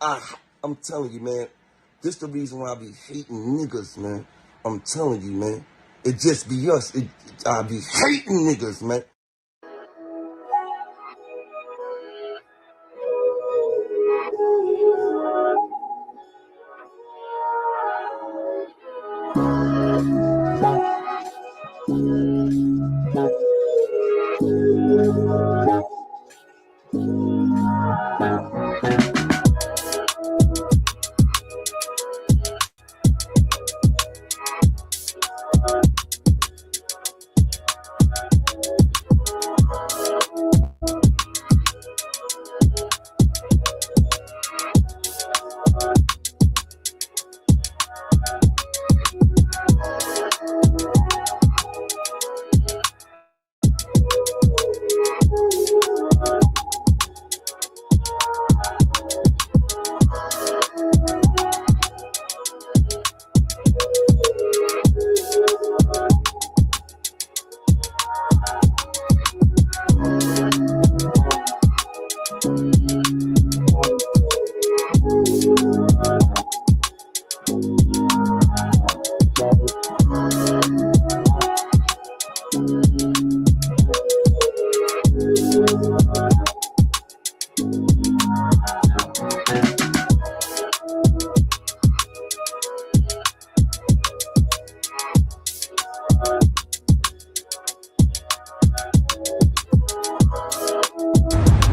I'm telling you, man. This the reason why I be hating niggas, man. I'm telling you, man. It just be us. I be hating niggas, man.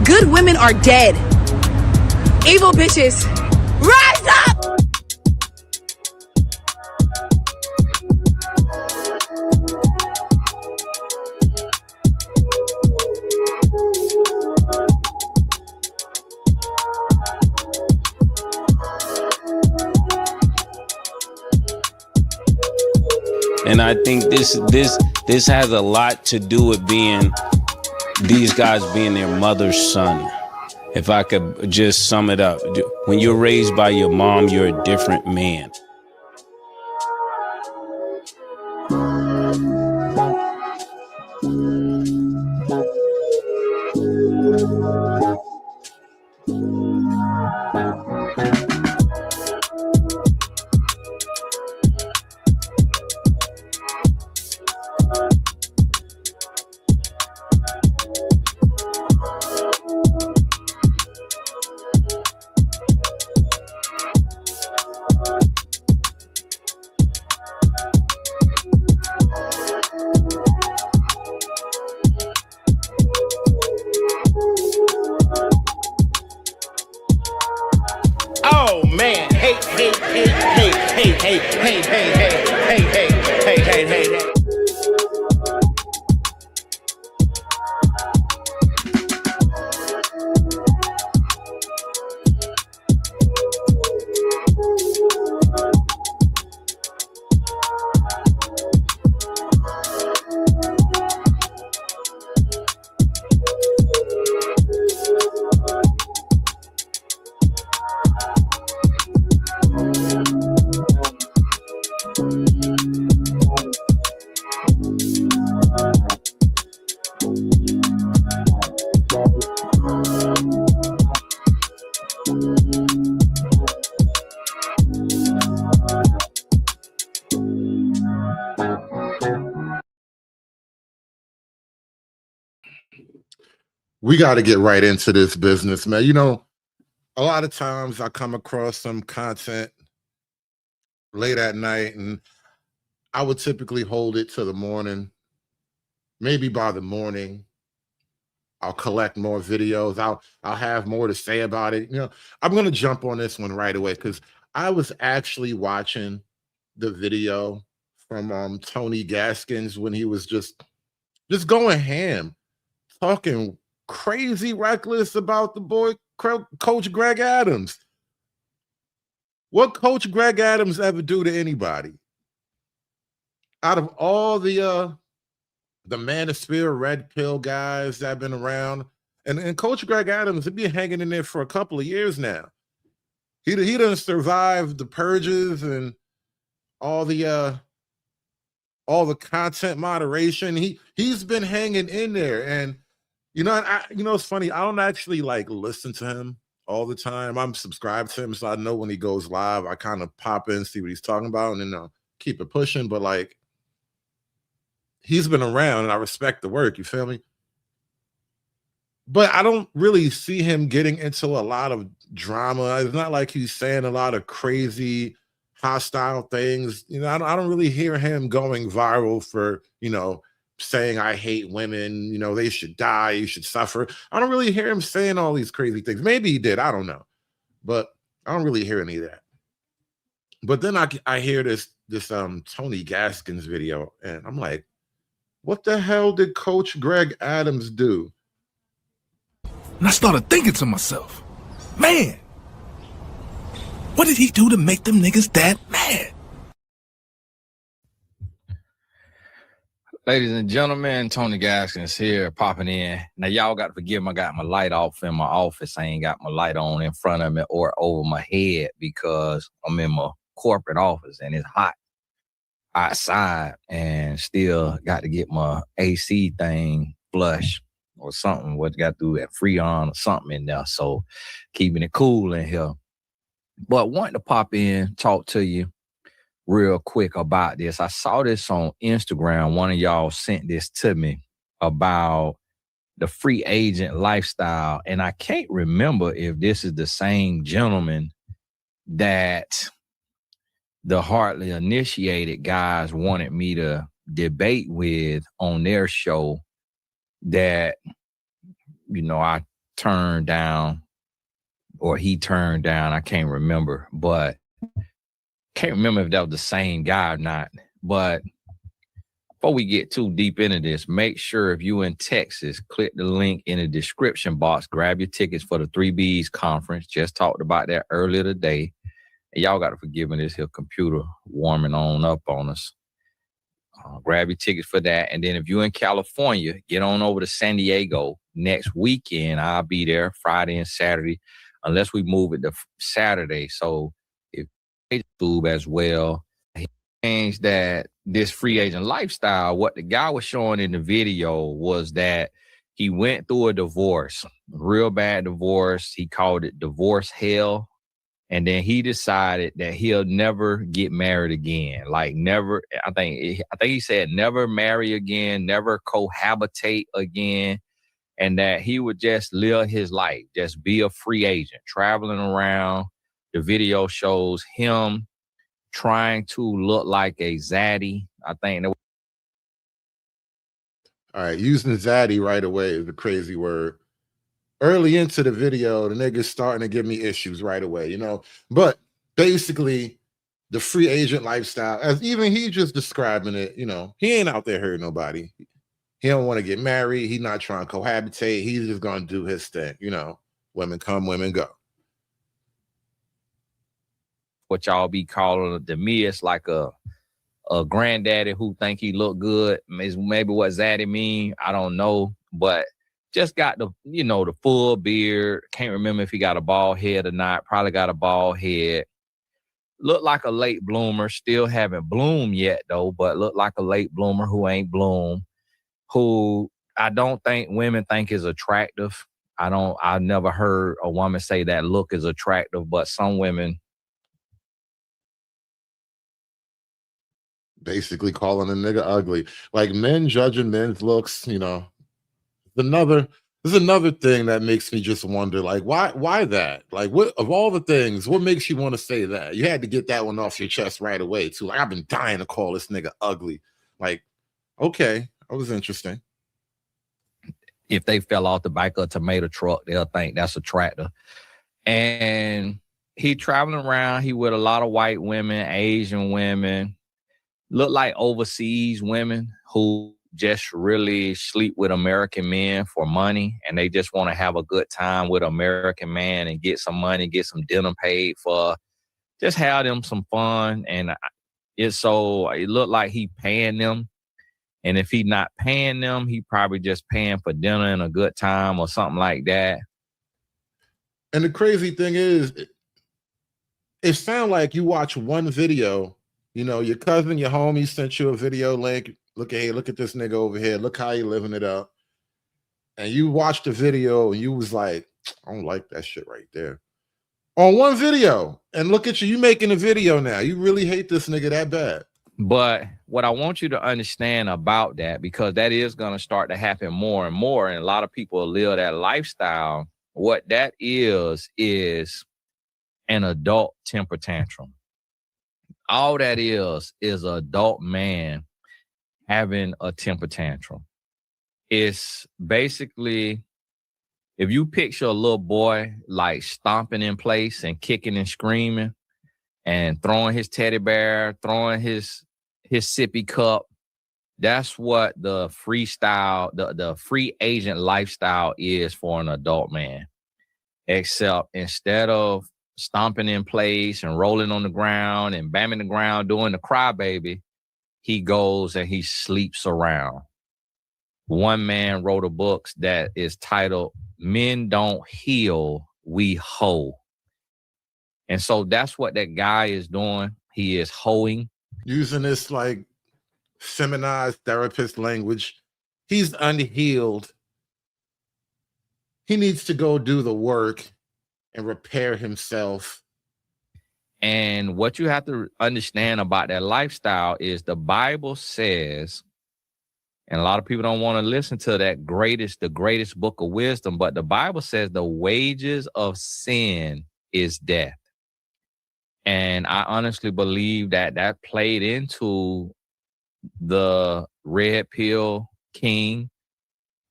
Good women are dead. Evil bitches, rise up! And I think this has a lot to do with being these guys being their mother's son. If I could just sum it up, when you're raised by your mom, you're a different man. Oh man, hey. We got to get right into this business, man. You know, a lot of times I come across some content late at night, and I would typically hold it to the morning. Maybe by the morning, I'll collect more videos. I'll have more to say about it. You know, I'm going to jump on this one right away because I was actually watching the video from Tony Gaskins when he was just going ham, talking crazy reckless about the boy Coach Greg Adams. What Coach Greg Adams ever do to anybody? Out of all the Manosphere Red Pill guys that have been around, and Coach Greg Adams has been hanging in there for a couple of years now. He done survived the purges and all the content moderation. He's been hanging in there, and you know, it's funny. I don't actually like listen to him all the time. I'm subscribed to him, so I know when he goes live, I kind of pop in, see what he's talking about, and then keep it pushing. But like, he's been around, and I respect the work. You feel me? But I don't really see him getting into a lot of drama. It's not like he's saying a lot of crazy, hostile things. You know, I don't really hear him going viral for, you know, saying I hate women, you know, they should die, you should suffer. I don't really hear him saying all these crazy things. Maybe he did, I don't know. But I don't really hear any of that. But then I hear this Tony Gaskins video, and I'm like, what the hell did Coach Greg Adams do? And I started thinking to myself, man, what did he do to make them niggas that mad? Ladies and gentlemen, Tony Gaskins here, popping in. Now, y'all got to forgive me. I got my light off in my office. I ain't got my light on in front of me or over my head because I'm in my corporate office and it's hot outside and still got to get my AC thing flushed or something. What got to do that Freon or something in there. So keeping it cool in here. But wanting to pop in, talk to you real quick about this. I saw this on Instagram. One of y'all sent this to me about the free agent lifestyle. And I can't remember if this is the same gentleman that the Hardly Initiated guys wanted me to debate with on their show that, you know, I turned down or he turned down. I can't remember, but can't remember if that was the same guy or not. But before we get too deep into this, make sure if you in Texas, click the link in the description box, grab your tickets for the 3Bs conference. Just talked about that earlier today. And y'all got to forgive me, this here computer warming on up on us. Grab your tickets for that. And then if you're in California, get on over to San Diego next weekend. I'll be there Friday and Saturday, unless we move it to Saturday. So if YouTube as well, he changed that this free agent lifestyle. What the guy was showing in the video was that he went through a divorce, real bad divorce. He called it divorce hell. And then he decided that he'll never get married again. Like never, I think he said never marry again, never cohabitate again. And that he would just live his life, just be a free agent, traveling around. The video shows him trying to look like a zaddy. I think that. All right, using zaddy right away is a crazy word. Early into the video, the nigga's starting to give me issues right away, you know. But basically, the free agent lifestyle, as even he just describing it, you know, he ain't out there hurting nobody. He don't want to get married. He's not trying to cohabitate. He's just going to do his thing, you know. Women come, women go. What y'all be calling to me, it's like a granddaddy who think he look good. Maybe what zaddy mean, I don't know. But just got the, you know, the full beard. Can't remember if he got a bald head or not. Probably got a bald head. Looked like a late bloomer. Still haven't bloomed yet, though, but looked like a late bloomer who ain't bloomed. Who I don't think women think is attractive. I've never heard a woman say that look is attractive, but some women. Basically calling a nigga ugly. Like men judging men's looks, you know. There's another thing that makes me just wonder, like, why that? Like, what of all the things, what makes you want to say that? You had to get that one off your chest right away, too. Like, I've been dying to call this nigga ugly. Like, okay, that was interesting. If they fell off the back of a tomato truck, they'll think that's attractive. And he traveling around, he with a lot of white women, Asian women, look like overseas women who just really sleep with American men for money, and they just want to have a good time with American man and get some money, get some dinner paid for, just have them some fun. And it looked like he paying them. And if he not paying them, he probably just paying for dinner and a good time or something like that. And the crazy thing is, it sounds like you watch one video, you know, your cousin, your homie sent you a video link. Look at this nigga over here. Look how he living it up. And you watched the video and you was like, I don't like that shit right there. on one video. And look at you, you making a video now. You really hate this nigga that bad. But what I want you to understand about that, because that is going to start to happen more and more, and a lot of people live that lifestyle, what that is an adult temper tantrum. All that is an adult man having a temper tantrum. It's basically, if you picture a little boy like stomping in place and kicking and screaming and throwing his teddy bear, throwing his sippy cup, that's what the freestyle, the free agent lifestyle is for an adult man. Except instead of stomping in place and rolling on the ground and bamming the ground, doing the crybaby, he goes and he sleeps around. One man wrote a book that is titled Men Don't Heal, We Hoe. And so that's what that guy is doing. He is hoeing. Using this like feminized therapist language. He's unhealed. He needs to go do the work and repair himself. And what you have to understand about that lifestyle is the Bible says, and a lot of people don't want to listen to that the greatest book of wisdom, but the Bible says the wages of sin is death. And I honestly believe that played into the red pill king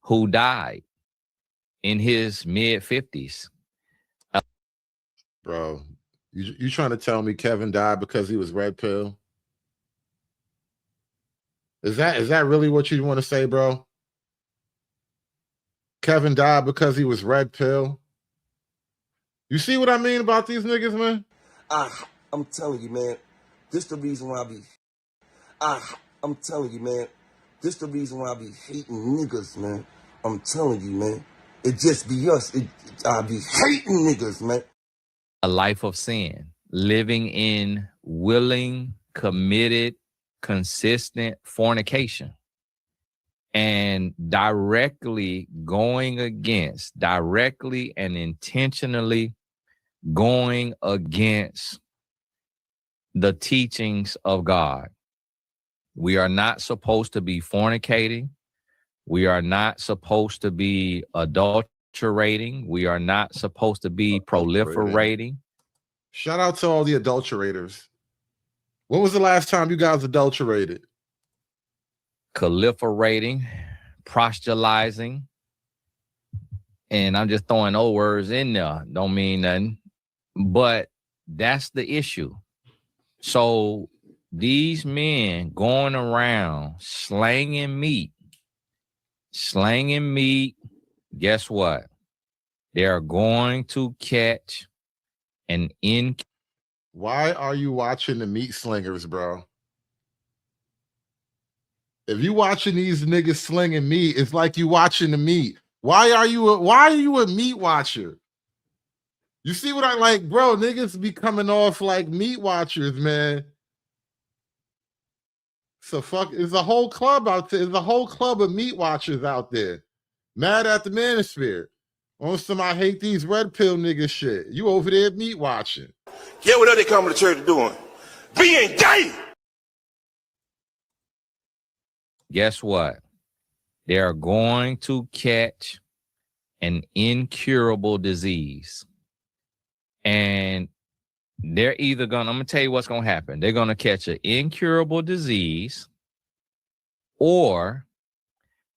who died in his mid-50s. Bro, you trying to tell me Kevin died because he was red pill? Is that really what you want to say, bro? Kevin died because he was red pill? You see what I mean about these niggas, man? I'm telling you, man, this the reason why I'm telling you, man, this the reason why I be hating niggas, man. I'm telling you, man. It just be us. I be hating niggas, man. A life of sin, living in willing, committed, consistent fornication, and directly and intentionally going against the teachings of God. We are not supposed to be fornicating. We are not supposed to be adulterating. We are not supposed to be proliferating. Shout out to all the adulterators. When was the last time you guys adulterated? Proliferating, proselytizing, and I'm just throwing old words in there. Don't mean nothing, but that's the issue. So these men going around slanging meat, guess what? They're going to catch an Why are you watching the meat slingers, bro? If you watching these niggas slinging meat, it's like you watching the meat. Why are you a meat watcher? You see what I like, bro? Niggas be coming off like meat watchers, man. So it's a whole club out there. There's a whole club of meat watchers out there. Mad at the manosphere. On some I hate these red pill niggas shit. You over there meat watching. Get what they coming to church doing? Being gay. Guess what? They're going to catch an incurable disease. And they're either I'm going to tell you what's going to happen. They're going to catch an incurable disease, or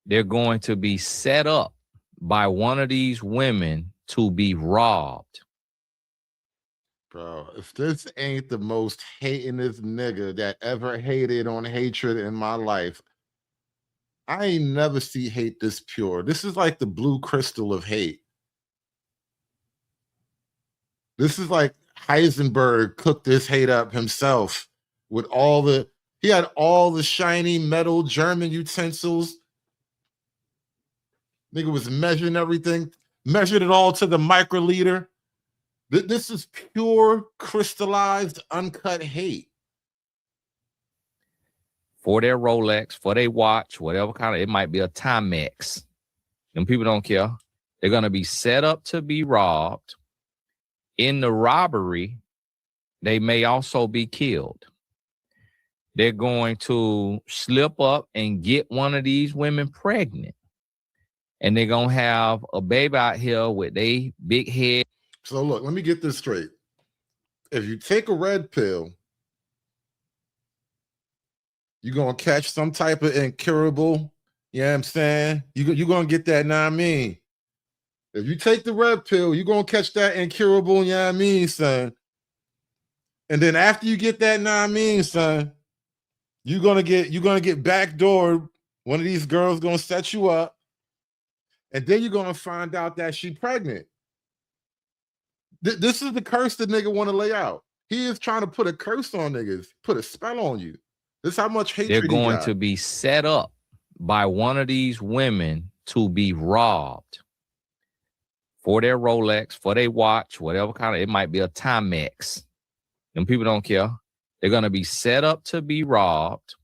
they're going to be set up by one of these women to be robbed. Bro, if this ain't the most hatingest nigga that ever hated on hatred in my life, I ain't never see hate this pure. This is like the blue crystal of hate. This is like Heisenberg cooked this hate up himself with he had all the shiny metal German utensils. Nigga was measuring everything, measured it all to the microliter. This is pure, crystallized, uncut hate. For their Rolex, for their watch, whatever kind of, it might be a Timex. And people don't care. They're going to be set up to be robbed. In the robbery, they may also be killed. They're going to slip up and get one of these women pregnant. And they're going to have a baby out here with a big head. So look, let me get this straight. If you take a red pill, you're going to catch some type of incurable, you know what I'm saying? You're going to get that, know what I mean? If you take the red pill, you're going to catch that incurable, you know what I mean, son? And then after you get that, know what I mean, son, you're gonna get backdoored. One of these girls gonna set you up, and then you're gonna find out that she's pregnant. This is the curse the nigga want to lay out. He is trying to put a curse on niggas, put a spell on you. This is how much hatred they're going to be set up by one of these women to be robbed for their Rolex, for their watch, whatever kind of, it might be a Timex. Them people don't care. They're going to be set up to be robbed.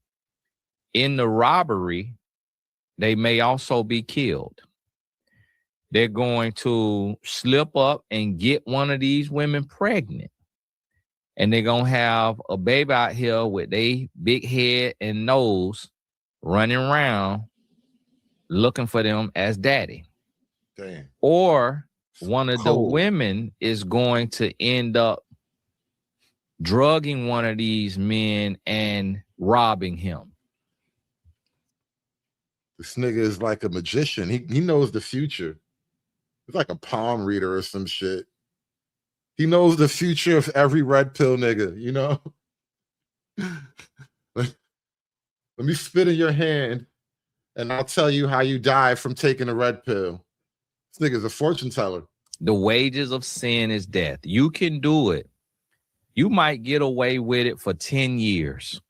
In the robbery, they may also be killed. They're going to slip up and get one of these women pregnant. And they're going to have a baby out here with a big head and nose running around looking for them as daddy. Damn. Or one of the women is going to end up drugging one of these men and robbing him. This nigga is like a magician. He knows the future. It's like a palm reader or some shit. He knows the future of every red pill nigga, you know? Let me spit in your hand and I'll tell you how you die from taking a red pill. This nigga's a fortune teller. The wages of sin is death. You can do it. You might get away with it for 10 years,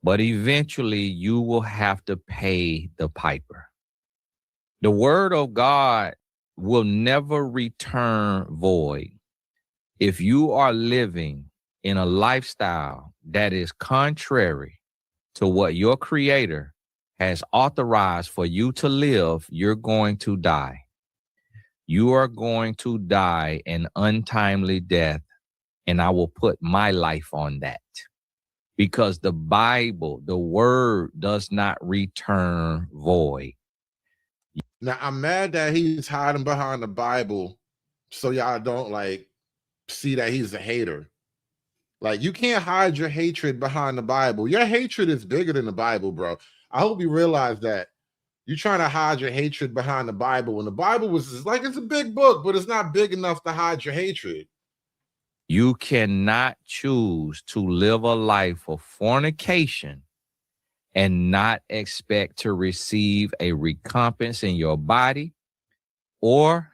but eventually you will have to pay the piper. The word of God will never return void. If you are living in a lifestyle that is contrary to what your creator has authorized for you to live, you're going to die. You are going to die an untimely death. And I will put my life on that, because the Bible, the word, does not return void. Now, I'm mad that he's hiding behind the Bible so y'all don't like see that he's a hater. Like, you can't hide your hatred behind the Bible. Your hatred is bigger than the Bible, bro. I hope you realize that. You're trying to hide your hatred behind the Bible, and the Bible was like, it's a big book, but it's not big enough to hide your hatred. You cannot choose to live a life of fornication and not expect to receive a recompense in your body or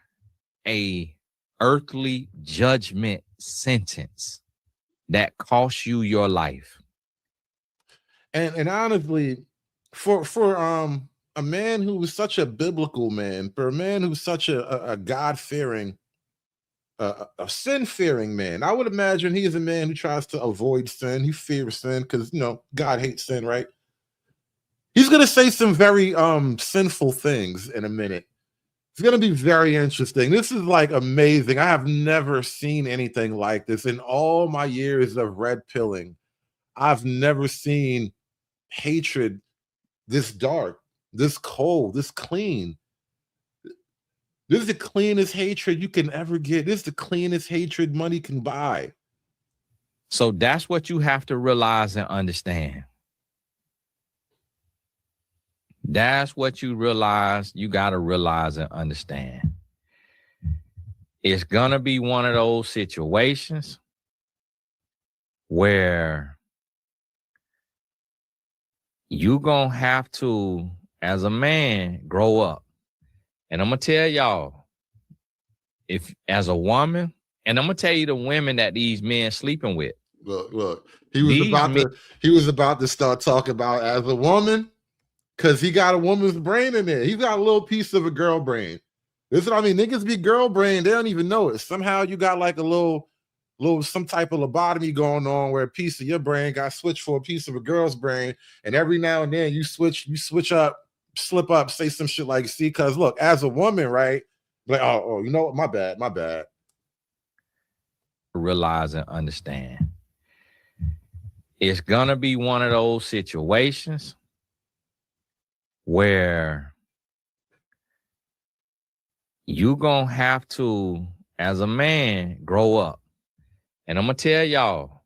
a earthly judgment sentence that costs you your life. And honestly, for a man who was such a biblical man, for a man who's such a God-fearing, a sin-fearing man, I would imagine he is a man who tries to avoid sin. He fears sin because, you know, God hates sin, right? He's going to say some very sinful things in a minute. It's going to be very interesting. This is like amazing. I have never seen anything like this in all my years of red pilling. I've never seen hatred this dark, this cold, this clean. This is the cleanest hatred you can ever get. This is the cleanest hatred money can buy. So that's what you have to realize and understand. That's what you realize. You got to realize and understand. It's going to be one of those situations where you going to have to, as a man, grow up. And I'm going to tell y'all, if as a woman, and I'm going to tell you the women that these men sleeping with. Look, he was about to start talking about as a woman, because he got a woman's brain in there. He's got a little piece of a girl brain. This is what I mean. Niggas be girl brain. They don't even know it. Somehow you got like a little some type of lobotomy going on where a piece of your brain got switched for a piece of a girl's brain. And every now and then you switch up, slip up, say some shit like, see, because look, as a woman, right? Like, oh, you know what? My bad. realize and understand. It's gonna be one of those situations where you gonna have to, as a man, grow up. And I'm gonna tell y'all,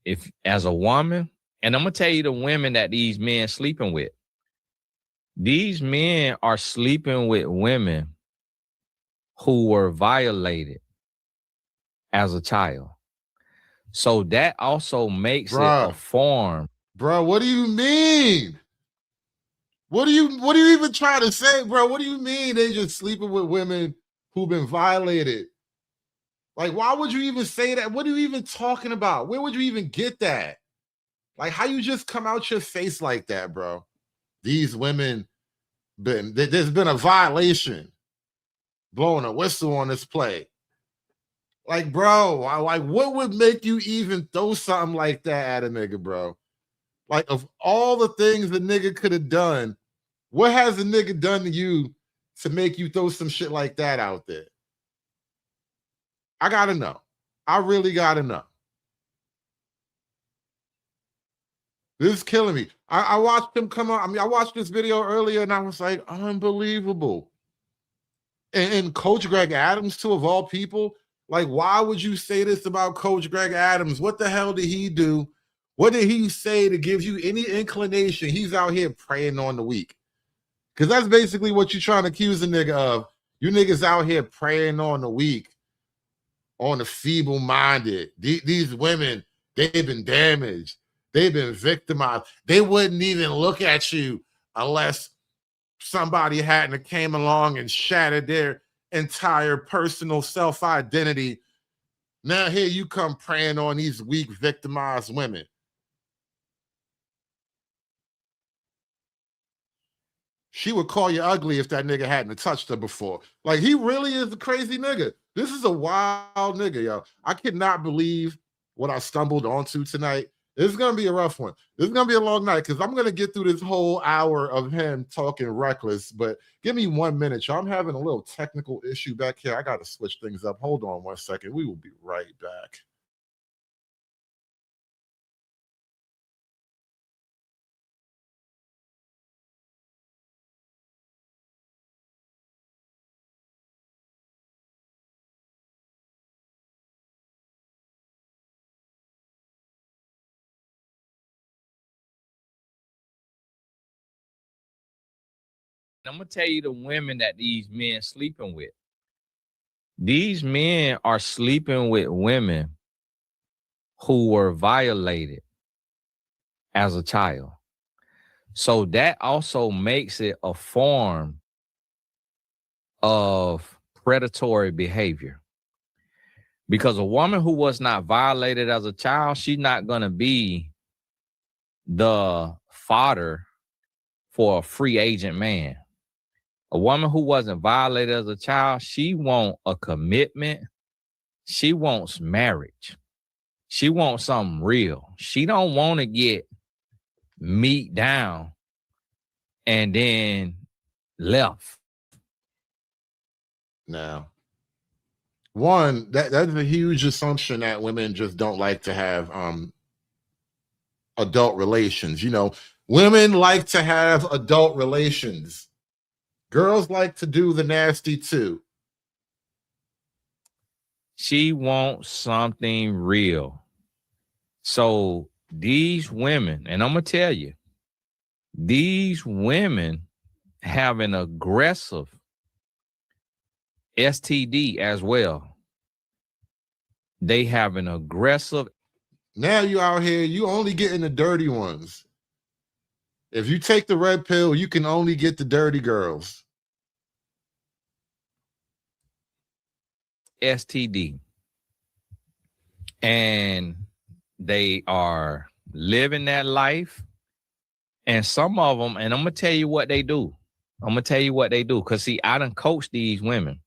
if as a woman, and I'm gonna tell you the women that these men sleeping with. These men are sleeping with women who were violated as a child. So that also makes it a form. Bro, what do you mean? What are you even trying to say, bro? What do you mean they just sleeping with women who've been violated? Like, why would you even say that? What are you even talking about? Where would you even get that? Like, how you just come out your face like that, bro? These women, there's been a violation. Blowing a whistle on this play. Like, bro, like, what would make you even throw something like that at a nigga, bro? Like, of all the things the nigga could have done, what has the nigga done to you to make you throw some shit like that out there? I gotta know. I really gotta know. This is killing me. I watched him come on. I mean, I watched this video earlier and I was like, unbelievable. And Coach Greg Adams, too, of all people, like, why would you say this about Coach Greg Adams? What the hell did he do? What did he say to give you any inclination he's out here preying on the weak? Because that's basically what you're trying to accuse a nigga of. You niggas out here preying on the weak, on the feeble-minded. These women, they've been damaged. They've been victimized. They wouldn't even look at you unless somebody hadn't came along and shattered their entire personal self-identity. Now here you come preying on these weak, victimized women. She would call you ugly if that nigga hadn't touched her before. Like, he really is a crazy nigga. This is a wild nigga, yo. I cannot believe what I stumbled onto tonight. This is going to be a rough one. This is going to be a long night because I'm going to get through this whole hour of him talking reckless, but give me 1 minute, y'all. I'm having a little technical issue back here. I got to switch things up. Hold on 1 second. We will be right back. I'm gonna tell you the women that these men sleeping with. These men are sleeping with women who were violated as a child. So that also makes it a form of predatory behavior. Because a woman who was not violated as a child, she's not gonna be the fodder for a free agent man. A woman who wasn't violated as a child, she wants a commitment. She wants marriage. She wants something real. She don't want to get meat down and then left. Now, one, that's a huge assumption that women just don't like to have adult relations. You know, women like to have adult relations. Girls like to do the nasty too. She wants something real. So these women, and I'm going to tell you, these women have an aggressive STD as well. They have an aggressive. Now you out here, you only getting the dirty ones. If you take the red pill, you can only get the dirty girls. STD. And they are living that life. And some of them, and I'm going to tell you what they do. I'm going to tell you what they do. Because, see, I done coached these women.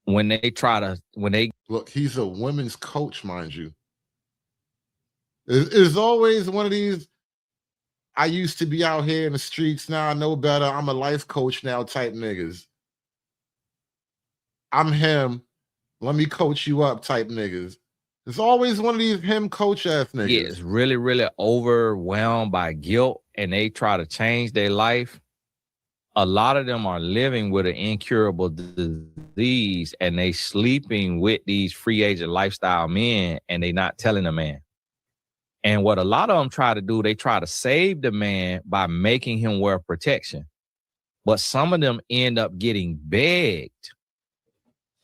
When they Look, he's a women's coach, mind you. It's always one of these, I used to be out here in the streets, now I know better, I'm a life coach now type niggas. I'm him, let me coach you up type niggas. There's always one of these him coach ass niggas. Gets really, really overwhelmed by guilt and they try to change their life. A lot of them are living with an incurable disease and they sleeping with these free agent lifestyle men and they not telling the man. And what a lot of them try to do, they try to save the man by making him wear protection. But some of them end up getting begged.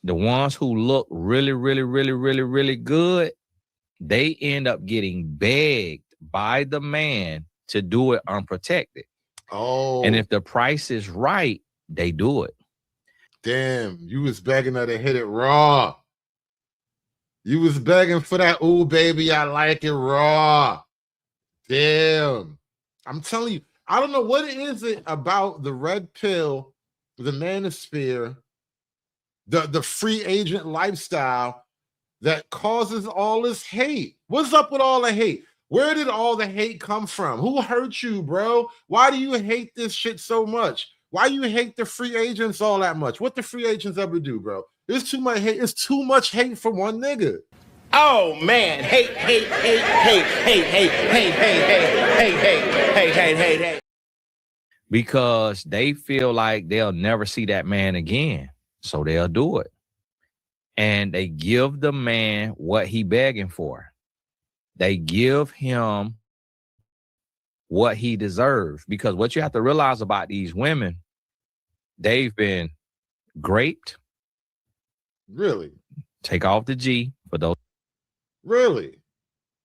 The ones who look really, really, really, really, really good, they end up getting begged by the man to do it unprotected. Oh. And if the price is right, they do it. Damn, you was begging her to hit it raw. You was begging for that, ooh, baby, I like it raw. Damn. I'm telling you, I don't know what is it about the red pill, the manosphere, the free agent lifestyle that causes all this hate. What's up with all the hate? Where did all the hate come from? Who hurt you, bro? Why do you hate this shit so much? Why you hate the free agents all that much? What the free agents ever do, bro? There's too much hate. It's too much hate for one nigga. Oh man, hate. Because they feel like they'll never see that man again. So they'll do it. And they give the man what he begging for. They give him what he deserves. Because what you have to realize about these women, they've been raped. Really? Take off the G for those. Really?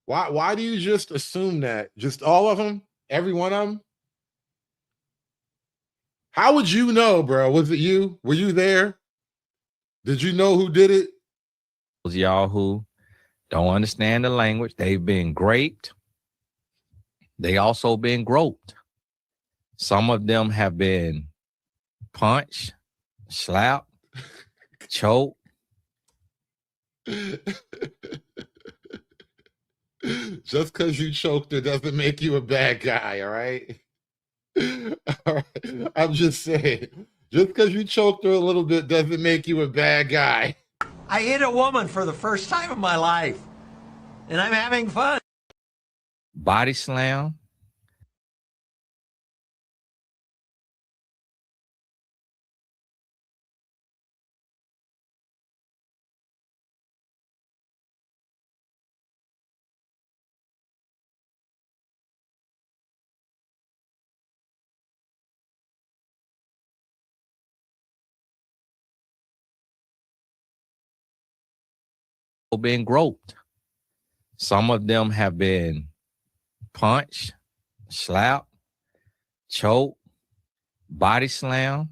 Why do you just assume that? Just all of them? Every one of them? How would you know, bro? Was it you? Were you there? Did you know who did it? Those y'all who don't understand the language, they've been raped. They also been groped. Some of them have been punched, slapped, choked. Just because you choked her doesn't make you a bad guy, all right? All right. I'm just saying, just because you choked her a little bit doesn't make you a bad guy. I hit a woman for the first time in my life, and I'm having fun. Body slam. Been groped. Some of them have been punched, slapped, choked, body slam.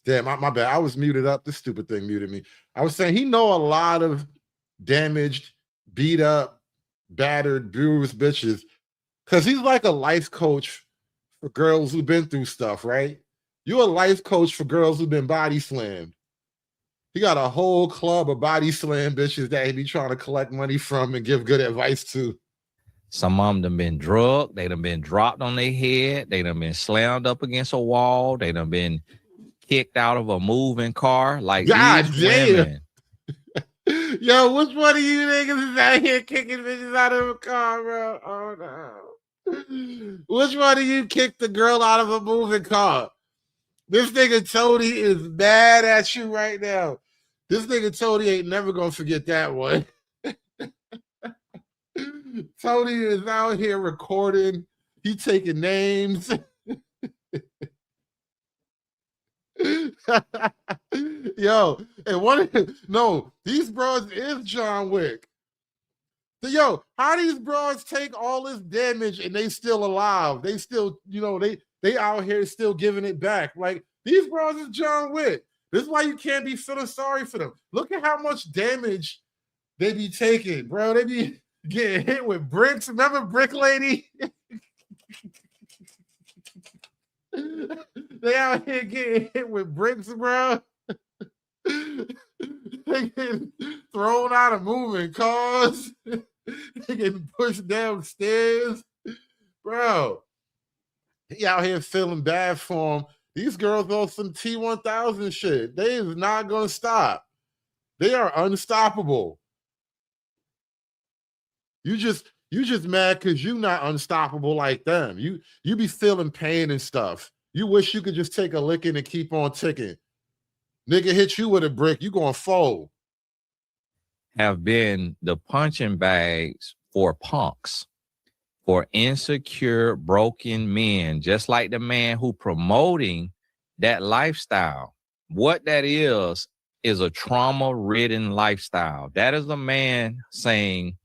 Damn, my bad. I was muted up. This stupid thing muted me. I was saying he know a lot of damaged, beat up, battered, bruised bitches because he's like a life coach for girls who've been through stuff, right? You're a life coach for girls who've been body slammed. He got a whole club of body slam bitches that he be trying to collect money from and give good advice to. Some of them been drugged. They done been dropped on their head. They done been slammed up against a wall. They done been kicked out of a moving car. Like, God these damn. women. Yo, which one of you niggas is out here kicking bitches out of a car, bro? Oh, no. Which one of you kicked the girl out of a moving car? This nigga Tony is mad at you right now. This nigga Tony ain't never gonna forget that one. Tony is out here recording. He taking names. Yo, and these bros is John Wick. Yo, how these bros take all this damage and they still alive? They still, they out here still giving it back. Like, these bros is John Wick. This is why you can't be feeling sorry for them. Look at how much damage they be taking, bro. They be getting hit with bricks. Remember Brick Lady? They out here getting hit with bricks, bro. They getting thrown out of moving cars. They getting pushed downstairs. Bro, he out here feeling bad for him. These girls on some T1000 shit. They is not going to stop. They are unstoppable. You just mad because you not unstoppable like them. You be feeling pain and stuff. You wish you could just take a licking and keep on ticking. Nigga hit you with a brick, you gonna fold. Have been the punching bags for punks, for insecure, broken men, just like the man who promoting that lifestyle. What that is a trauma-ridden lifestyle. That is a man saying,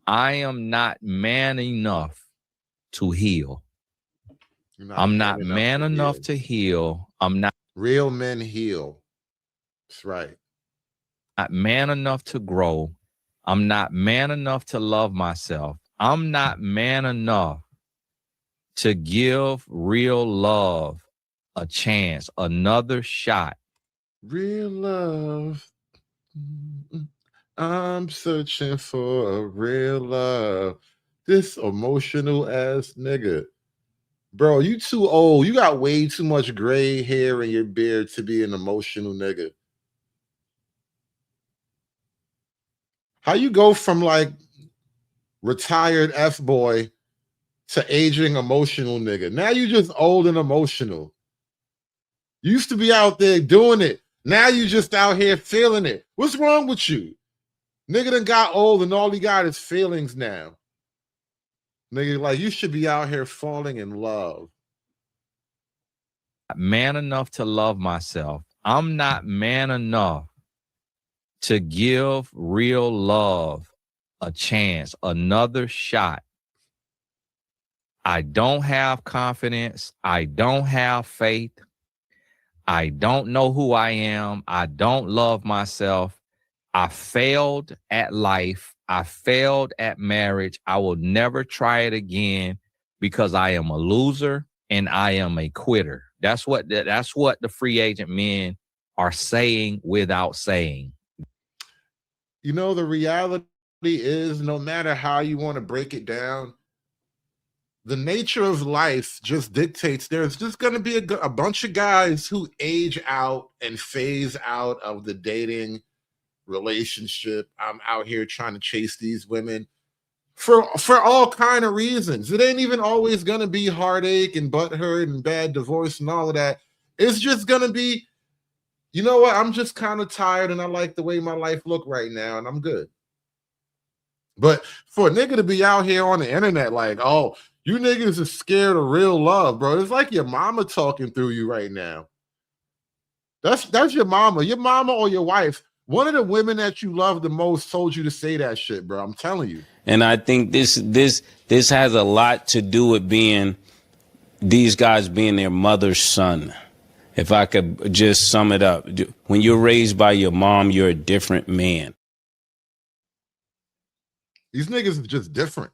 I am not man enough to heal. I'm not man enough to heal. I'm not. Real men heal. That's right. Not man enough to grow. I'm not man enough to love myself. I'm not man enough to give real love a chance, another shot. Real love. I'm searching for a real love. This emotional ass nigga. Bro, you too old. You got way too much gray hair in your beard to be an emotional nigga. How you go from like retired F-boy to aging emotional nigga? Now you just old and emotional. You used to be out there doing it. Now you just out here feeling it. What's wrong with you? Nigga done got old and all he got is feelings now. Nigga, like, you should be out here falling in love. Man enough to love myself. I'm not man enough to give real love a chance, another shot. I don't have confidence. I don't have faith. I don't know who I am. I don't love myself. I failed at life. I failed at marriage. I will never try it again because I am a loser and I am a quitter. That's what the free agent men are saying without saying. You know, the reality is, no matter how you want to break it down, the nature of life just dictates there's just going to be a bunch of guys who age out and phase out of the dating relationship. I'm out here trying to chase these women for all kind of reasons. It ain't even always going to be heartache and butthurt and bad divorce and all of that. It's just going to be, you know what? I'm just kind of tired and I like the way my life look right now and I'm good. But for a nigga to be out here on the internet like, oh, you niggas are scared of real love, bro. It's like your mama talking through you right now. That's your mama or your wife. One of the women that you love the most told you to say that shit, bro. I'm telling you. And I think this has a lot to do with these guys being their mother's son. If I could just sum it up. When you're raised by your mom, you're a different man. These niggas are just different.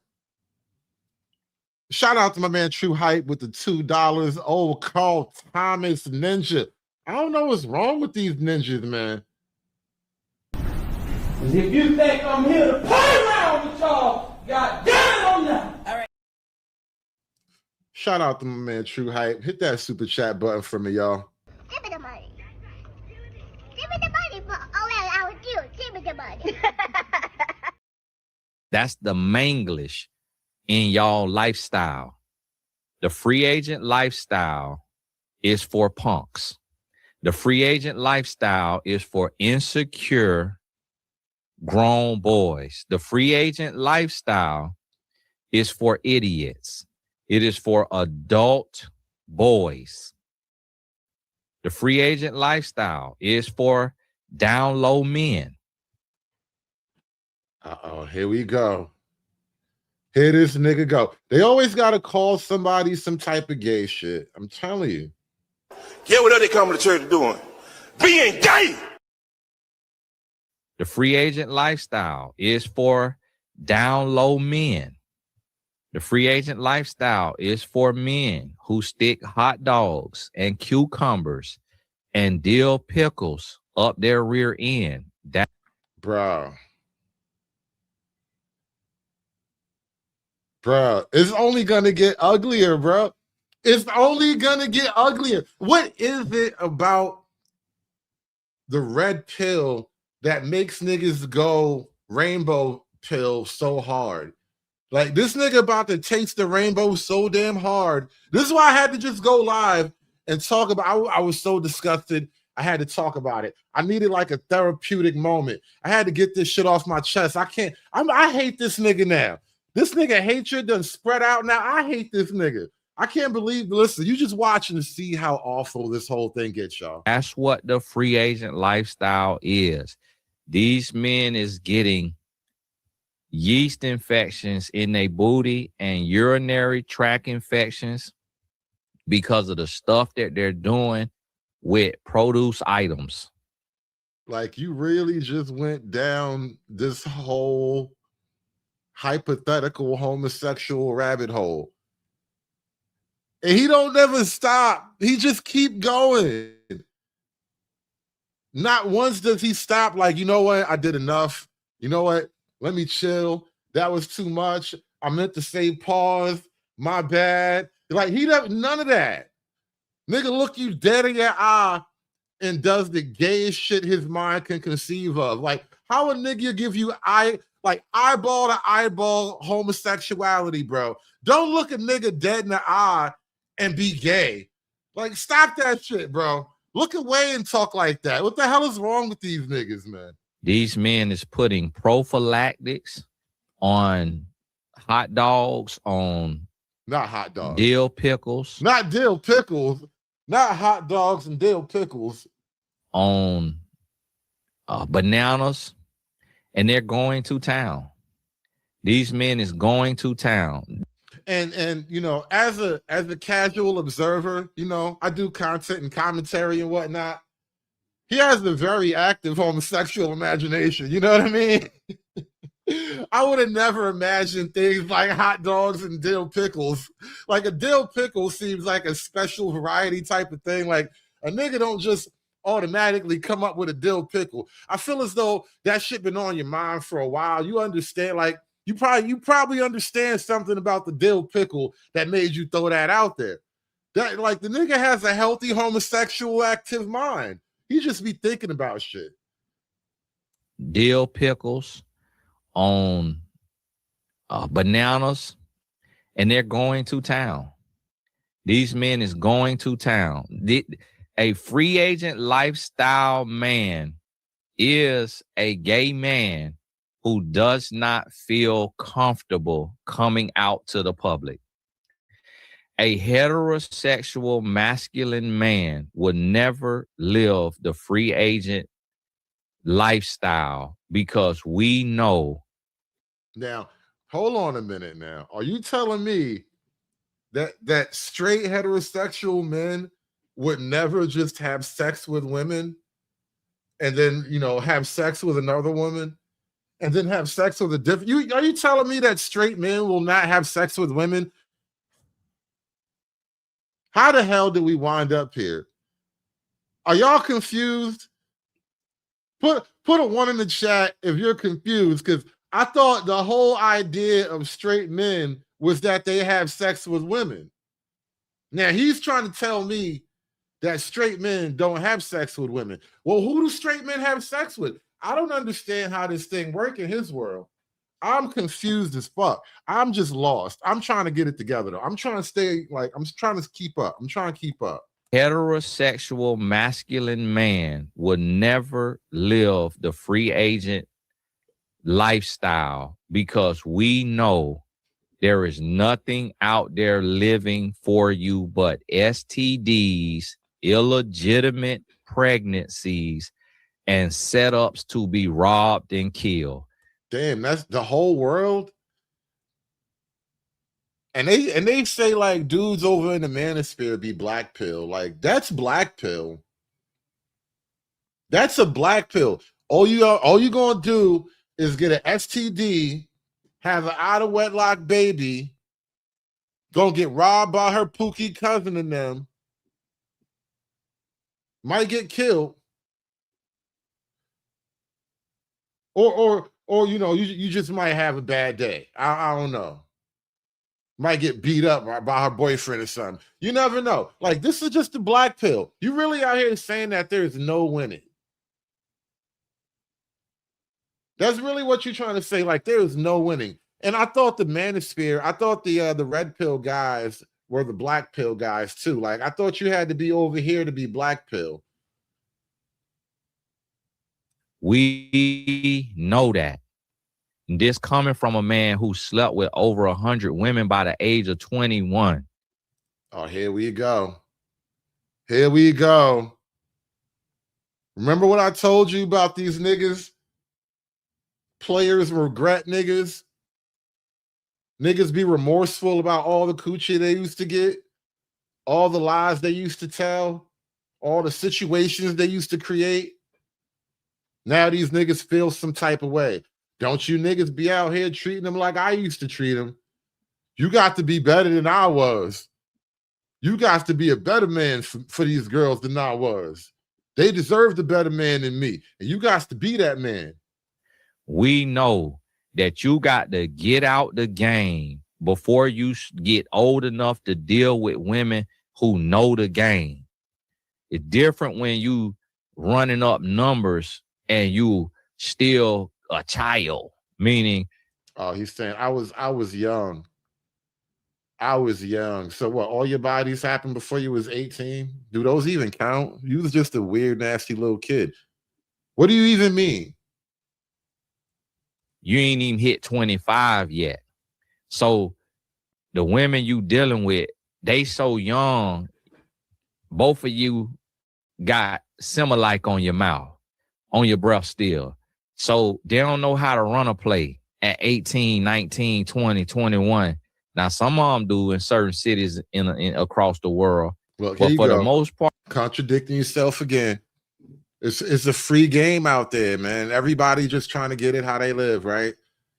Shout out to my man True Hype with the $2. Old Carl Thomas Ninja. I don't know what's wrong with these ninjas, man. If you think I'm here to play around with y'all, goddamn I'm not. All right. Shout out to my man True Hype. Hit that super chat button for me, y'all. Give me the money. Give me the money, but I was you. Give me the money. That's the Manglish in y'all lifestyle. The free agent lifestyle is for punks. The free agent lifestyle is for insecure grown boys. The free agent lifestyle is for idiots. It is for adult boys. The free agent lifestyle is for down low men. Uh-oh, here we go. Here this nigga go. They always got to call somebody some type of gay shit. I'm telling you. Get what they coming to church doing? Being gay! The free agent lifestyle is for down low men. The free agent lifestyle is for men who stick hot dogs and cucumbers and dill pickles up their rear end. Bro, it's only going to get uglier, bro. It's only going to get uglier. What is it about the red pill that makes niggas go rainbow pill so hard. Like, this nigga about to taste the rainbow so damn hard. This is why I had to just go live and talk about. I was so disgusted. I had to talk about it. I needed like a therapeutic moment. I had to get this shit off my chest. I hate this nigga now. This nigga hatred done spread out now. I hate this nigga. I can't believe. Listen, you just watching to see how awful this whole thing gets, y'all. That's what the free agent lifestyle is. These men is getting yeast infections in their booty and urinary tract infections because of the stuff that they're doing with produce items. Like, you really just went down this whole hypothetical homosexual rabbit hole. And he don't never stop. He just keep going. Not once does he stop like, you know what? I did enough. You know what? Let me chill. That was too much. I meant to say pause. My bad. Like, he doesn't, none of that. Nigga look you dead in your eye and does the gayest shit his mind can conceive of. Like, how a nigga give you eyeball to eyeball homosexuality, bro? Don't look a nigga dead in the eye and be gay. Like, stop that shit, bro. Look away and talk like that. What the hell is wrong with these niggas, man? These men is putting prophylactics on hot dogs, on not hot dogs, dill pickles, not dill pickles, not hot dogs and dill pickles, on bananas, and they're going to town. These men is going to town. And you know, as a casual observer, you know, I do content and commentary and whatnot. He has a very active homosexual imagination. You know what I mean? I would have never imagined things like hot dogs and dill pickles. Like, a dill pickle seems like a special variety type of thing. Like, a nigga don't just automatically come up with a dill pickle. I feel as though that shit been on your mind for a while. You understand, like, you probably understand something about the dill pickle that made you throw that out there. That, like, the nigga has a healthy homosexual active mind. He just be thinking about shit. Dill pickles on bananas, and they're going to town. These men is going to town. A free agent lifestyle man is a gay man who does not feel comfortable coming out to the public. A heterosexual masculine man would never live the free agent lifestyle because we know. Now, hold on a minute now. Are you telling me that straight heterosexual men would never just have sex with women and then, you know, have sex with another woman and then have sex with a different? Are you telling me that straight men will not have sex with women? How the hell did we wind up here? Are y'all confused? Put a 1 in the chat if you're confused, because I thought the whole idea of straight men was that they have sex with women. Now, he's trying to tell me that straight men don't have sex with women. Well, who do straight men have sex with? I don't understand how this thing works in his world. I'm confused as fuck. I'm just lost. I'm trying to get it together, though. I'm trying to stay, like, I'm trying to keep up. I'm trying to keep up. Heterosexual masculine man would never live the free agent lifestyle because we know there is nothing out there living for you but STDs, illegitimate pregnancies, and setups to be robbed and killed. Damn, that's the whole world. And they say, like, dudes over in the manosphere be black pill. Like, that's black pill. That's a black pill. All you gonna do is get an STD, have an out of wedlock baby, gonna get robbed by her pookie cousin and them, might get killed, or you know, you just might have a bad day. I don't know. Might get beat up by her boyfriend or something. You never know. Like, this is just a black pill. You really out here saying that there's no winning. That's really what you're trying to say. Like, there is no winning. And I thought the manosphere, I thought the red pill guys were the black pill guys too. Like, I thought you had to be over here to be black pill. We know that. This coming from a man who slept with over 100 women by the age of 21. Oh, here we go. Here we go. Remember what I told you about these niggas? Players regret niggas. Niggas be remorseful about all the coochie they used to get, all the lies they used to tell, all the situations they used to create. Now these niggas feel some type of way. Don't you niggas be out here treating them like I used to treat them. You got to be better than I was. You got to be a better man for these girls than I was. They deserved a better man than me. And you got to be that man. We know that you got to get out the game before you get old enough to deal with women who know the game. It's different when you running up numbers and you still a child, meaning. Oh, he's saying I was young. I was young. So what, all your bodies happened before you was 18? Do those even count? You was just a weird, nasty little kid. What do you even mean? You ain't even hit 25 yet. So the women you dealing with, they so young, both of you got Similac on your mouth, on your breath still. So they don't know how to run a play at 18, 19, 20, 21. Now, some of them do in certain cities in across the world. Well, but for the most part, contradicting yourself again. It's a free game out there, man. Everybody just trying to get it how they live, right?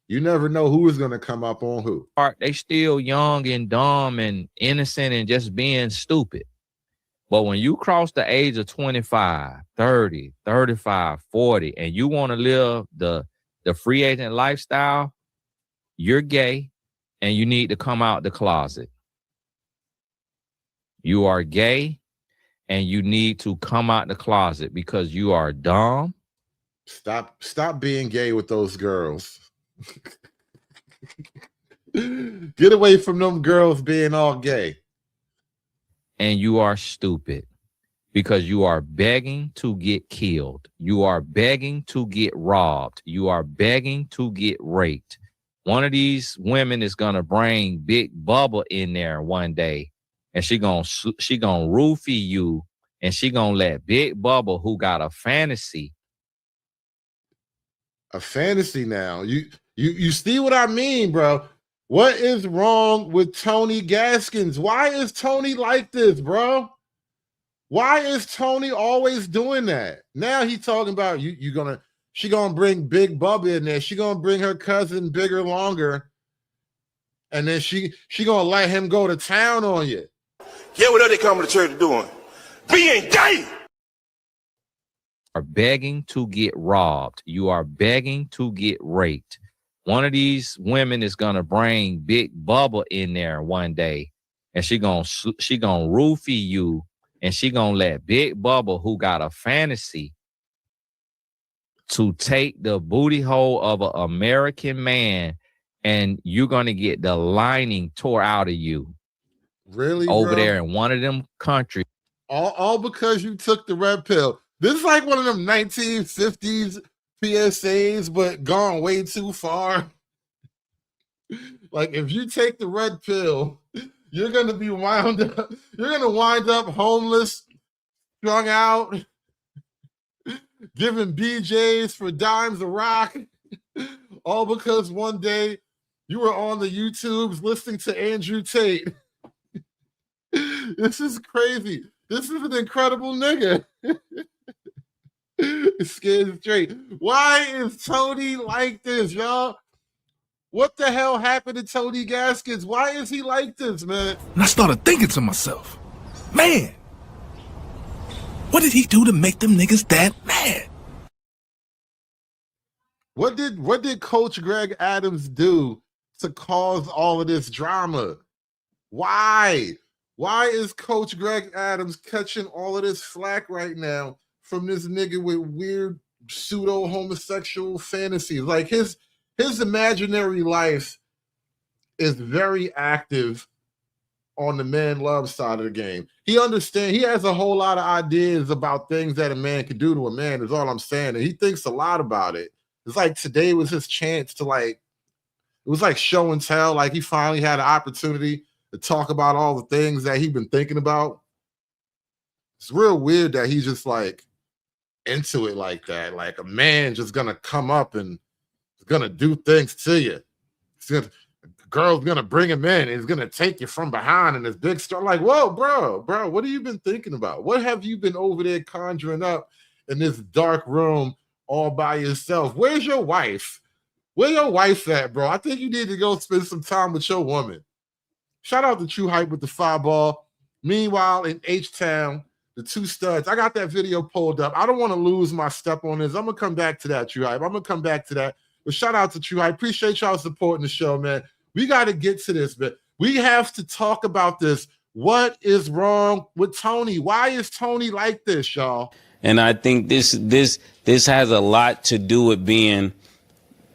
You never know who is going to come up on who. They still young and dumb and innocent and just being stupid. But when you cross the age of 25, 30, 35, 40, and you want to live the free agent lifestyle, you're gay and you need to come out the closet. You are gay and you need to come out the closet because you are dumb. Stop being gay with those girls. Get away from them girls being all gay. And you are stupid because you are begging to get killed. You are begging to get robbed. You are begging to get raped. One of these women is going to bring Big Bubba in there one day and she gonna roofie you and she gonna let Big Bubba, who got a fantasy. A fantasy now. You see what I mean, bro? What is wrong with Tony Gaskins? Why is Tony like this, bro? Why is Tony always doing that? Now he's talking about she gonna bring Big Bubba in there. She gonna bring her cousin Bigger Longer. And then she gonna let him go to town on you. Yeah, what are they coming to church doing? Being gay! Are begging to get robbed. You are begging to get raped. One of these women is going to bring Big Bubba in there one day and she gonna roofie you and she gonna let Big Bubba, who got a fantasy to take the booty hole of an American man, and you're going to get the lining tore out of you. Really, over bro? there in one of them countries. All because you took the red pill. This is like one of them 1950s PSAs, but gone way too far. Like, if you take the red pill, you're gonna be wound up. You're gonna wind up homeless, strung out, giving BJs for dimes a rock, all because one day you were on the YouTubes listening to Andrew Tate. This is crazy. This is an incredible nigga. It's scared straight. Why is Tony like this, y'all? What the hell happened to Tony Gaskins? Why is he like this, man? And I started thinking to myself, man, what did he do to make them niggas that mad? What did Coach Greg Adams do to cause all of this drama? Why? Why is Coach Greg Adams catching all of this flack right now from this nigga with weird pseudo homosexual fantasies. Like his imaginary life is very active on the man love side of the game. He understands, he has a whole lot of ideas about things that a man can do to a man, is all I'm saying. And he thinks a lot about it. It's like today was his chance to, like, it was like show and tell. Like he finally had an opportunity to talk about all the things that he'd been thinking about. It's real weird that he's just like into it like that. Like a man just gonna come up and is gonna do things to you. A girl's gonna bring him in and is gonna take you from behind in this big story. Like, whoa, bro, what have you been thinking about? What have you been over there conjuring up in this dark room all by yourself? Where's your wife? Where your wife at, bro? I think you need to go spend some time with your woman. Shout out to True Hype with the 5-ball. Meanwhile, in H-Town, the two studs, I got that video pulled up. I don't want to lose my step on this. I'm going to come back to that, True Hype. I'm going to come back to that. But shout out to True Hype. Appreciate y'all supporting the show, man. We got to get to this, man. We have to talk about this. What is wrong with Tony? Why is Tony like this, y'all? And I think this has a lot to do with being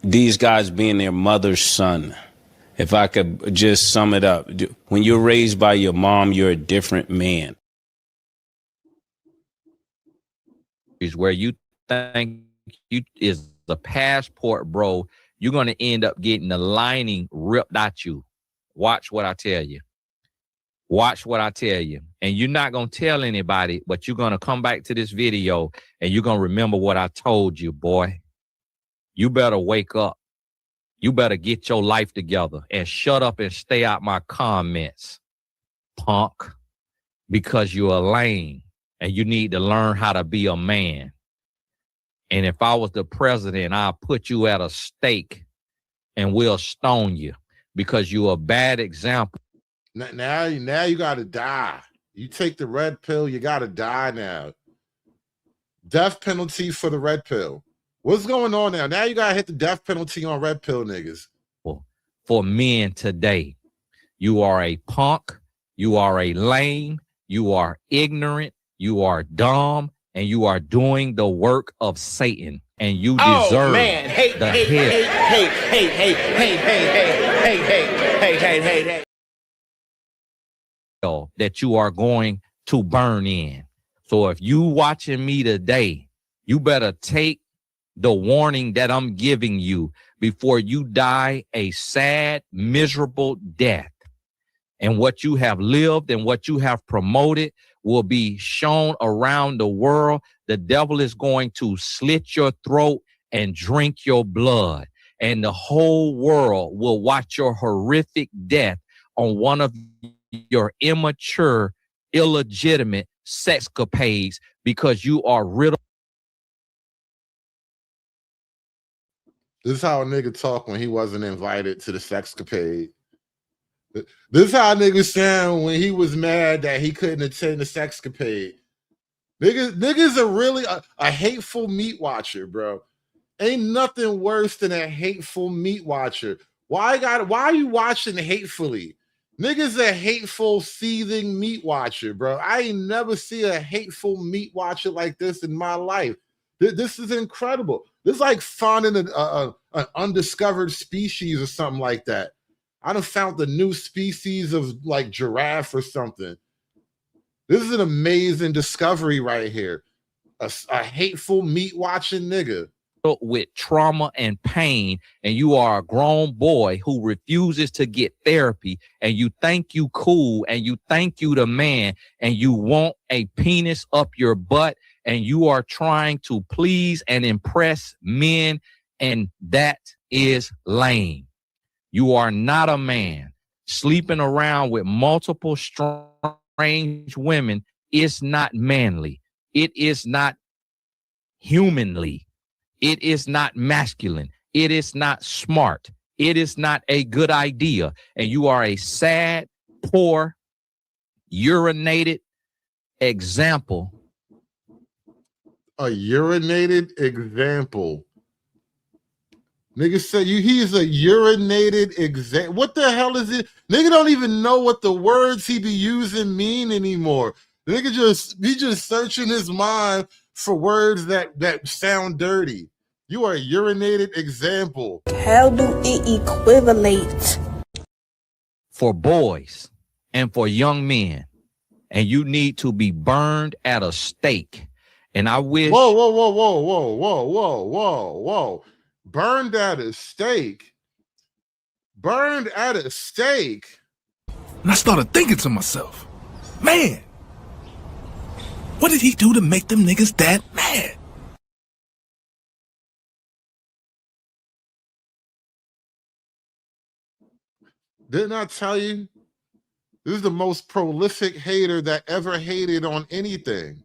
these guys being their mother's son. If I could just sum it up, when you're raised by your mom, you're a different man. Is where you think you is the passport, bro. You're going to end up getting the lining ripped out you. Watch what I tell you. Watch what I tell you. And you're not going to tell anybody, but you're going to come back to this video and you're going to remember what I told you, boy. You better wake up. You better get your life together and shut up and stay out my comments, punk, because you're a lame and you need to learn how to be a man. And if I was the president, I'll put you at a stake and we'll stone you because you're a bad example. Now you got to die. You take the red pill, you got to die now. Death penalty for the red pill. What's going on now? Now you got to hit the death penalty on red pill niggas. For men today, you are a punk, you are a lame, you are ignorant, you are dumb, and you are doing the work of Satan. And you deserve the hell that you are going to burn in. So if you watching me today, you better take the warning that I'm giving you before you die a sad, miserable death. And what you have lived and what you have promoted will be shown around the world. The devil is going to slit your throat and drink your blood. And the whole world will watch your horrific death on one of your immature, illegitimate sexcapades because you are riddled. This is how a nigga talk when he wasn't invited to the sexcapade. This is how niggas sound when he was mad that he couldn't attend the sexcapade. Niggas are really a hateful meat watcher, bro. Ain't nothing worse than a hateful meat watcher. Why are you watching hatefully? Niggas a hateful, seething meat watcher, bro. I ain't never see a hateful meat watcher like this in my life. This is incredible. This is like finding an undiscovered species or something like that. I done found the new species of like giraffe or something. This is an amazing discovery right here. A hateful meat watching nigga. With trauma and pain, and you are a grown boy who refuses to get therapy, and you think you cool, and you think you the man, and you want a penis up your butt, and you are trying to please and impress men, and that is lame. You are not a man. Sleeping around with multiple strange women is not manly. It is not humanly. It is not masculine. It is not smart. It is not a good idea. And you are a sad, poor, urinated example. A urinated example. Nigga said he's a urinated example. What the hell is it? Nigga don't even know what the words he be using mean anymore. Nigga just searching his mind for words that sound dirty. You are a urinated example. How do it equivalent? For boys and for young men, and you need to be burned at a stake. And I wish. Whoa. Burned at a stake. Burned at a stake. And I started thinking to myself, man, what did he do to make them niggas that mad? Didn't I tell you? This is the most prolific hater that ever hated on anything.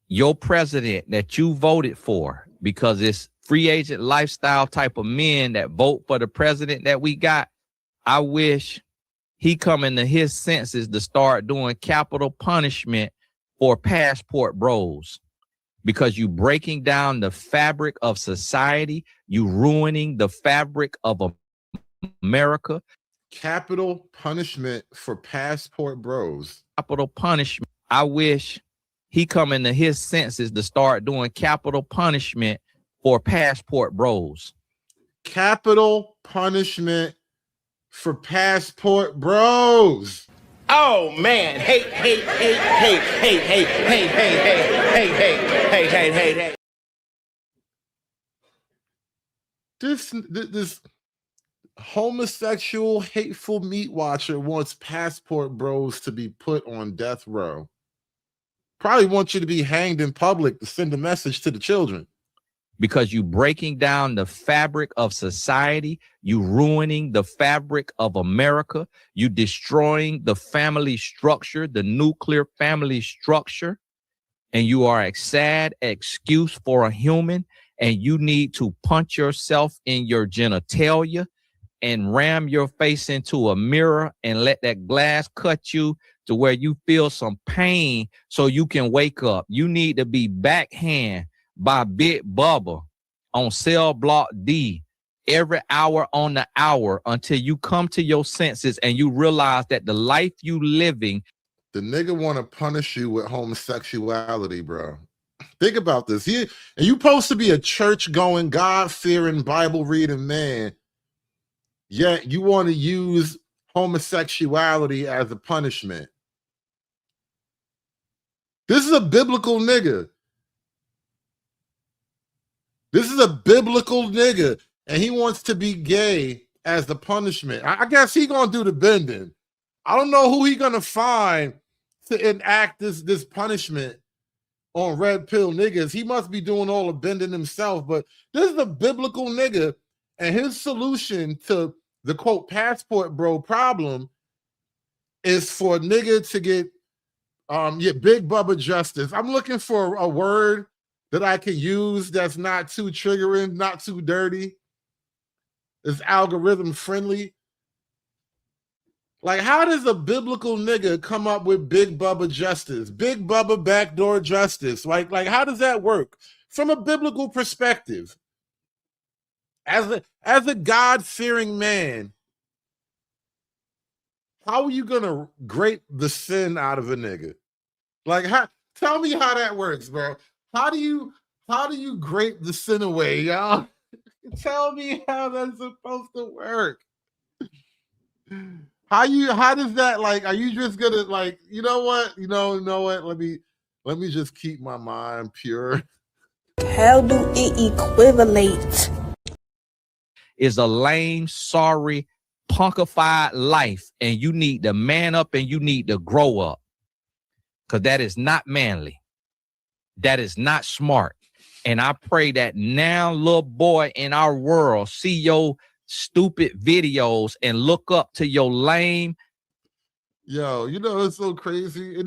Your president that you voted for, because it's free agent lifestyle type of men that vote for the president that we got. I wish he come into his senses to start doing capital punishment for passport bros, because you breaking down the fabric of society. You ruining the fabric of America. Capital punishment for passport bros. Capital punishment. I wish he come into his senses to start doing capital punishment for passport bros. Capital punishment for passport bros. Oh man, hey. This homosexual, hateful meat watcher wants passport bros to be put on death row. Probably wants you to be hanged in public to send a message to the children. Because you breaking down the fabric of society, you ruining the fabric of America, you destroying the family structure, the nuclear family structure, and you are a sad excuse for a human, and you need to punch yourself in your genitalia and ram your face into a mirror and let that glass cut you to where you feel some pain so you can wake up. You need to be backhand by Big Bubba on cell block D every hour on the hour until you come to your senses and you realize that the life you living. The nigga want to punish you with homosexuality, bro. Think about this. And you supposed to be a church-going, God-fearing, Bible-reading man, yet you want to use homosexuality as a punishment. This is a biblical nigga. This is a biblical nigga, and he wants to be gay as the punishment. I guess he gonna do the bending. I don't know who he gonna find to enact this punishment on red pill niggas. He must be doing all the bending himself, but this is a biblical nigga, and his solution to the quote passport bro problem is for a nigga to get Big Bubba justice. I'm looking for a word that I can use that's not too triggering, not too dirty, is algorithm friendly. Like, how does a biblical nigga come up with Big Bubba justice? Big Bubba backdoor justice. Like how does that work? From a biblical perspective. As a God-fearing man, how are you gonna grate the sin out of a nigga? Like, tell me how that works, bro. How do you grate the sin away, y'all? Tell me how that's supposed to work. How does that, like, are you just gonna, like, you know what? You know what? Let me just keep my mind pure. How do it equivalent? Is a lame, sorry, punkified life, and you need to man up and you need to grow up, because that is not manly. That is not smart. And I pray that now little boy in our world see your stupid videos and look up to your lame. Yo, you know, it's so crazy.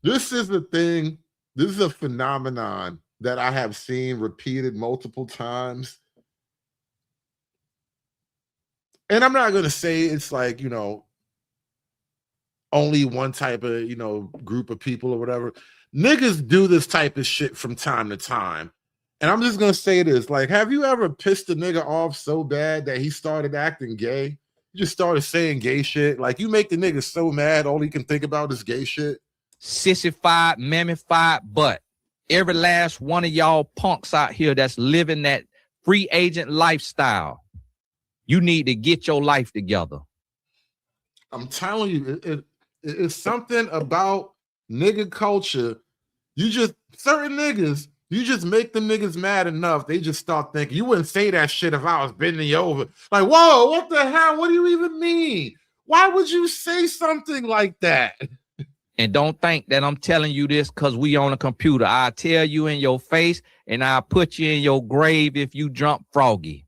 This is the thing. This is a phenomenon that I have seen repeated multiple times. And I'm not going to say it's like, you know, only one type of, you know, group of people or whatever. Niggas do this type of shit from time to time. And I'm just going to say this. Like, have you ever pissed a nigga off so bad that he started acting gay? You just started saying gay shit. Like, you make the nigga so mad, all he can think about is gay shit. Sissified, mammified butt. every last one of y'all punks out here that's living that free agent lifestyle, you need to get your life together. I'm telling you, it's something about nigga culture. You just, certain niggas, you just make them niggas mad enough, they just start thinking, you wouldn't say that shit if I was bending you over. Like, whoa, what the hell? What do you even mean? Why would you say something like that? And don't think that I'm telling you this because we on a computer. I'll tell you in your face and I'll put you in your grave if you jump froggy.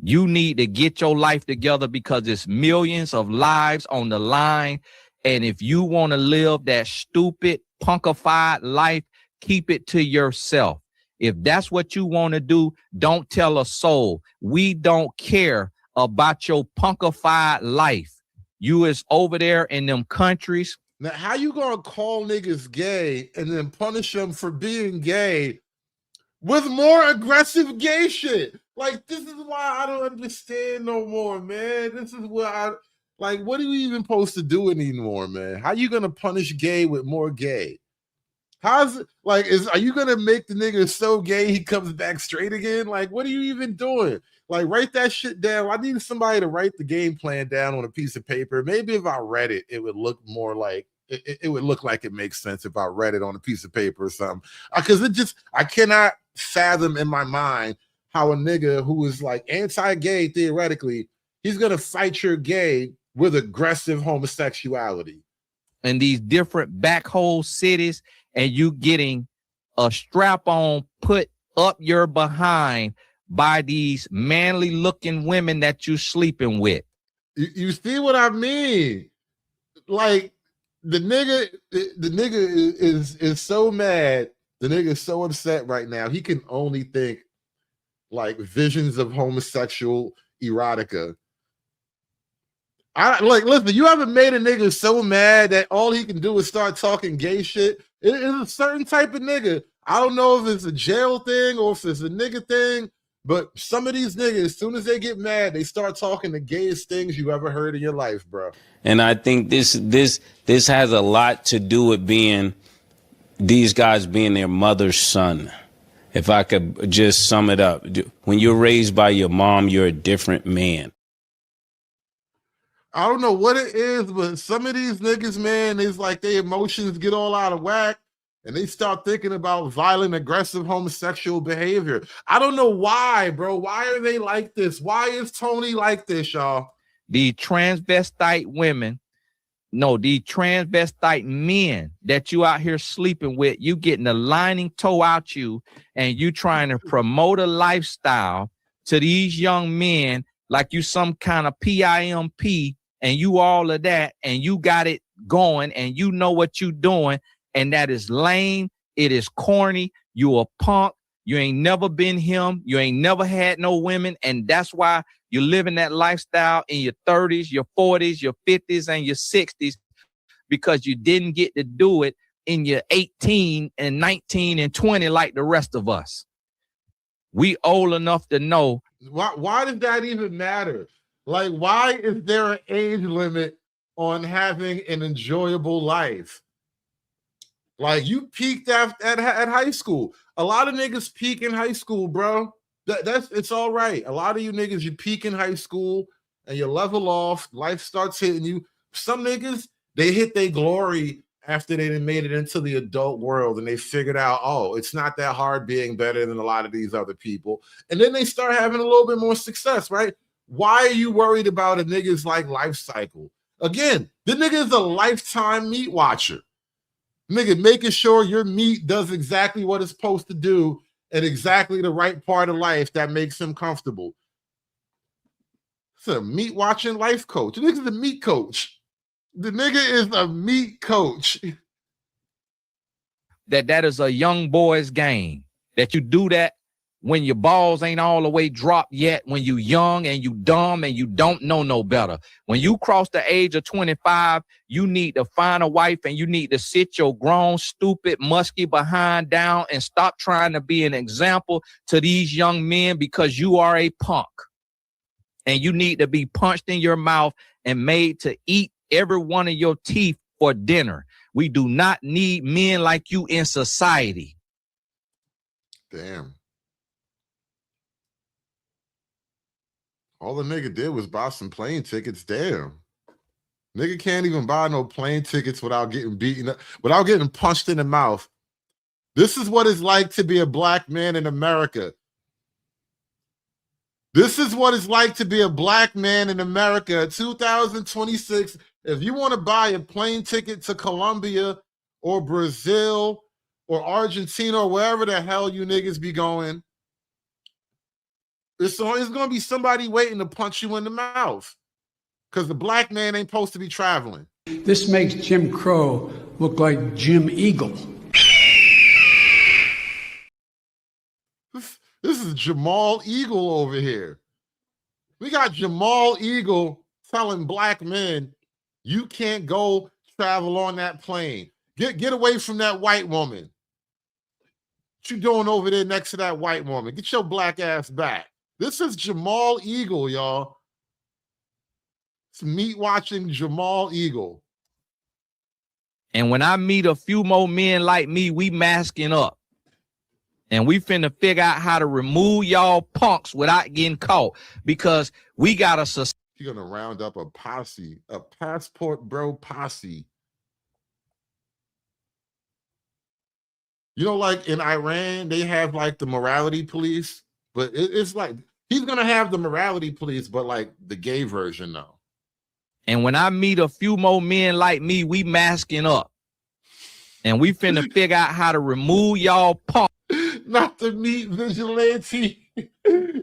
You need to get your life together because it's millions of lives on the line. And if you want to live that stupid, punkified life, keep it to yourself. If that's what you want to do, don't tell a soul. We don't care about your punkified life. You is over there in them countries. Now, how you gonna call niggas gay and then punish them for being gay with more aggressive gay shit? Like, this is why I don't understand no more, man. This is what I, like, what are we even supposed to do anymore, man? How you gonna punish gay with more gay? How's it, like, are you gonna make the nigga so gay he comes back straight again? Like, what are you even doing? Like, write that shit down. I need somebody to write the game plan down on a piece of paper. Maybe if I read it, it would look more like, it would look like it makes sense if I read it on a piece of paper or something. Because I cannot fathom in my mind how a nigga who is like anti-gay, theoretically, he's gonna fight your gay with aggressive homosexuality. In these different backhole cities, and you getting a strap on put up your behind by these manly looking women that you sleeping with. You see what I mean? Like, the nigga is so mad. The nigga is so upset right now. He can only think like visions of homosexual erotica. Listen, you haven't made a nigga so mad that all he can do is start talking gay shit. It is a certain type of nigga. I don't know if it's a jail thing or if it's a nigga thing, but some of these niggas, as soon as they get mad, they start talking the gayest things you ever heard in your life, bro. And I think this has a lot to do with these guys being their mother's son. If I could just sum it up, when you're raised by your mom, you're a different man. I don't know what it is, but some of these niggas, man, it's like their emotions get all out of whack and they start thinking about violent, aggressive homosexual behavior. I don't know why, bro. Why are they like this? Why is Tony like this, y'all? The transvestite women, no, the transvestite men that you out here sleeping with, you getting the lining toe out you and you trying to promote a lifestyle to these young men like you some kind of PIMP and you all of that, and you got it going and you know what you doing, and that is lame. It is corny. You a punk. You ain't never been him. You ain't never had no women, and that's why you're living that lifestyle in your 30s, your 40s, your 50s, and your 60s, because you didn't get to do it in your 18 and 19 and 20 like the rest of us. We old enough to know. Why does that even matter? Like, why is there an age limit on having an enjoyable life? Like, you peaked at high school. A lot of niggas peak in high school, bro. It's all right. A lot of you niggas, you peak in high school and you level off. Life starts hitting you. Some niggas, they hit their glory after they made it into the adult world and they figured out, oh, it's not that hard being better than a lot of these other people. And then they start having a little bit more success, right? Why are you worried about a nigga's like life cycle? Again, the nigga is a lifetime meat watcher. Nigga making sure your meat does exactly what it's supposed to do at exactly the right part of life that makes him comfortable. It's a meat watching life coach. The nigga's a meat coach. The nigga is a meat coach. That is a young boy's game. That you do that when your balls ain't all the way dropped yet, when you young and you dumb and you don't know no better. When you cross the age of 25, you need to find a wife and you need to sit your grown, stupid, musky behind down and stop trying to be an example to these young men, because you are a punk. And you need to be punched in your mouth and made to eat every one of your teeth for dinner. We do not need men like you in society. Damn. All the nigga did was buy some plane tickets. Damn. Nigga can't even buy no plane tickets without getting beaten up, without getting punched in the mouth. This is what it's like to be a black man in America. This is what it's like to be a black man in America. 2026, if you want to buy a plane ticket to Colombia or Brazil or Argentina or wherever the hell you niggas be going, it's going to be somebody waiting to punch you in the mouth because the black man ain't supposed to be traveling. This makes Jim Crow look like Jim Eagle. This is Jamal Eagle over here. We got Jamal Eagle telling black men, you can't go travel on that plane. Get away from that white woman. What you doing over there next to that white woman? Get your black ass back. This is Jamal Eagle, y'all. It's meat watching Jamal Eagle. And when I meet a few more men like me, we masking up. And we finna figure out how to remove y'all punks without getting caught, because we got a... You're gonna round up a posse, a passport bro posse. You know, like in Iran, they have like the morality police, but it's like he's gonna have the morality police, but like the gay version though. And when I meet a few more men like me, we masking up. And we finna figure out how to remove y'all punks. Not the meat vigilante.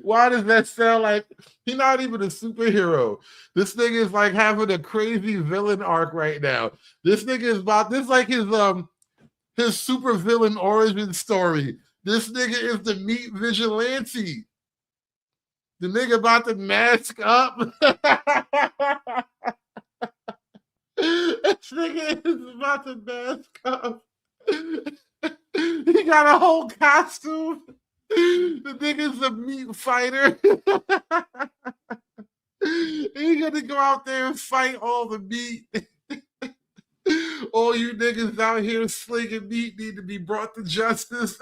Why does that sound like he's not even a superhero? This nigga is like having a crazy villain arc right now. This nigga is about this like his super villain origin story. This nigga is the meat vigilante. The nigga about to mask up. This nigga is about to mask up. He got a whole costume. The nigga's a meat fighter. He's gonna go out there and fight all the meat. All you niggas out here slinging meat need to be brought to justice.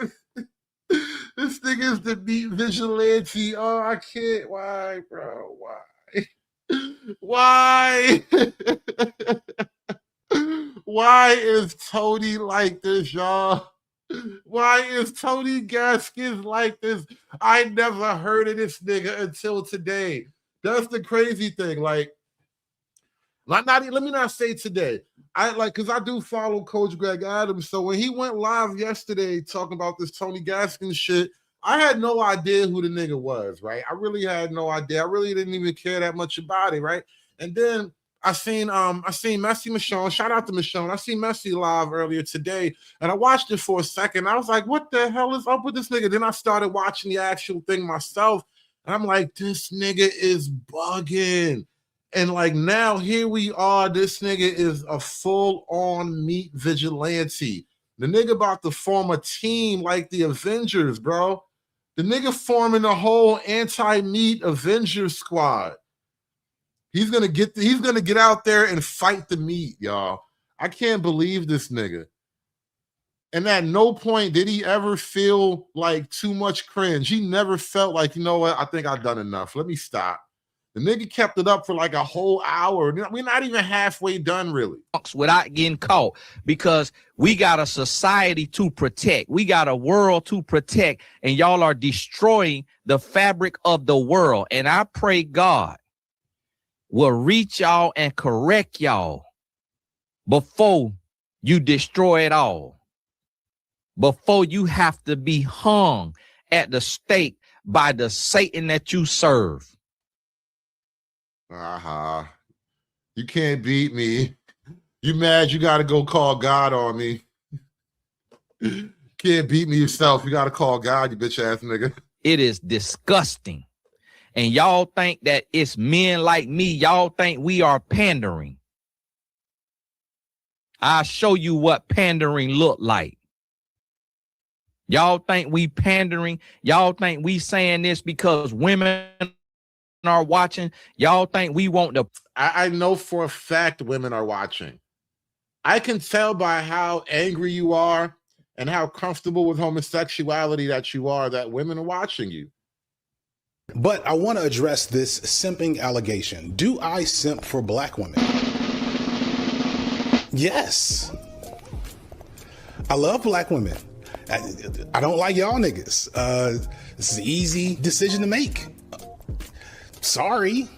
This nigga's the meat vigilante. Oh, I can't. Why, bro? Why? Why? Why is Tony like this, y'all? Why is Tony Gaskins like this? I never heard of this nigga until today. That's the crazy thing. Like, let me not say today. Because I do follow Coach Greg Adams. So when he went live yesterday talking about this Tony Gaskins shit, I had no idea who the nigga was, right? I really had no idea. I really didn't even care that much about it, right? And then I seen Messi Michonne. Shout out to Michonne. I seen Messi live earlier today, and I watched it for a second. I was like, what the hell is up with this nigga? Then I started watching the actual thing myself, and I'm like, this nigga is bugging. And like now, here we are. This nigga is a full-on meat vigilante. The nigga about to form a team like the Avengers, bro. The nigga forming a whole anti-meat Avengers squad. He's gonna get out there and fight the meat, y'all. I can't believe this nigga. And at no point did he ever feel like too much cringe. He never felt like, you know what, I think I've done enough. Let me stop. The nigga kept it up for like a whole hour. We're not even halfway done, really. Without getting caught, because we got a society to protect. We got a world to protect, and y'all are destroying the fabric of the world. And I pray God will reach y'all and correct y'all before you destroy it all. Before you have to be hung at the stake by the Satan that you serve. You can't beat me. You mad you got to go call God on me. Can't beat me yourself. You got to call God, you bitch ass nigga. It is disgusting. And y'all think that it's men like me. Y'all think we are pandering. I'll show you what pandering look like. Y'all think we pandering. Y'all think we saying this because women are watching. Y'all think we want to. I know for a fact women are watching. I can tell by how angry you are and how comfortable with homosexuality that you are that women are watching you. But I want to address this simping allegation. Do I simp for black women? Yes. I love black women. I don't like y'all niggas. This is an easy decision to make. Sorry.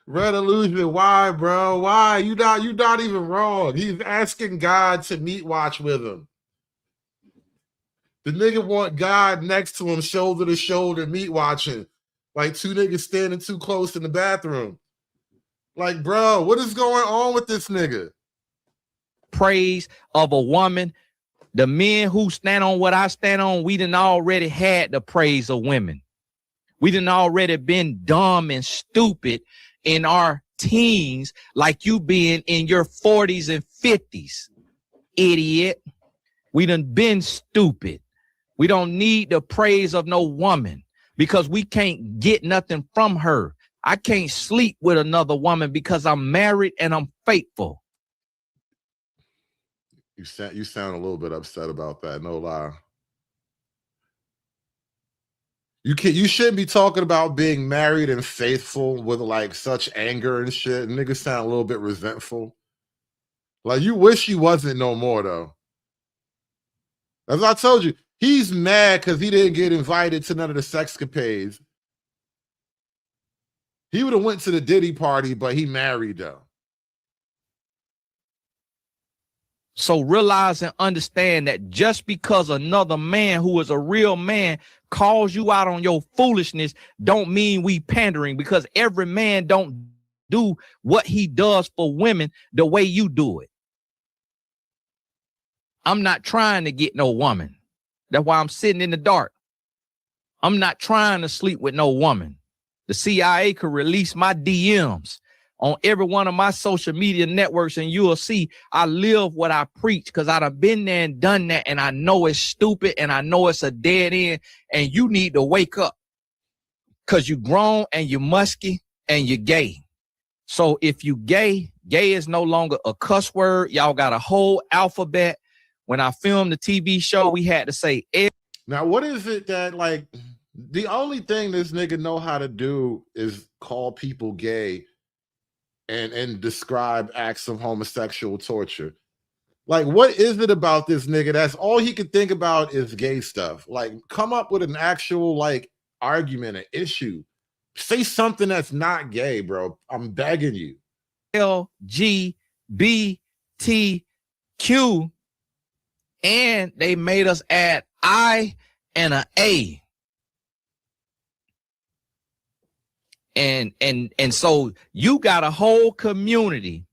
Red Illusion, why, bro? Why? You not even wrong. He's asking God to meat watch with him. The nigga want God next to him, shoulder to shoulder, meat watching. Like two niggas standing too close in the bathroom. Like, bro, what is going on with this nigga? Praise of a woman. The men who stand on what I stand on, we done already had the praise of women. We done already been dumb and stupid in our teens, like you being in your 40s and 50s, idiot. We done been stupid. We don't need the praise of no woman because we can't get nothing from her. I can't sleep with another woman because I'm married and I'm faithful. You sound a little bit upset about that, no lie. You shouldn't be talking about being married and faithful with like such anger and shit. Niggas sound a little bit resentful. Like you wish you wasn't no more though. As I told you, he's mad because he didn't get invited to none of the sexcapades. He would have went to the Diddy party, but he married though. So realize and understand that just because another man who is a real man calls you out on your foolishness, don't mean we pandering, because every man don't do what he does for women the way you do it. I'm not trying to get no woman. That's why I'm sitting in the dark. I'm not trying to sleep with no woman. The CIA could release my DMs on every one of my social media networks, and you'll see I live what I preach because I done been there and done that, and I know it's stupid, and I know it's a dead end, and you need to wake up because you grown and you musky and you're gay. So if you gay is no longer a cuss word. Y'all got a whole alphabet. When I filmed the TV show, we had to say F. Now, what is it that, like, the only thing this nigga know how to do is call people gay and describe acts of homosexual torture. Like, what is it about this nigga? That's all he can think about is gay stuff. Like, come up with an actual, like, argument, an issue. Say something that's not gay, bro. I'm begging you. LGBTQ, and they made us add I and an A. And so you got a whole community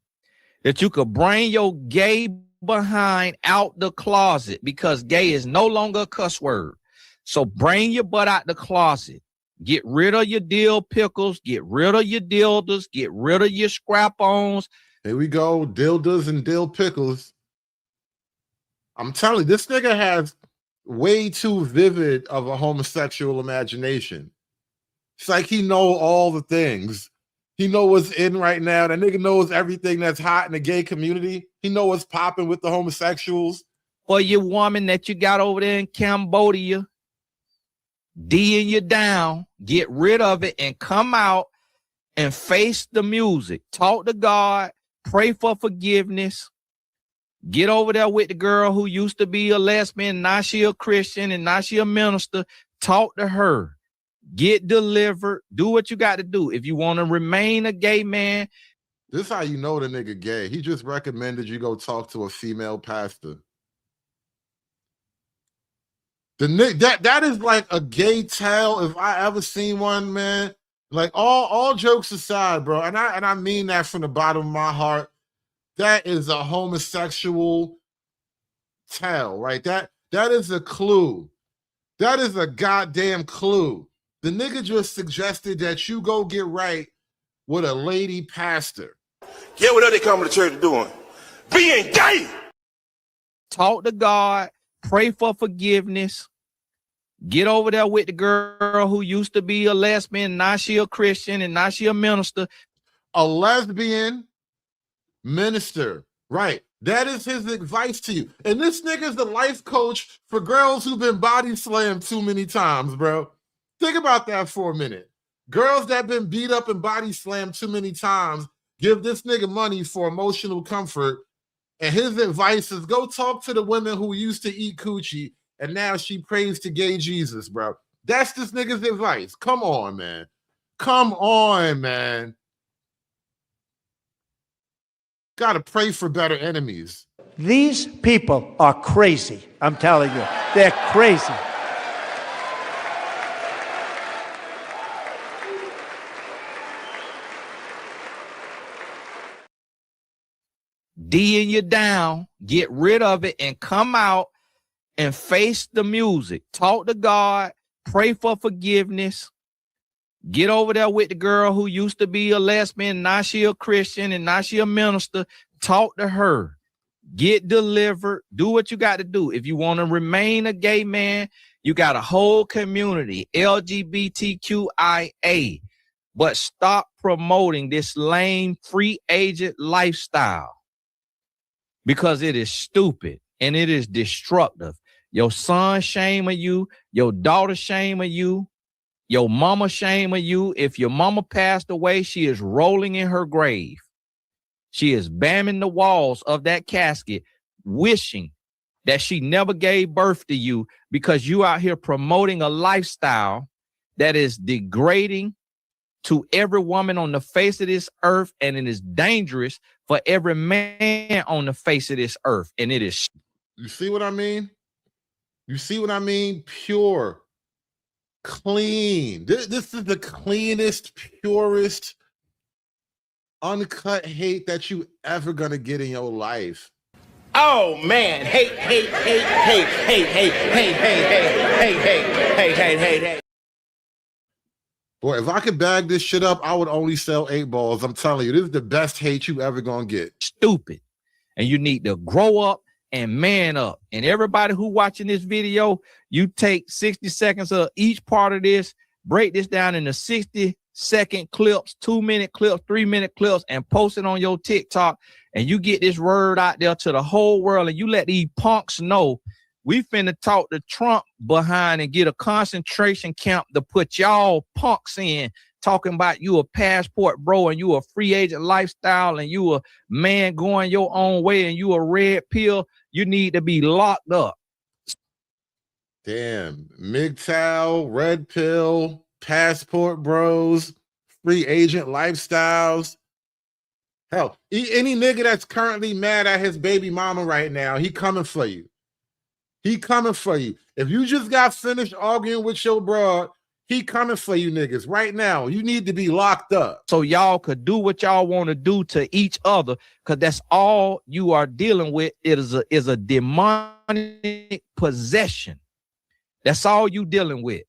that you could bring your gay behind out the closet, because gay is no longer a cuss word. So bring your butt out the closet. Get rid of your dill pickles. Get rid of your dildos. Get rid of your scrap-ons. Here we go. Dildos and dill pickles. I'm telling you, this nigga has way too vivid of a homosexual imagination. It's like he know all the things. He know what's in right now. That nigga knows everything that's hot in the gay community. He know what's popping with the homosexuals. For your woman that you got over there in Cambodia, D'ing you down, get rid of it and come out and face the music. Talk to God, pray for forgiveness. Get over there with the girl who used to be a lesbian, now she a Christian and now she a minister. Talk to her. Get delivered. Do what you got to do. If you want to remain a gay man. This is how you know the nigga gay. He just recommended you go talk to a female pastor. That is like a gay tale if I ever seen one, man. Like all jokes aside, bro, and I mean that from the bottom of my heart. That is a homosexual tale, right? That is a clue. That is a goddamn clue. The nigga just suggested that you go get right with a lady pastor. Get what they come to church doing? Being gay. Talk to God, pray for forgiveness. Get over there with the girl who used to be a lesbian, now she a Christian and now she a minister. A lesbian minister Right. That is his advice to you. And this nigga's the life coach for girls who've been body slammed too many times, bro. Think about that for a minute. Girls that been beat up and body slammed too many times give this nigga money for emotional comfort. And his advice is go talk to the women who used to eat coochie and now she prays to gay Jesus, bro. That's this nigga's advice. Come on, man. Come on, man. Gotta pray for better enemies. These people are crazy. I'm telling you, they're crazy. D'ing you down, get rid of it, and come out and face the music. Talk to God, pray for forgiveness. Get over there with the girl who used to be a lesbian, now she a Christian, and now she a minister. Talk to her. Get delivered. Do what you got to do. If you want to remain a gay man, you got a whole community, LGBTQIA. But stop promoting this lame free agent lifestyle because it is stupid and it is destructive. Your son shaming you, your daughter shaming you, your mama shaming you. If your mama passed away, she is rolling in her grave. She is bamming the walls of that casket, wishing that she never gave birth to you because you out here promoting a lifestyle that is degrading to every woman on the face of this earth, and it is dangerous for every man on the face of this earth. And it is. You see what I mean? You see what I mean? Pure, clean. This is the cleanest, purest, uncut hate that you ever gonna get in your life. Oh man, hate. Boy, if I could bag this shit up, I would only sell 8 balls. I'm telling you, this is the best hate you ever gonna get. Stupid. And you need to grow up and man up. And everybody who watching this video, you take 60 seconds of each part of this, break this down into 60-second clips, 2-minute clips, 3-minute clips, and post it on your TikTok. And you get this word out there to the whole world, and you let these punks know we finna talk to Trump behind and get a concentration camp to put y'all punks in, talking about you a passport bro and you a free agent lifestyle and you a man going your own way and you a red pill. You need to be locked up. Damn. MGTOW, red pill, passport bros, free agent lifestyles. Hell, any nigga that's currently mad at his baby mama right now, he coming for you. He coming for you. If you just got finished arguing with your broad, he coming for you niggas right now. You need to be locked up. So y'all could do what y'all want to do to each other, because that's all you are dealing with. It is a demonic possession. That's all you dealing with.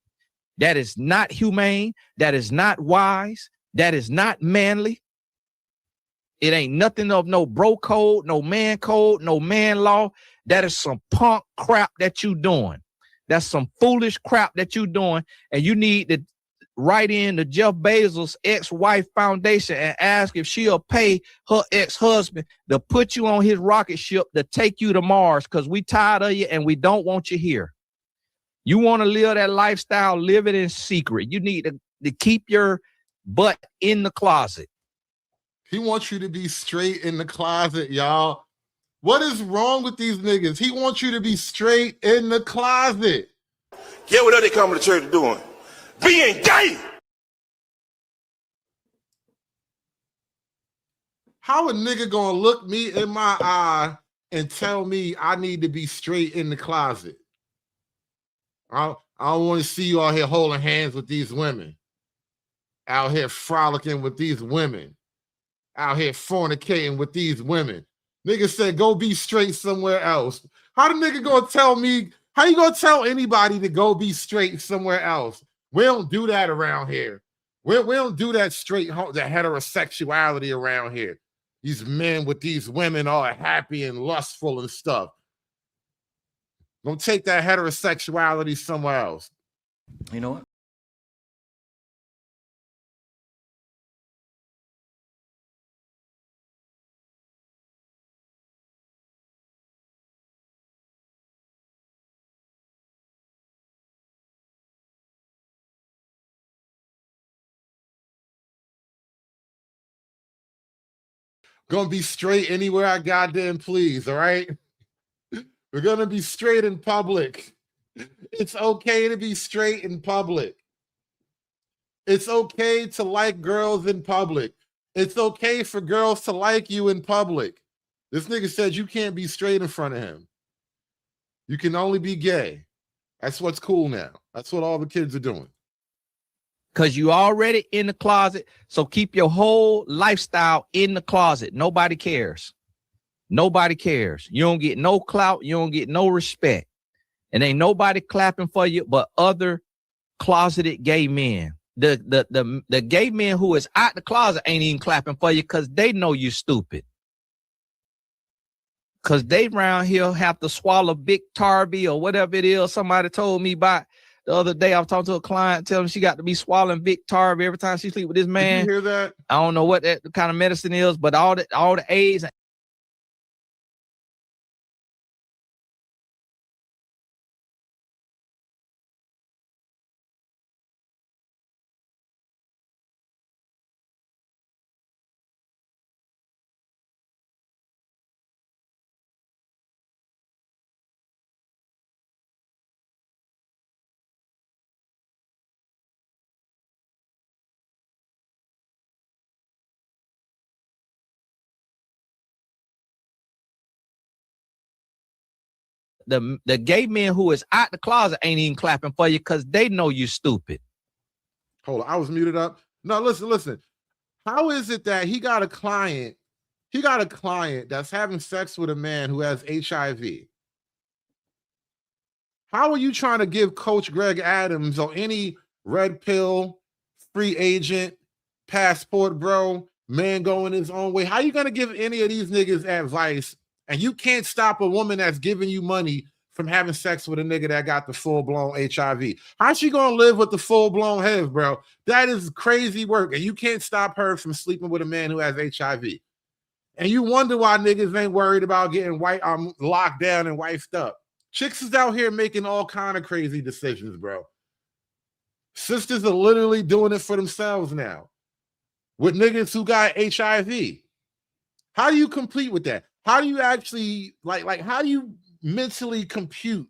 That is not humane. That is not wise. That is not manly. It ain't nothing of no bro code, no man law. That is some punk crap that you doing. That's some foolish crap that you doing. And you need to write in the Jeff Bezos ex-wife foundation and ask if she'll pay her ex-husband to put you on his rocket ship to take you to Mars, because we tired of you and we don't want you here. You want to live that lifestyle, live it in secret. You need to keep your butt in the closet. He wants you to be straight in the closet, y'all. What is wrong with these niggas? He wants you to be straight in the closet. Get what they coming to church doing? Being gay. How a nigga gonna look me in my eye and tell me I need to be straight in the closet? I don't want to see you out here holding hands with these women, out here frolicking with these women, out here fornicating with these women. Nigga said, go be straight somewhere else. How the nigga gonna tell me? How you gonna tell anybody to go be straight somewhere else? We don't do that around here. We don't do that straight, the heterosexuality around here. These men with these women all happy and lustful and stuff. Don't take that heterosexuality somewhere else. You know what? Gonna be straight anywhere I goddamn please, all right? We're gonna be straight in public. It's okay to be straight in public. It's okay to like girls in public. It's okay for girls to like you in public. This nigga said you can't be straight in front of him. You can only be gay. That's what's cool now. That's what all the kids are doing. Because you already in the closet. So keep your whole lifestyle in the closet. Nobody cares. Nobody cares. You don't get no clout. You don't get no respect. And ain't nobody clapping for you but other closeted gay men. The gay men who is out the closet ain't even clapping for you because they know you stupid. Because they round here have to swallow big Tarby or whatever it is. Somebody told me about the other day. I was talking to a client, telling she got to be swallowing big Tarby every time she sleep with this man. Did you hear that? I don't know what that kind of medicine is, but all the AIDS. The gay men who is out the closet ain't even clapping for you because they know you stupid. Hold on, I was muted up. No, listen. How is it that he got a client that's having sex with a man who has HIV? How are you trying to give Coach Greg Adams or any red pill, free agent, passport bro, man going his own way? How you going to give any of these niggas advice and you can't stop a woman that's giving you money from having sex with a nigga that got the full-blown HIV? How's she going to live with the full-blown HIV, bro? That is crazy work, and you can't stop her from sleeping with a man who has HIV. And you wonder why niggas ain't worried about getting locked down and wifed up. Chicks is out here making all kind of crazy decisions, bro. Sisters are literally doing it for themselves now with niggas who got HIV. How do you compete with that? How do you actually, how do you mentally compute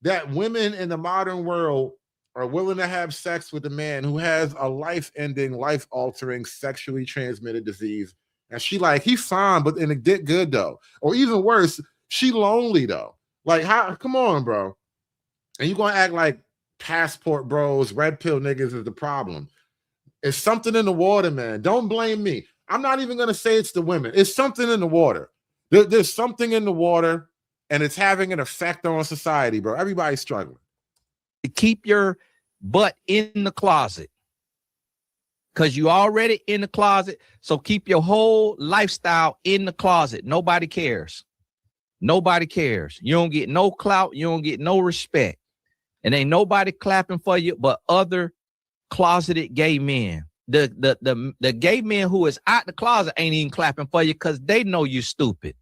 that women in the modern world are willing to have sex with a man who has a life-ending, life-altering, sexually transmitted disease? And she like, he's fine, but in a dick good though. Or even worse, she lonely though. Like, how? Come on, bro. And you gonna act like passport bros, red pill niggas is the problem. It's something in the water, man. Don't blame me. I'm not even gonna say it's the women. It's something in the water. There's something in the water, and it's having an effect on society, bro. Everybody's struggling. Keep your butt in the closet. Because you already in the closet. So keep your whole lifestyle in the closet. Nobody cares. Nobody cares. You don't get no clout. You don't get no respect. And ain't nobody clapping for you but other closeted gay men. The gay men who is out the closet ain't even clapping for you because they know you stupid.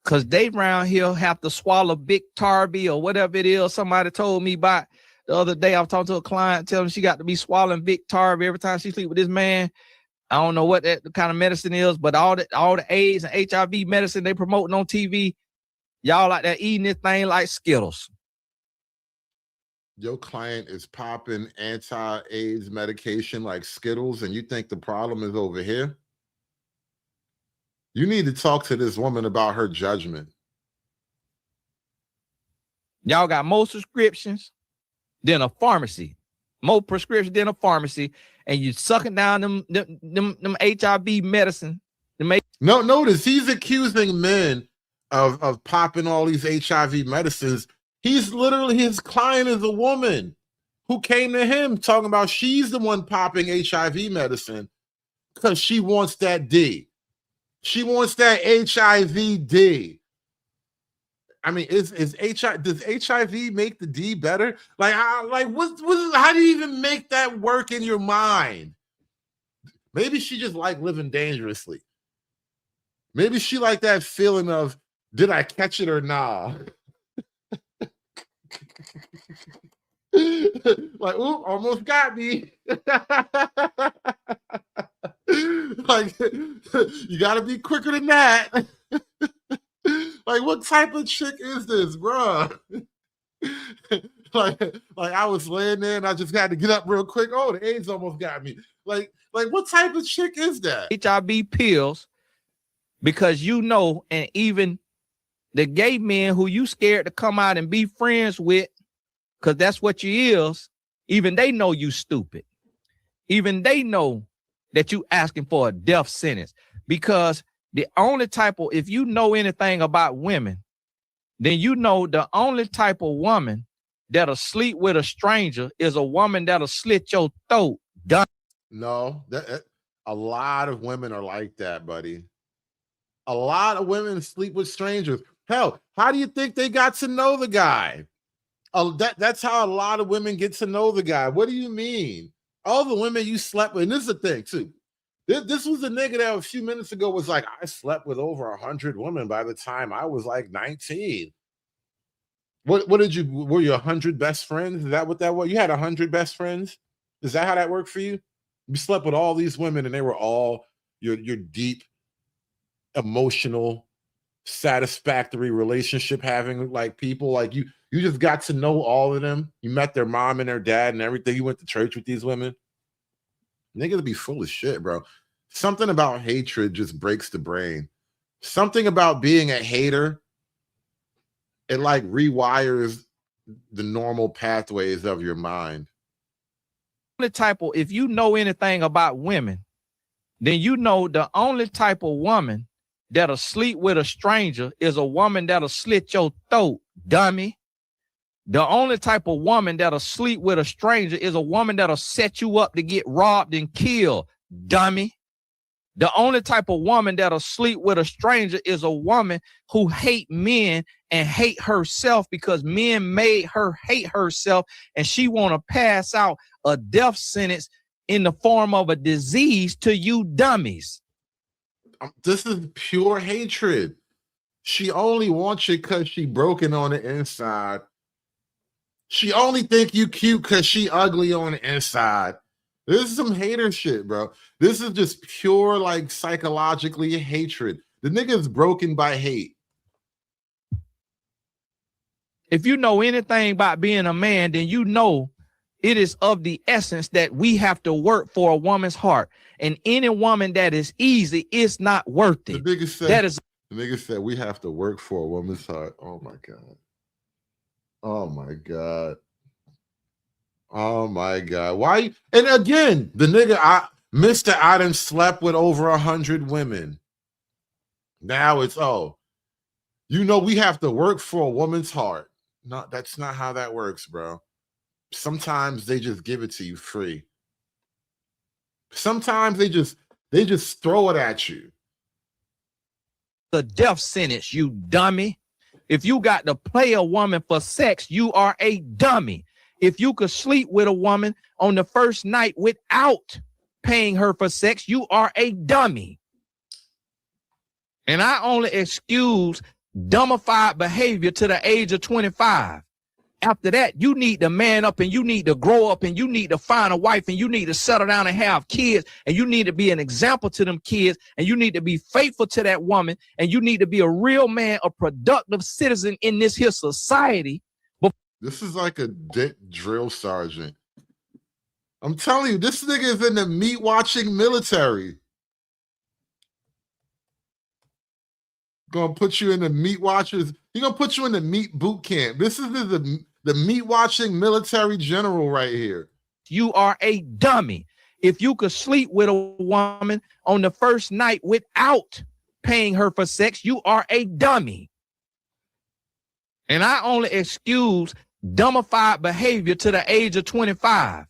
Because they round here have to swallow big Tarby or whatever it is. Somebody told me about the other day. I was talking to a client, telling she got to be swallowing big Tarby every time she sleep with this man. I don't know what that kind of medicine is, but all the AIDS and HIV medicine they promoting on TV, y'all like that eating this thing like Skittles. Your client is popping anti-AIDS medication like Skittles, and you think the problem is over here? You need to talk to this woman about her judgment. Y'all got more subscriptions than a pharmacy. More prescriptions than a pharmacy. And you sucking down them HIV medicine. No, notice he's accusing men of popping all these HIV medicines. He's literally, his client is a woman who came to him talking about she's the one popping HIV medicine because she wants that D. She wants that HIV D. I mean, does HIV make the D better? Like, how do you even make that work in your mind? Maybe she just like living dangerously. Maybe she like that feeling of, did I catch it or nah? Like, ooh, almost got me. Like, Like, you got to be quicker than that. Like, what type of chick is this, bro? like I was laying there and I just had to get up real quick. Oh, the AIDS almost got me. Like what type of chick is that? HIV pills, because you know, and even the gay men who you scared to come out and be friends with, because that's what you is, even they know you stupid. Even they know that you asking for a death sentence, because the only type of, if you know anything about women, then you know the only type of woman that'll sleep with a stranger is a woman that'll slit your throat. Done. No, a lot of women are like that, buddy. A lot of women sleep with strangers. Hell, how do you think they got to know the guy? That's how a lot of women get to know the guy. What do you mean? All the women you slept with, and this is the thing too. This was a nigga that a few minutes ago was like, I slept with over 100 women by the time I was like 19. What did you, were you 100 best friends? Is that what that was? You had 100 best friends? Is that how that worked for you? You slept with all these women and they were all your deep, emotional, satisfactory relationship having like people. Like you just got to know all of them. You met their mom and their dad and everything. You went to church with these women. Niggas be full of shit, bro. Something about hatred just breaks the brain. Something about being a hater, it like rewires the normal pathways of your mind. The type of, if you know anything about women, then you know the only type of woman that'll sleep with a stranger is a woman that'll slit your throat, dummy. The only type of woman that'll sleep with a stranger is a woman that'll set you up to get robbed and killed, dummy. The only type of woman that'll sleep with a stranger is a woman who hate men and hate herself because men made her hate herself, and she want to pass out a death sentence in the form of a disease to you dummies. This is pure hatred. She only wants you because she broken on the inside. She only think you cute because she ugly on the inside. This is some hater shit, bro. This is just pure, like, psychologically hatred. The nigga is broken by hate. If you know anything about being a man, then you know it is of the essence that we have to work for a woman's heart. And any woman that is easy is not worth it. The nigga said we have to work for a woman's heart. Oh my God. Oh my God. Oh my God. Why? And again, the nigga, Mr. I done slept with over 100 women. Now it's, oh, you know, we have to work for a woman's heart. No, that's not how that works, bro. Sometimes they just give it to you free. Sometimes they just throw it at you. The death sentence, you dummy. If you got to play a woman for sex, you are a dummy. If you could sleep with a woman on the first night without paying her for sex, you are a dummy. And I only excuse dumbified behavior to the age of 25. After that, you need to man up and you need to grow up and you need to find a wife and you need to settle down and have kids and you need to be an example to them kids and you need to be faithful to that woman and you need to be a real man, a productive citizen in this here society. This is like a dick drill sergeant. I'm telling you, this nigga is in the meat watching military. Gonna put you in the meat watchers. He's gonna put you in the meat boot camp. This is the meat watching military general right here. You are a dummy. If you could sleep with a woman on the first night without paying her for sex, you are a dummy. And I only excuse dumbified behavior to the age of 25.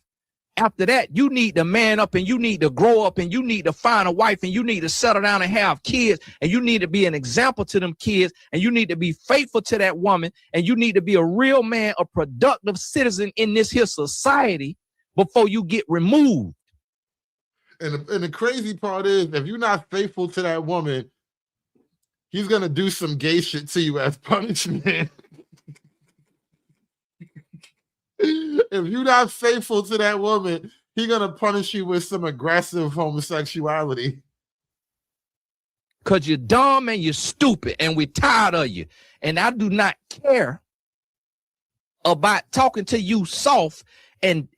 After that, you need to man up and you need to grow up and you need to find a wife and you need to settle down and have kids and you need to be an example to them kids and you need to be faithful to that woman and you need to be a real man, a productive citizen in this here society before you get removed. And the crazy part is, if you're not faithful to that woman, he's gonna do some gay shit to you as punishment. If you're not faithful to that woman, he's gonna punish you with some aggressive homosexuality. because you're dumb and you're stupid and we're tired of you. And I do not care about talking to you soft and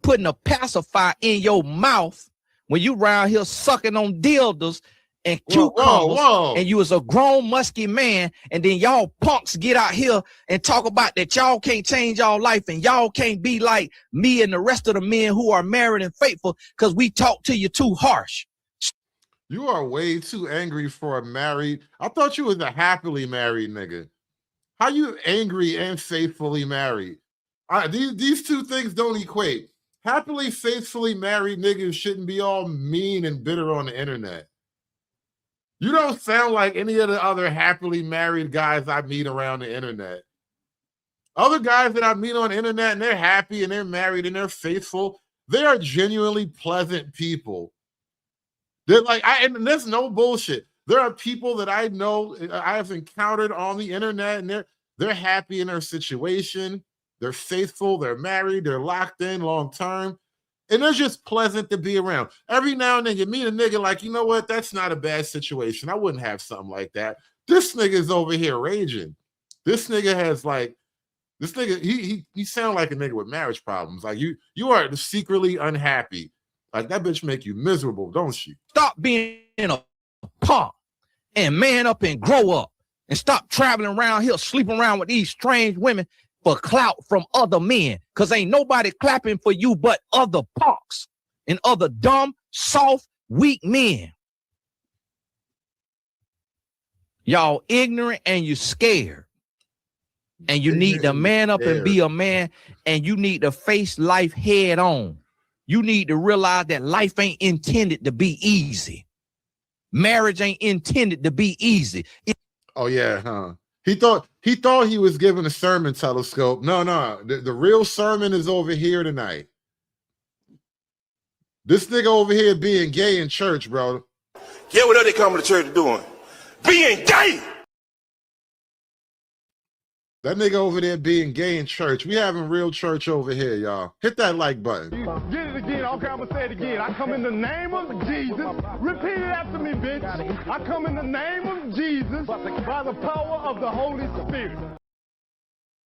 putting a pacifier in your mouth when you around here sucking on dildos and cucumbers, and you was a grown musky man, and then y'all punks get out here and talk about that y'all can't change y'all life and y'all can't be like me and the rest of the men who are married and faithful because we talk to you too harsh. You are way too angry for a married. I thought you was a happily married nigga. How you angry and faithfully married? These two things don't equate. Happily, faithfully married niggas shouldn't be all mean and bitter on the internet. You don't sound like any of the other happily married guys I meet around the internet. Other guys that I meet on the internet and they're happy and they're married and they're faithful, they are genuinely pleasant people. They're like, and there's no bullshit. There are people that I know I have encountered on the internet and they're happy in their situation. They're faithful, they're married, they're locked in long term, and they're just pleasant to be around. Every now and then you meet a nigga like, you know what, that's not a bad situation. I wouldn't have something like that. This nigga's over here raging. This nigga has like, he sound like a nigga with marriage problems. Like you are secretly unhappy. Like that bitch make you miserable, don't she? Stop being a punk and man up and grow up and stop traveling around here, sleeping around with these strange women for clout from other men, because ain't nobody clapping for you but other punks and other dumb, soft, weak men. Y'all ignorant and you scared. And you need to man up and be a man, and you need to face life head on. You need to realize that life ain't intended to be easy. Marriage ain't intended to be easy. Oh yeah, huh? He thought he was giving a sermon telescope. No. The real sermon is over here tonight. This nigga over here being gay in church, bro. Yeah, what are they coming to church doing? Being gay! That nigga over there being gay in church. We having real church over here, y'all. Hit that like button. Get it again. Okay, I'm gonna say it again. I come in the name of Jesus. Repeat it after me, bitch. I come in the name of Jesus by the power of the Holy Spirit.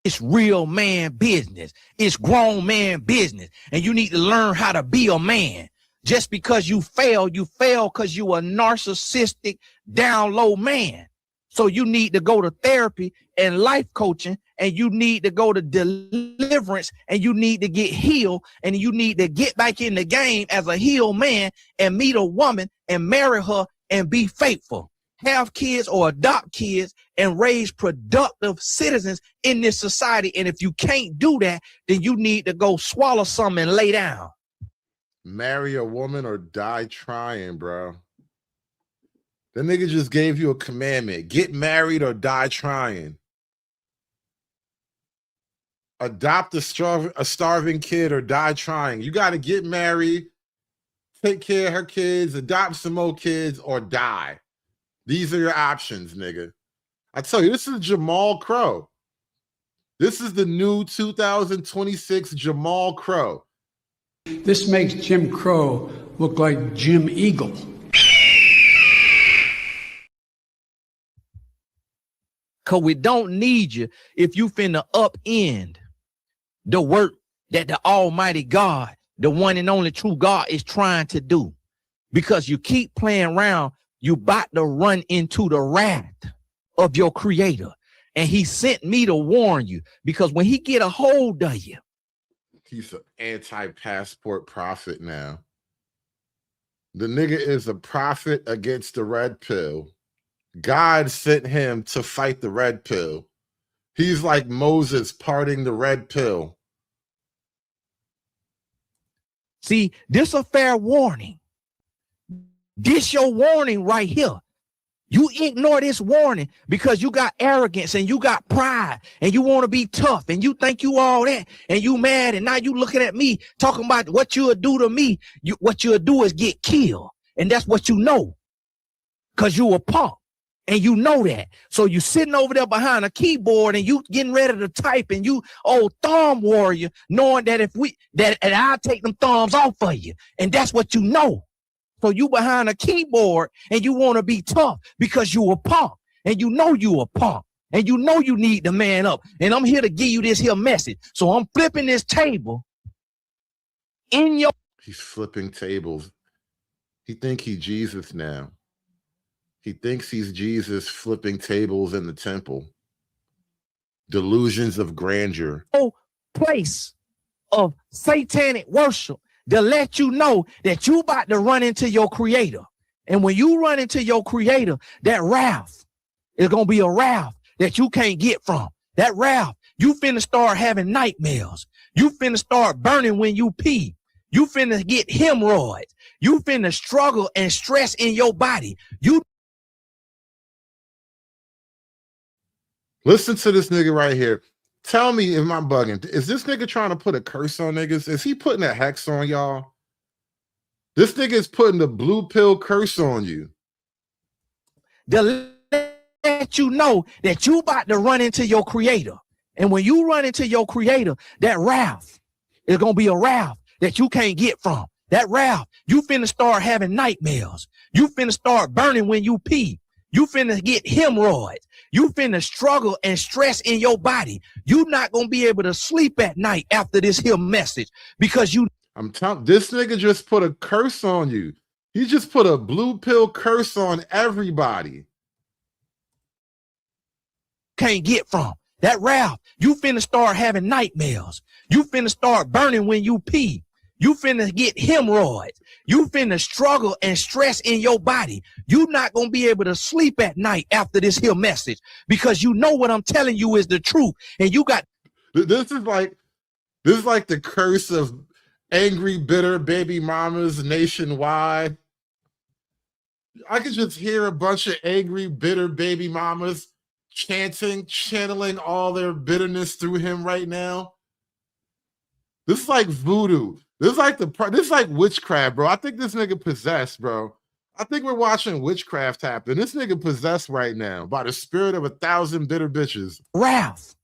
It's real man business. It's grown man business. And you need to learn how to be a man. Just because you fail because you a narcissistic, down low man. So you need to go to therapy and life coaching, and you need to go to deliverance, and you need to get healed, and you need to get back in the game as a healed man and meet a woman and marry her and be faithful. Have kids or adopt kids and raise productive citizens in this society. And if you can't do that, then you need to go swallow something and lay down. Marry a woman or die trying, bro. The nigga just gave you a commandment. Get married or die trying. Adopt a starving kid or die trying. You got to get married, take care of her kids, adopt some more kids, or die. These are your options, nigga. I tell you, this is Jamal Crow. This is the new 2026 Jamal Crow. This makes Jim Crow look like Jim Eagle. Because we don't need you if you finna upend the work that the Almighty God, the one and only true God, is trying to do. Because you keep playing around, you about to run into the wrath of your Creator. And he sent me to warn you, because when he get a hold of you. He's an anti-passport prophet now. The nigga is a prophet against the red pill. God sent him to fight the red pill. He's like Moses parting the red pill. See, this a fair warning. This your warning right here. You ignore this warning because you got arrogance and you got pride and you want to be tough and you think you all that and you mad, and now you looking at me talking about what you'll do to me. What you'll do is get killed, and that's what you know, because you a punk. And you know that. So you sitting over there behind a keyboard and you getting ready to type, and you old thumb warrior, knowing that that I'll take them thumbs off for you. And that's what you know. So you behind a keyboard and you want to be tough because you a punk and you know you a punk and you know you need to man up. And I'm here to give you this here message. So I'm flipping this table in your. He's flipping tables. He think he Jesus now. He thinks he's Jesus flipping tables in the temple. Delusions of grandeur. Place of satanic worship to let you know that you about to run into your creator. And when you run into your creator, that wrath is going to be a wrath that you can't get from. That wrath, you finna start having nightmares. You finna start burning when you pee. You finna get hemorrhoids. You finna struggle and stress in your body. You listen to this nigga right here. Tell me if I'm bugging. Is this nigga trying to put a curse on niggas? Is he putting a hex on y'all? This nigga is putting the blue pill curse on you. To let you know that you about to run into your creator. And when you run into your creator, that wrath is going to be a wrath that you can't get from. That wrath, you finna start having nightmares. You finna start burning when you pee. You finna get hemorrhoids. You finna struggle and stress in your body. You're not going to be able to sleep at night after this here message because you. I'm telling this nigga just put a curse on you. He just put a blue pill curse on everybody. Can't get from. That wrath, you finna start having nightmares. You finna start burning when you pee. You finna get hemorrhoids. You finna struggle and stress in your body. You're not going to be able to sleep at night after this here message because you know what I'm telling you is the truth. And you got. This is like the curse of angry, bitter baby mamas nationwide. I could just hear a bunch of angry, bitter baby mamas channeling all their bitterness through him right now. This is like voodoo. This is like witchcraft, bro. I think this nigga possessed, bro. I think we're watching witchcraft happen. This nigga possessed right now by the spirit of 1,000 bitter bitches. Wrath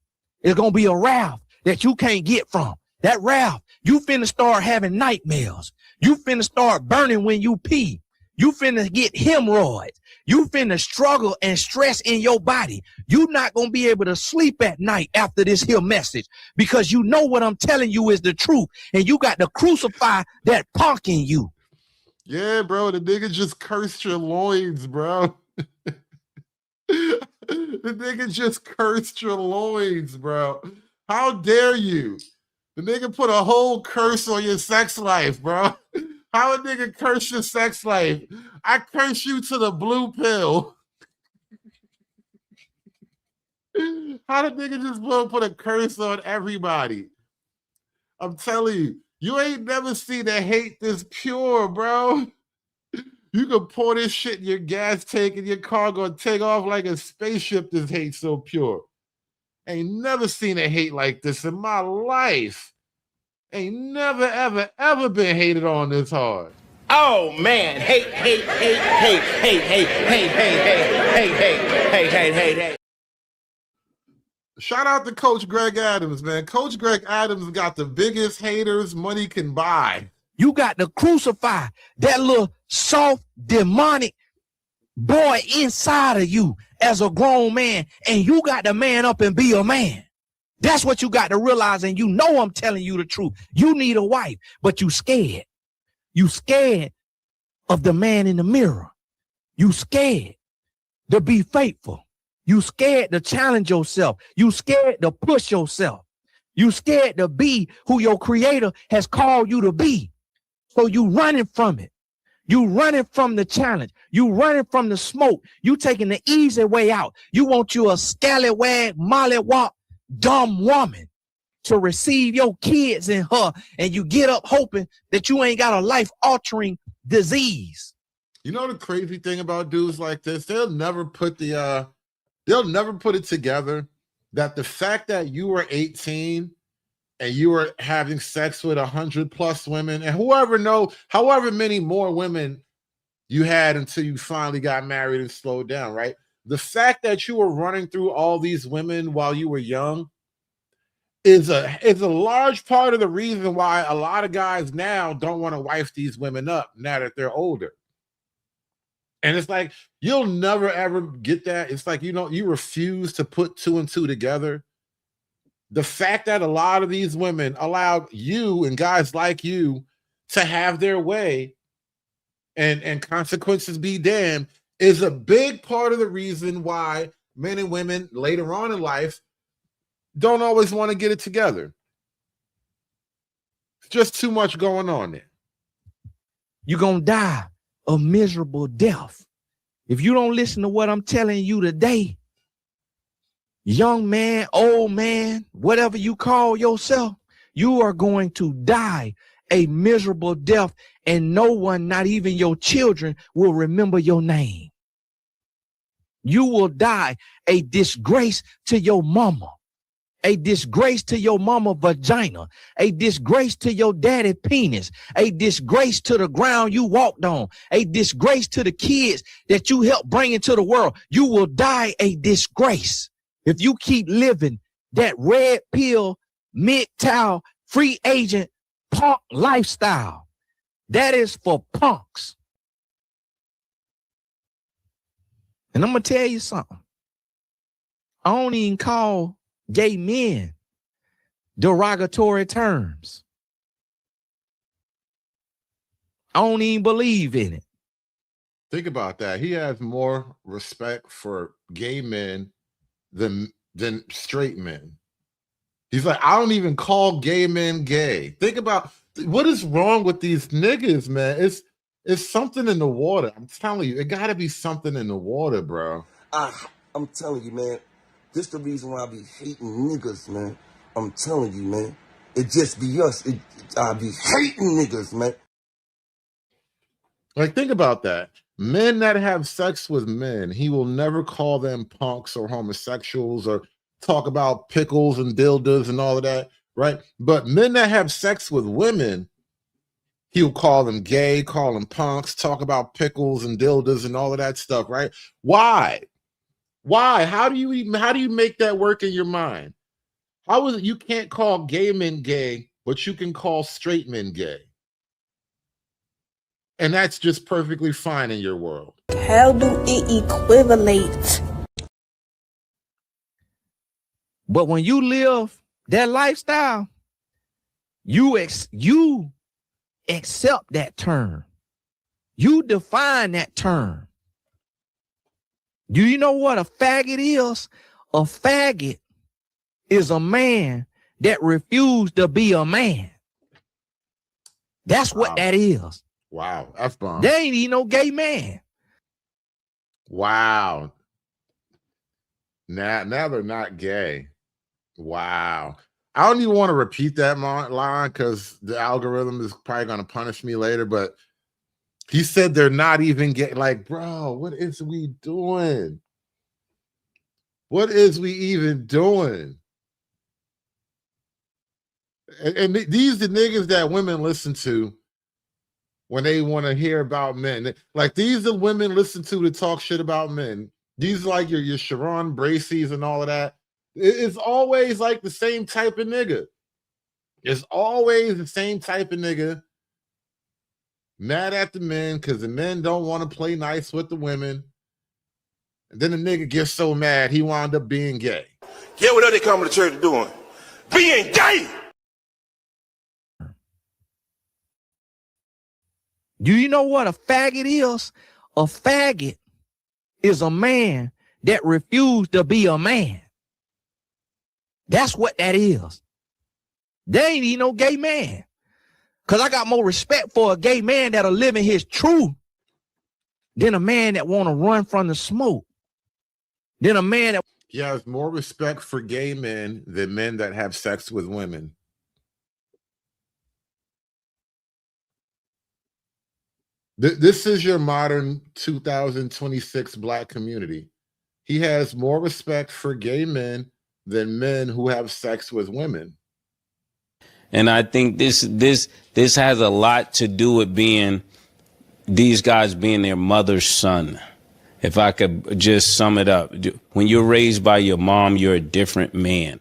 is going to be a wrath that you can't get from. That wrath, you finna start having nightmares. You finna start burning when you pee. You finna get hemorrhoids. You finna struggle and stress in your body. You're not going to be able to sleep at night after this here message because you know what I'm telling you is the truth. And you got to crucify that punk in you. Yeah, bro. The nigga just cursed your loins, bro. The nigga just cursed your loins, bro. How dare you? The nigga put a whole curse on your sex life, bro. How a nigga curse your sex life? I curse you to the blue pill. How the nigga just put a curse on everybody? I'm telling you, you ain't never seen a hate this pure, bro. You can pour this shit in your gas tank and your car gonna take off like a spaceship. This hate so pure. Ain't never seen a hate like this in my life. Ain't never, ever, ever been hated on this hard. Oh man, hate. Shout out to Coach Greg Adams, man. Coach Greg Adams got the biggest haters money can buy. You got to crucify that little soft, demonic boy inside of you as a grown man, and you got to man up and be a man. That's what you got to realize, and you know I'm telling you the truth. You need a wife, but you scared. You scared of the man in the mirror. You scared to be faithful. You scared to challenge yourself. You scared to push yourself. You scared to be who your creator has called you to be. So you running from it. You running from the challenge. You running from the smoke. You taking the easy way out. You want you a scallywag, mollywop, dumb woman to receive your kids in her, and you get up hoping that you ain't got a life-altering disease. You know the crazy thing about dudes like this? They'll never put it together that the fact that you were 18 and you were having sex with 100+ women, and however many more women you had until you finally got married and slowed down, right? The fact that you were running through all these women while you were young is a large part of the reason why a lot of guys now don't want to wife these women up now that they're older. And it's like, you'll never ever get that. It's like, you refuse to put two and two together. The fact that a lot of these women allowed you and guys like you to have their way and consequences be damned is a big part of the reason why men and women later on in life don't always want to get it together. It's just too much going on there. You're going to die a miserable death. If you don't listen to what I'm telling you today, young man, old man, whatever you call yourself, you are going to die a miserable death, and no one, not even your children, will remember your name. You will die a disgrace to your mama, a disgrace to your mama vagina, a disgrace to your daddy penis, a disgrace to the ground you walked on, a disgrace to the kids that you helped bring into the world. You will die a disgrace if you keep living that red pill, MGTOW, free agent, punk lifestyle. That is for punks. And I'm going to tell you something. I don't even call gay men derogatory terms. I don't even believe in it. Think about that. He has more respect for gay men than straight men. He's like, I don't even call gay men gay. Think about what is wrong with these niggas, man. It's something in the water. I'm telling you, it gotta be something in the water, bro. I'm telling you, man. This the reason why I be hating niggas, man. I'm telling you, man. It just be us. I be hating niggas, man. Like, think about that. Men that have sex with men, he will never call them punks or homosexuals or talk about pickles and dildos and all of that, right? But men that have sex with women, he'll call them gay, call them punks, talk about pickles and dildos and all of that stuff, right? Why? How do you make that work in your mind? How is it you can't call gay men gay, but you can call straight men gay? And that's just perfectly fine in your world. How do it equivalate? But when you live that lifestyle, you accept that term. You define that term. Do you know what a faggot is? A faggot is a man that refused to be a man. That's what that is. Wow, F-bomb. There ain't even no gay man. Wow. Now they're not gay. Wow. I don't even want to repeat that line because the algorithm is probably going to punish me later, but he said they're not even gay. Like, bro, what is we doing? What is we even doing? And these the niggas that women listen to when they want to hear about men. Like, these are women listen to talk shit about men. These are like your Sharon Bracy's and all of that. It's always like the same type of nigga. It's always the same type of nigga mad at the men because the men don't want to play nice with the women. And then the nigga gets so mad he wound up being gay. Yeah, what are they coming to church doing? Being gay! Do you know what a faggot is? A faggot is a man that refused to be a man. That's what that is. There ain't even no gay man. Because I got more respect for a gay man that'll live in his truth than a man that want to run from the smoke. Than a man that... He has more respect for gay men than men that have sex with women. This is your modern 2026 Black community. He has more respect for gay men than men who have sex with women. And I think this has a lot to do with being these guys being their mother's son. If I could just sum it up, when you're raised by your mom, you're a different man.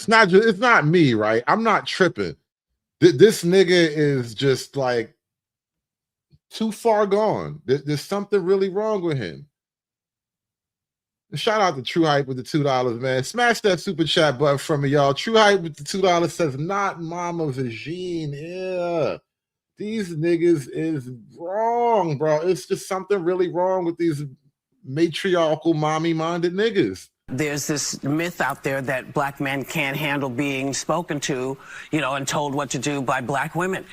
it's not me, right? I'm not tripping. This nigga is just like too far gone. There's something really wrong with him. Shout out to True Hype with the $2, man. Smash that super chat button from me, y'all. True Hype with the $2 says, not Mama Vagine. Yeah. These niggas is wrong, bro. It's just something really wrong with these matriarchal, mommy-minded niggas. There's this myth out there that black men can't handle being spoken to, you know, and told what to do by black women.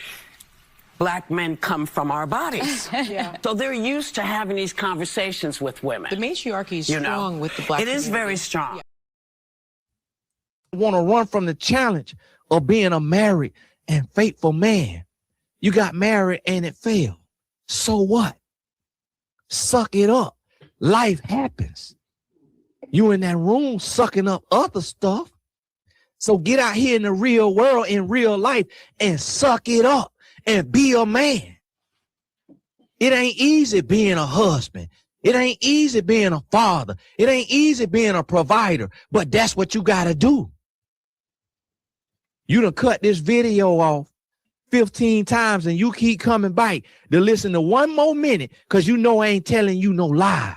Black men come from our bodies. Yeah. So they're used to having these conversations with women. The matriarchy is strong with the black community. It is very strong. I want to run from the challenge of being a married and faithful man. You got married and it failed. So what? Suck it up. Life happens. You in that room sucking up other stuff. So get out here in the real world, in real life, and suck it up and be a man. It ain't easy being a husband. It ain't easy being a father. It ain't easy being a provider, but that's what you got to do. You done cut this video off 15 times and you keep coming back to listen to one more minute because you know I ain't telling you no lies.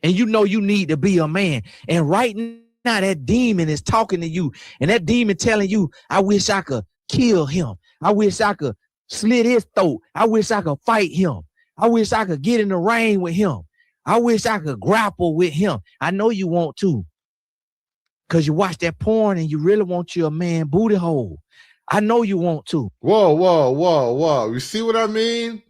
And you know you need to be a man. And right now that demon is talking to you. And that demon telling you, I wish I could kill him. I wish I could slit his throat. I wish I could fight him. I wish I could get in the ring with him. I wish I could grapple with him. I know you want to. Because you watch that porn and you really want you a man booty hole. I know you want to. Whoa, whoa, whoa, whoa. You see what I mean?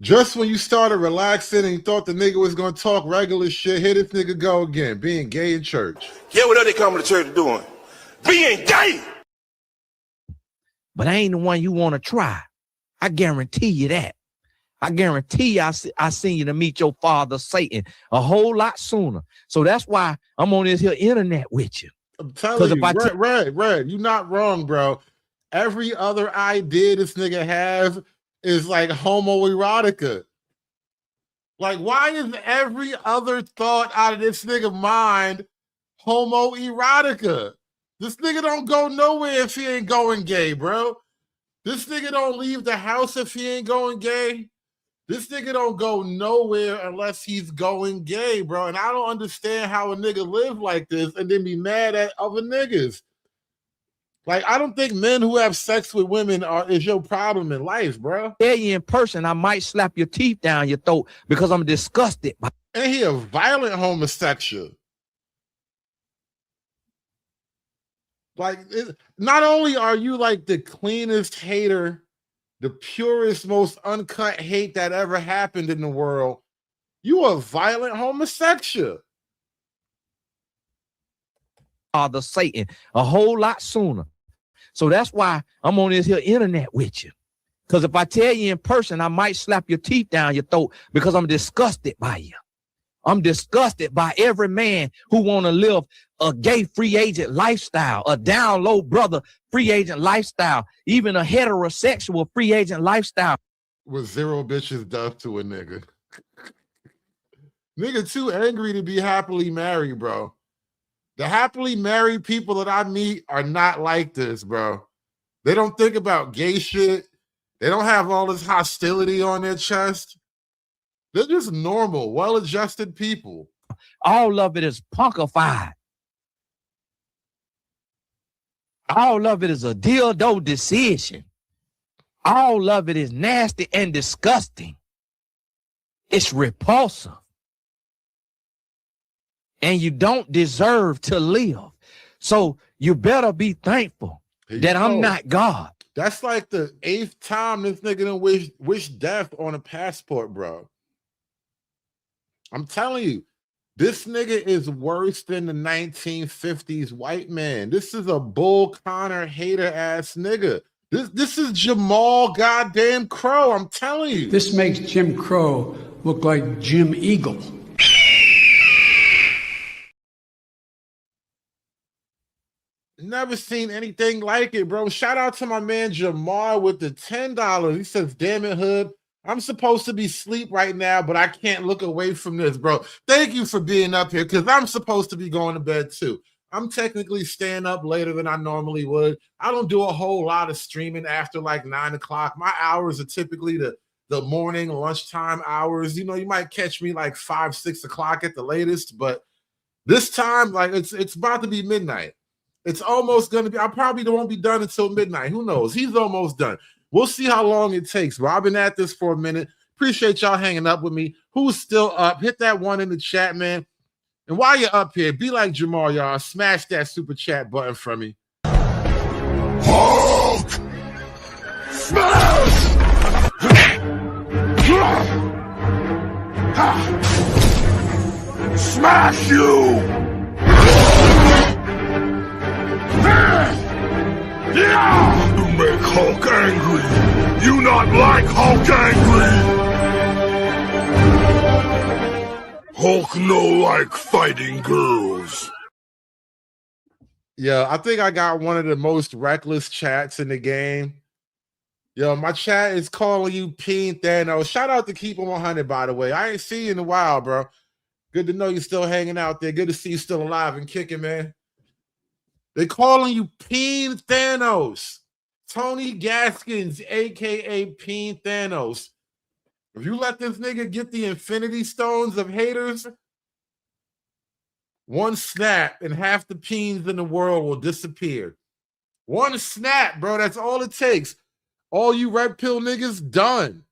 Just when you started relaxing and you thought the nigga was going to talk regular shit, here this nigga go again, being gay in church. Yeah, what are they coming to church doing? Being gay! But I ain't the one you want to try. I guarantee you that. I guarantee you I seen you to meet your father, Satan, a whole lot sooner. So that's why I'm on this here internet with you. I'm telling you, Red, you're not wrong, bro. Every other idea this nigga has is like homoerotica. Like, why is every other thought out of this nigga mind homoerotica? This nigga don't go nowhere if he ain't going gay, bro. This nigga don't leave the house if he ain't going gay. This nigga don't go nowhere unless he's going gay, bro. And I don't understand how a nigga live like this and then be mad at other niggas. Like, I don't think men who have sex with women is your problem in life, bro. Yeah, you in person, I might slap your teeth down your throat because I'm disgusted. And he a violent homosexual. Like, not only are you like the cleanest hater, the purest, most uncut hate that ever happened in the world, you a violent homosexual. Father, Satan, a whole lot sooner. So that's why I'm on this here internet with you. Because if I tell you in person, I might slap your teeth down your throat because I'm disgusted by you. I'm disgusted by every man who want to live a gay free agent lifestyle, a down low brother free agent lifestyle, even a heterosexual free agent lifestyle. With zero bitches done to a nigga. Nigga too angry to be happily married, bro. The happily married people that I meet are not like this, bro. They don't think about gay shit. They don't have all this hostility on their chest. They're just normal, well-adjusted people. All of it is punkified. All of it is a dildo decision. All of it is nasty and disgusting. It's repulsive. And you don't deserve to live. So you better be thankful that I'm not God. That's like the 8th time this nigga done wish death on a passport, bro. I'm telling you, this nigga is worse than the 1950s white man. This is a Bull Connor hater ass nigga. This is Jamal goddamn Crow. I'm telling you. This makes Jim Crow look like Jim Eagle. Never seen anything like it, bro. Shout out to my man Jamal with the $10. He says, damn it, Hood. I'm supposed to be asleep right now, but I can't look away from this, bro. Thank you for being up here because I'm supposed to be going to bed too. I'm technically staying up later than I normally would. I don't do a whole lot of streaming after like 9 o'clock. My hours are typically the morning, lunchtime hours. You know, you might catch me like 5, 6 o'clock at the latest, but this time, like it's about to be midnight. It's almost gonna be. I probably won't be done until midnight. Who knows? He's almost done. We'll see how long it takes. But I've been at this for a minute. Appreciate y'all hanging up with me. Who's still up? Hit that one in the chat, man. And while you're up here, be like Jamal, y'all. Smash that super chat button for me. Hulk! Smash! Smash you! You make Hulk angry. You not like Hulk angry. Hulk no like fighting girls. Yeah, I think I got one of the most reckless chats in the game. Yo, my chat is calling you Peen Thanos. Shout out to Keep 'em 100, by the way. I ain't seen you in a while, bro. Good to know you're still hanging out there. Good to see you still alive and kicking, man. They calling you Peen Thanos. Tony Gaskins, a.k.a. Peen Thanos. If you let this nigga get the Infinity Stones of haters, one snap and half the peens in the world will disappear. One snap, bro. That's all it takes. All you red pill niggas done.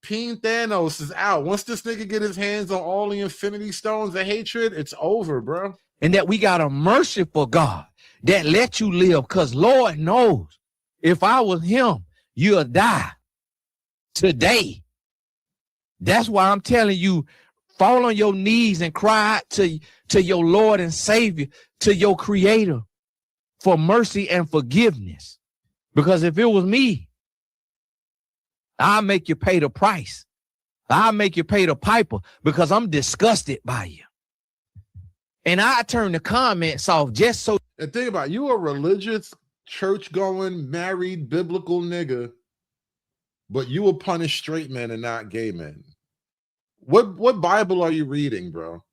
Peen Thanos is out. Once this nigga get his hands on all the Infinity Stones of hatred, it's over, bro. And that we got a merciful God that let you live, because Lord knows if I was him, you'll die today. That's why I'm telling you, fall on your knees and cry out to your Lord and Savior, to your Creator for mercy and forgiveness. Because if it was me, I'll make you pay the price. I'll make you pay the piper, because I'm disgusted by you. And I turn the comments off just so. And think about it, you a religious, church-going, married, biblical nigga, but you will punish straight men and not gay men. What Bible are you reading, bro?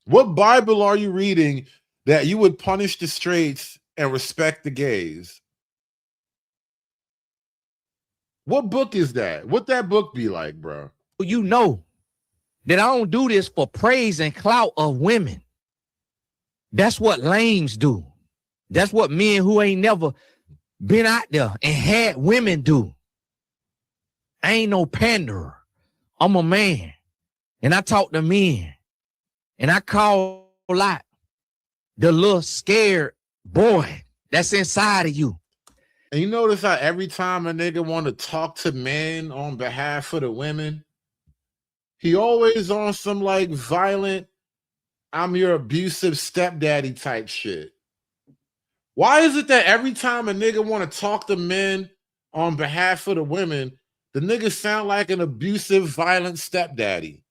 What Bible are you reading that you would punish the straights and respect the gays? What book is that? What that book be like, bro? You know that I don't do this for praise and clout of women. That's what lames do. That's what men who ain't never been out there and had women do. I ain't no panderer. I'm a man, and I talk to men, and I call out the little scared boy that's inside of you. And you notice how every time a nigga want to talk to men on behalf of the women, he always on some like violent, I'm your abusive stepdaddy type shit. Why is it that every time a nigga want to talk to men on behalf of the women, the nigga sound like an abusive, violent stepdaddy?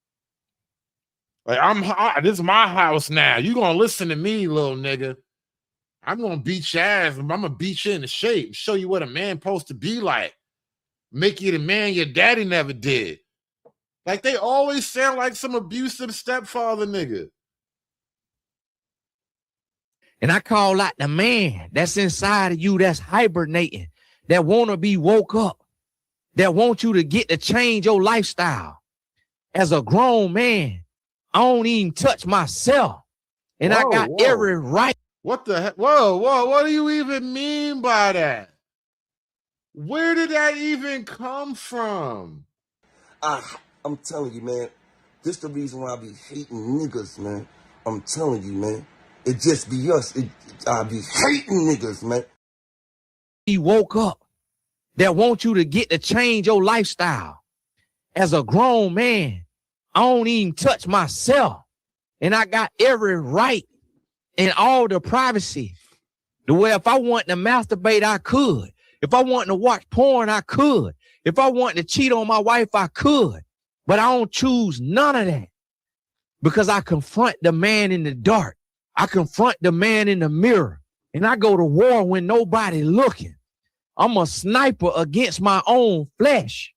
Like, this is my house now. You gonna listen to me, little nigga. I'm gonna beat your ass. I'm gonna beat you into shape. Show you what a man supposed to be like. Make you the man your daddy never did. Like, they always sound like some abusive stepfather nigga. And I call out the man that's inside of you that's hibernating, that want to be woke up, that want you to get to change your lifestyle. As a grown man, I don't even touch myself. And I got every right. What the heck? Whoa, what do you even mean by that? Where did that even come from? I'm telling you, man, this the reason why I be hating niggas, man. I'm telling you, man. It just be us. I be hating niggas, man. He woke up that want you to get to change your lifestyle. As a grown man, I don't even touch myself. And I got every right and all the privacy to where if I want to masturbate, I could. If I want to watch porn, I could. If I want to cheat on my wife, I could. But I don't choose none of that, because I confront the man in the dark. I confront the man in the mirror, and I go to war when nobody looking. I'm a sniper against my own flesh.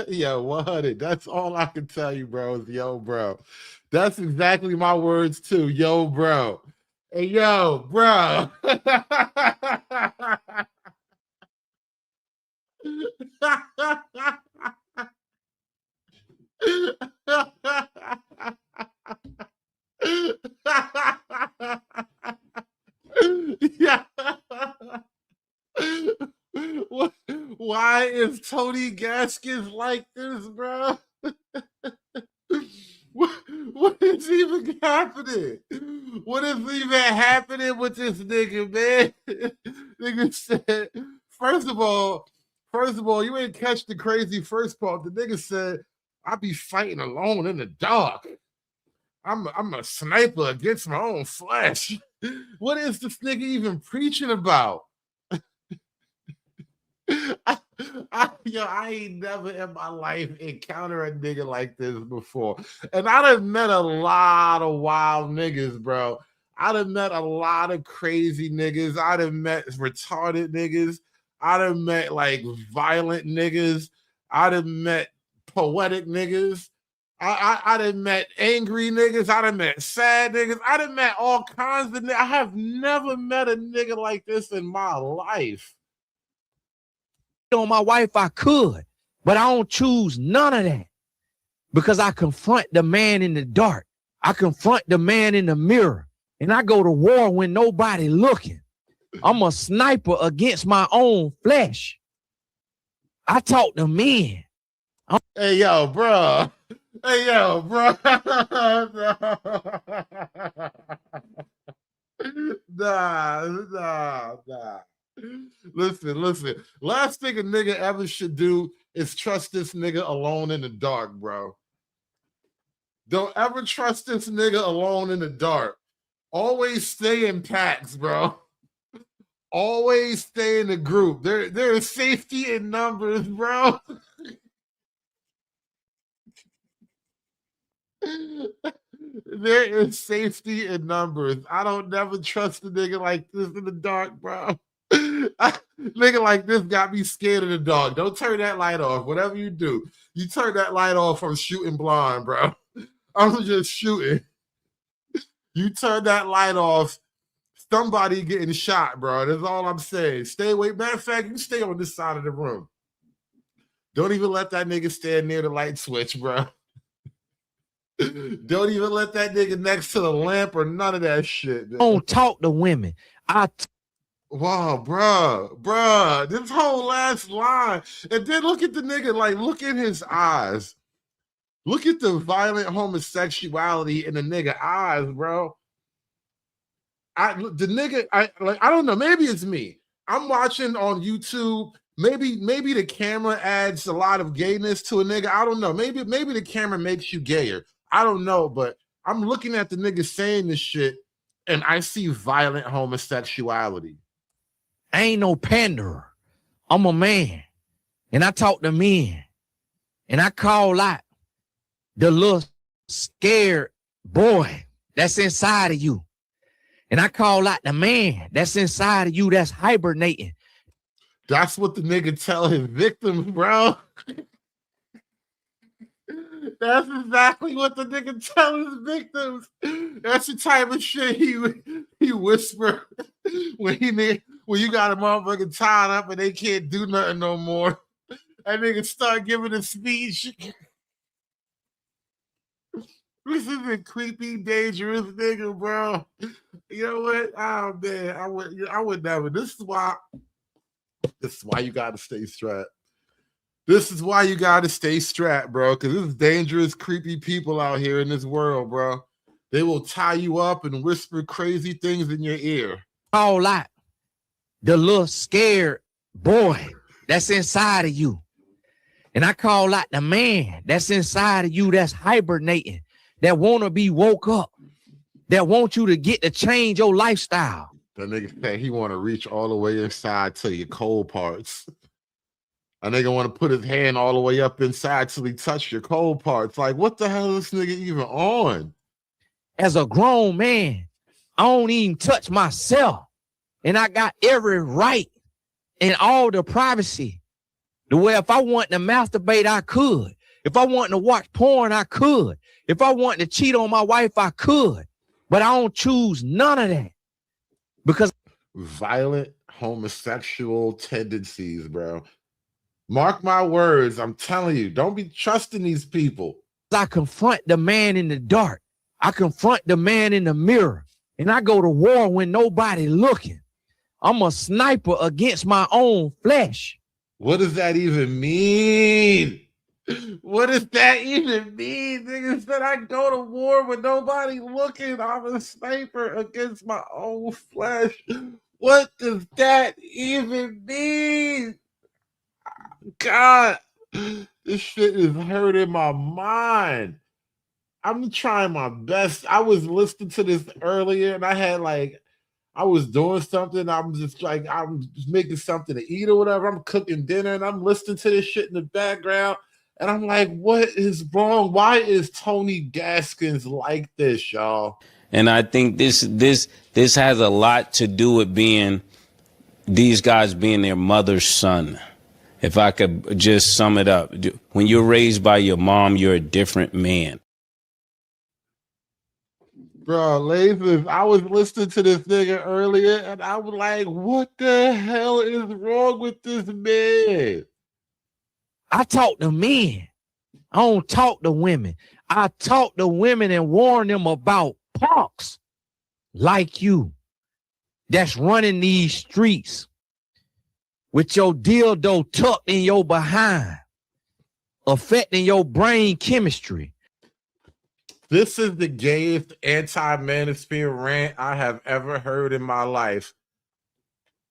Yo, 100. That's all I can tell you, bro, is yo, bro. That's exactly my words too. Yo, bro. Hey, yo, bro. Yeah. Why is Tony Gaskins like this, bro? What is even happening? What is even happening with this nigga, man? Nigga said, first of all, you ain't catch the crazy first part. The nigga said, I be fighting alone in the dark. I'm a sniper against my own flesh. What is this nigga even preaching about? I ain't never in my life encountered a nigga like this before. And I done met a lot of wild niggas, bro. I done met a lot of crazy niggas. I done met retarded niggas. I done met like violent niggas. I done met poetic niggas. I done met angry niggas. I done met sad niggas. I done met all kinds of niggas. I have never met a nigga like this in my life. On my wife, I could, but I don't choose none of that because I confront the man in the dark. I confront the man in the mirror, and I go to war when nobody looking. I'm a sniper against my own flesh. I talk to men. Hey, yo, bro. Hey, yo, bro. Nah. Listen. Last thing a nigga ever should do is trust this nigga alone in the dark, bro. Don't ever trust this nigga alone in the dark. Always stay in packs, bro. Always stay in the group. There is safety in numbers, bro. There is safety in numbers. I don't never trust a nigga like this in the dark, bro. Nigga like this got me scared of the dark. Don't turn that light off. Whatever you do, you turn that light off from shooting blind, bro. I'm just shooting. You turn that light off, somebody getting shot, bro. That's all I'm saying. Stay away. Matter of fact, you stay on this side of the room. Don't even let that nigga stand near the light switch, bro. Don't even let that nigga next to the lamp or none of that shit. Man. Don't talk to women. Wow, bruh, this whole last line. And then look at the nigga, like, look in his eyes. Look at the violent homosexuality in the nigga eyes, bro. I don't know, maybe it's me. I'm watching on YouTube. Maybe the camera adds a lot of gayness to a nigga. I don't know. Maybe the camera makes you gayer. I don't know, but I'm looking at the nigga saying this shit and I see violent homosexuality. I ain't no panderer. I'm a man. And I talk to men. And I call out the little scared boy that's inside of you. And I call out the man that's inside of you that's hibernating. That's what the nigga tell his victims, bro. That's exactly what the nigga tell his victims. That's the type of shit he whisper when you got a motherfucker tied up and they can't do nothing no more. That nigga start giving a speech. This is a creepy, dangerous nigga, bro. You know what? Oh man, I would never. This is why you gotta stay strapped. This is why you gotta stay strapped, bro. Because there's dangerous, creepy people out here in this world, bro. They will tie you up and whisper crazy things in your ear. Call out the little scared boy that's inside of you. And I call out the man that's inside of you that's hibernating, that want to be woke up, that want you to get to change your lifestyle. That nigga say he want to reach all the way inside to your cold parts. A nigga want to put his hand all the way up inside till he touch your cold parts. Like, what the hell is this nigga even on? As a grown man, I don't even touch myself. And I got every right and all the privacy The way if I want to masturbate, I could. If I want to watch porn, I could. If I want to cheat on my wife, I could. But I don't choose none of that. Because violent homosexual tendencies, bro. Mark my words. I'm telling you, don't be trusting these people. I confront the man in the dark. I confront the man in the mirror. And I go to war when nobody looking. I'm a sniper against my own flesh. What does that even mean? What does that even mean? Niggas said I go to war with nobody looking. I'm a sniper against my own flesh. What does that even mean? God, this shit is hurting my mind. I'm trying my best. I was listening to this earlier and I was doing something. I'm just making something to eat or whatever. I'm cooking dinner and I'm listening to this shit in the background. And I'm like, what is wrong? Why is Tony Gaskins like this, y'all? And I think this has a lot to do with these guys being their mother's son. If I could just sum it up. When you're raised by your mom, you're a different man. Bro, Latham, I was listening to this nigga earlier and I was like, what the hell is wrong with this man? I talk to men. I don't talk to women. I talk to women and warn them about punks like you that's running these streets with your dildo tucked in your behind, affecting your brain chemistry. This is the gayest anti-manosphere rant I have ever heard in my life.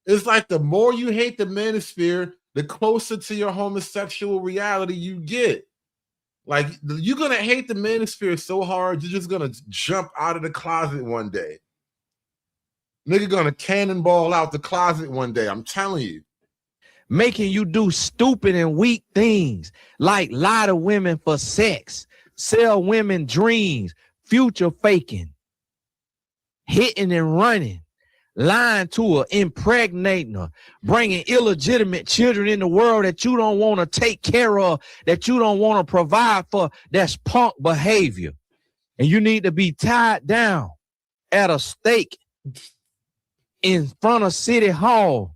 It's like the more you hate the manosphere, the closer to your homosexual reality you get. Like, you're going to hate the manosphere so hard, you're just going to jump out of the closet one day. Nigga going to cannonball out the closet one day, I'm telling you. Making you do stupid and weak things, like lie to women for sex, sell women dreams, future faking, hitting and running, lying to her, impregnating her, bringing illegitimate children in the world that you don't want to take care of, that you don't want to provide for. That's punk behavior. And you need to be tied down at a stake in front of City Hall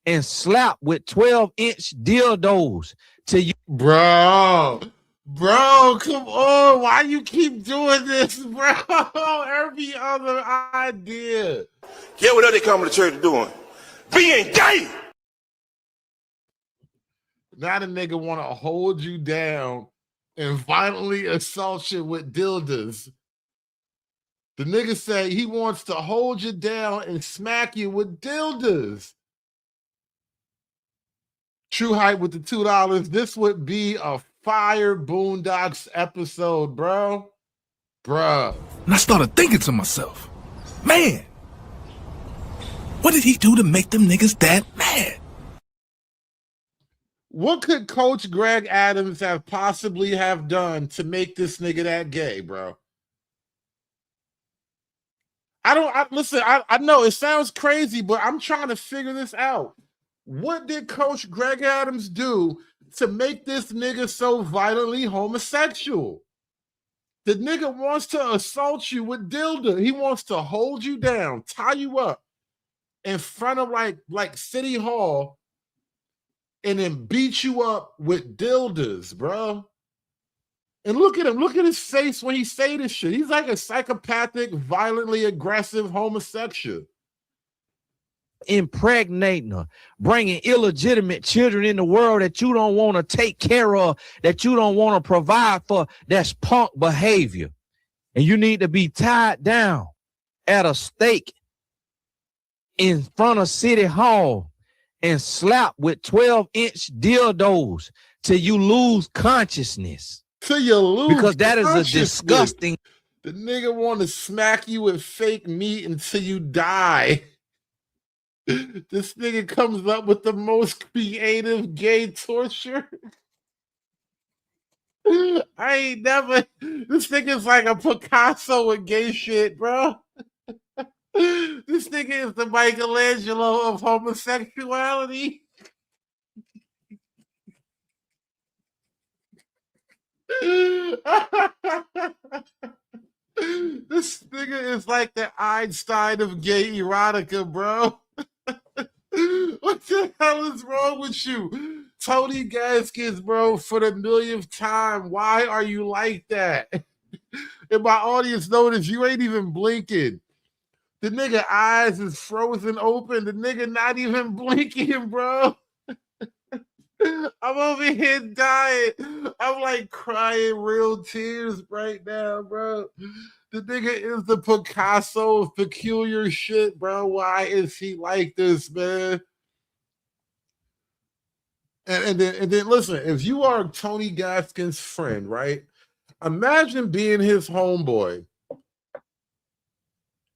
and slapped with 12-inch dildos till you. Bro, come on. Why you keep doing this, bro? Every other idea. Get what they come to church doing? Being gay. Now the nigga want to hold you down and violently assault you with dildos. The nigga say he wants to hold you down and smack you with dildos. True Hype with the $2. This would be a fire Boondocks episode, bro. Bruh. And I started thinking to myself, man, what did he do to make them niggas that mad? What could Coach Greg Adams have possibly have done to make this nigga that gay, bro? Listen, I know it sounds crazy, but I'm trying to figure this out. What did Coach Greg Adams do to make this nigga so violently homosexual? The nigga wants to assault you with dildo. He wants to hold you down, tie you up in front of like City Hall and then beat you up with dildos, bro. And look at him. Look at his face when he say this shit. He's like a psychopathic, violently aggressive homosexual. Impregnating her, bringing illegitimate children in the world that you don't want to take care of, that you don't want to provide for. That's punk behavior. And you need to be tied down at a stake in front of City Hall and slapped with 12-inch dildos till you lose consciousness. Till you lose because that is a disgusting. The nigga want to smack you with fake meat until you die. This nigga comes up with the most creative gay torture. I ain't never. This nigga's like a Picasso with gay shit, bro. This nigga is the Michelangelo of homosexuality. This nigga is like the Einstein of gay erotica, bro. What the hell is wrong with you? Tony Gaskins, bro, for the millionth time. Why are you like that? And my audience notice you ain't even blinking. The nigga eyes is frozen open. The nigga not even blinking, bro. I'm over here dying. I'm like crying real tears right now, bro. The nigga is the Picasso of peculiar shit, bro. Why is he like this, man? And then listen, if you are Tony Gaskins' friend, right? Imagine being his homeboy.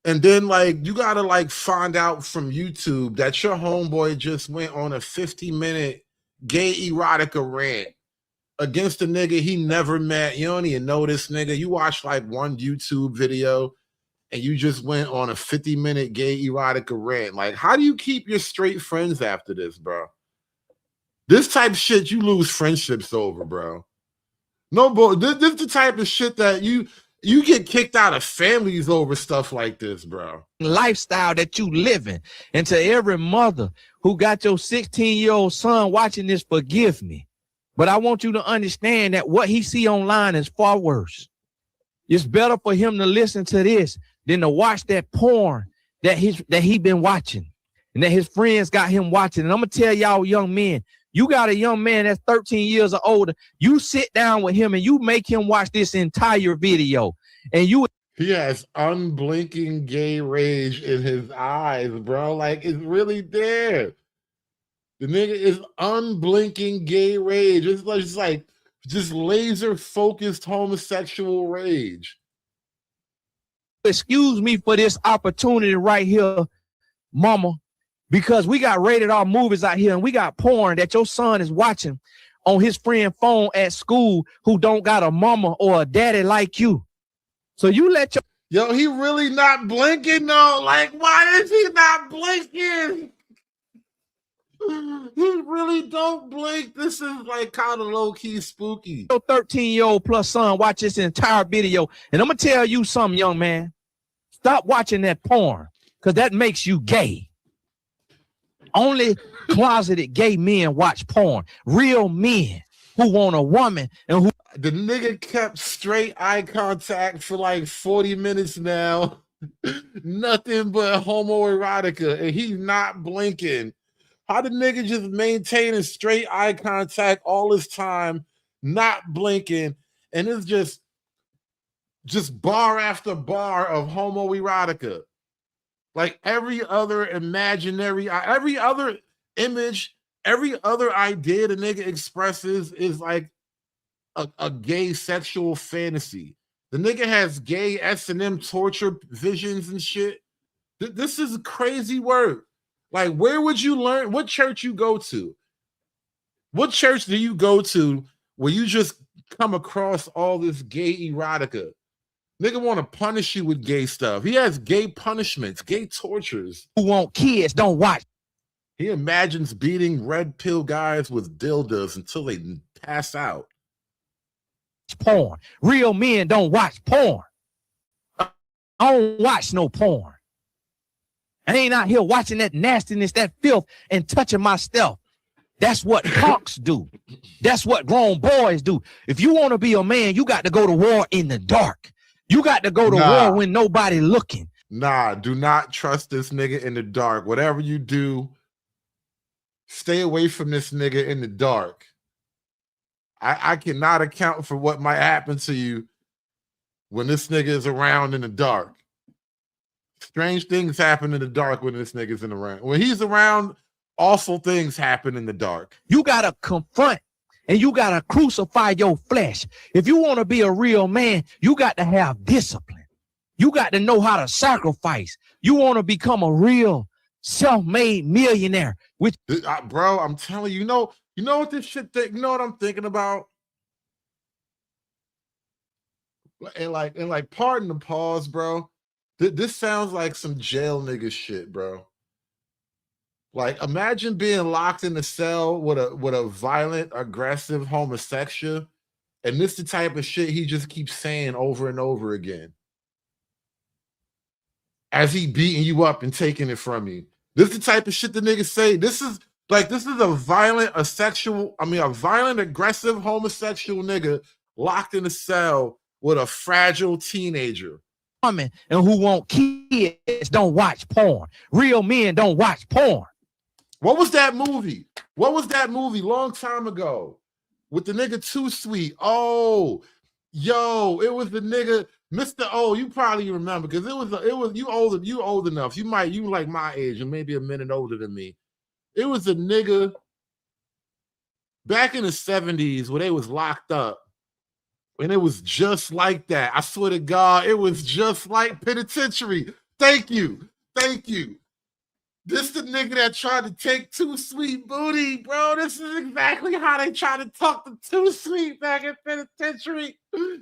And then like you gotta like find out from YouTube that your homeboy just went on a 50-minute gay erotica rant against a nigga he never met. You don't even know this nigga. You watched like one YouTube video and you just went on a 50-minute gay erotica rant. Like, how do you keep your straight friends after this, bro? This type of shit you lose friendships over, bro. No, bro, this is the type of shit that you get kicked out of families over stuff like this, bro. Lifestyle that you living. And to every mother who got your 16-year-old son watching this, forgive me. But I want you to understand that what he see online is far worse. It's better for him to listen to this than to watch that porn that he been watching and that his friends got him watching. And I'm going to tell y'all young men, you got a young man that's 13 years or older. You sit down with him and you make him watch this entire video. And he has unblinking gay rage in his eyes, bro. Like, it's really there. The nigga is unblinking gay rage. It's like just laser focused homosexual rage. Excuse me for this opportunity right here, mama, because we got rated R movies out here and we got porn that your son is watching on his friend phone at school who don't got a mama or a daddy like you. So you let your... Yo, he really not blinking though. Like, why is he not blinking? He really don't blink. This is like kind of low-key spooky. Your 13-year-old plus son watch this entire video. And I'm going to tell you something, young man. Stop watching that porn because that makes you gay. Only closeted gay men watch porn. Real men who want a woman and who... The nigga kept straight eye contact for like 40 minutes now. Nothing but homoerotica, and he's not blinking. How the nigga just maintaining straight eye contact all this time, not blinking, and it's just bar after bar of homoerotica. Like every other imaginary, every other image, every other idea the nigga expresses is like a gay sexual fantasy. The nigga has gay S&M torture visions and shit. This is crazy work. Like, where would you learn? What church you go to? What church do you go to where you just come across all this gay erotica? Nigga want to punish you with gay stuff. He has gay punishments, gay tortures. Who want kids don't watch. He imagines beating red pill guys with dildos until they pass out. Porn. Real men don't watch porn. I don't watch no porn. I ain't out here watching that nastiness, that filth, and touching my stuff. That's what punks do. That's what grown boys do. If you want to be a man, you got to go to war in the dark. You got to go to war when nobody looking. Nah, do not trust this nigga in the dark. Whatever you do, stay away from this nigga in the dark. I cannot account for what might happen to you when this nigga is around in the dark. Strange things happen in the dark when this nigga's around. When he's around, awful things happen in the dark. You got to confront and you got to crucify your flesh. If you want to be a real man, you got to have discipline. You got to know how to sacrifice. You want to become a real self-made millionaire. Which, bro, I'm telling you, you know what this shit you know what I'm thinking about? And like, pardon the pause, bro. This sounds like some jail nigga shit, bro. Like, imagine being locked in a cell with a violent, aggressive homosexual, And this the type of shit he just keeps saying over and over again. As he beating you up and taking it from you. This is the type of shit the niggas say. This is a violent, a violent, aggressive, homosexual nigga locked in a cell with a fragile teenager. And who want kids don't watch porn. Real men don't watch porn. What was that movie? Long time ago with the nigga Too Sweet? Oh, yo, it was the nigga Mr. O. You probably remember because it was you old enough. You like my age and maybe a minute older than me. It was a nigga back in the 70s where they was locked up. And it was just like that. I swear to God, it was just like penitentiary. Thank you. This the nigga that tried to take Too Sweet booty, bro. This is exactly how they tried to talk to Too Sweet back in penitentiary.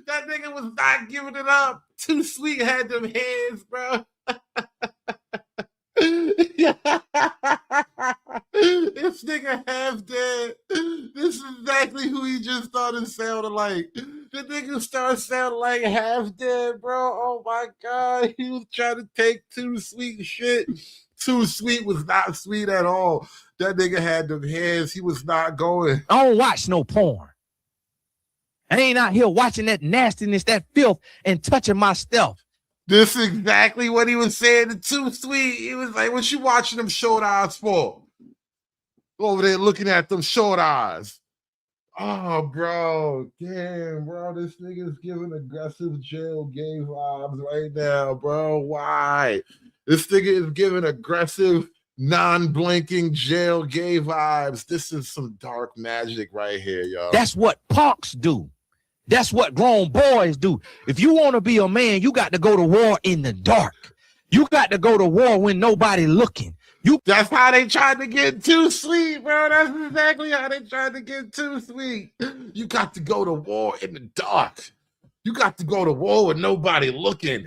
That nigga was not giving it up. Too Sweet had them hands, bro. This nigga half dead. This is exactly who he just started sounding like. The nigga started sounding like half dead, bro. Oh my God. He was trying to take Too Sweet shit. Too Sweet was not sweet at all. That nigga had them hands. He was not going. I don't watch no porn. I ain't out here watching that nastiness, that filth, and touching my stuff. This is exactly what he was saying to Too Sweet. He was like, what you watching them short eyes for? Over there looking at them short eyes. Oh, bro. Damn, bro. This nigga's giving aggressive jail gay vibes right now, bro. Why? This nigga is giving aggressive, non-blinking jail gay vibes. This is some dark magic right here, y'all. That's what punks do. That's what grown boys do. If you want to be a man, you got to go to war in the dark. You got to go to war when nobody looking. That's how they tried to get Too Sweet, bro. That's exactly how they tried to get Too Sweet. You got to go to war in the dark. You got to go to war with nobody looking.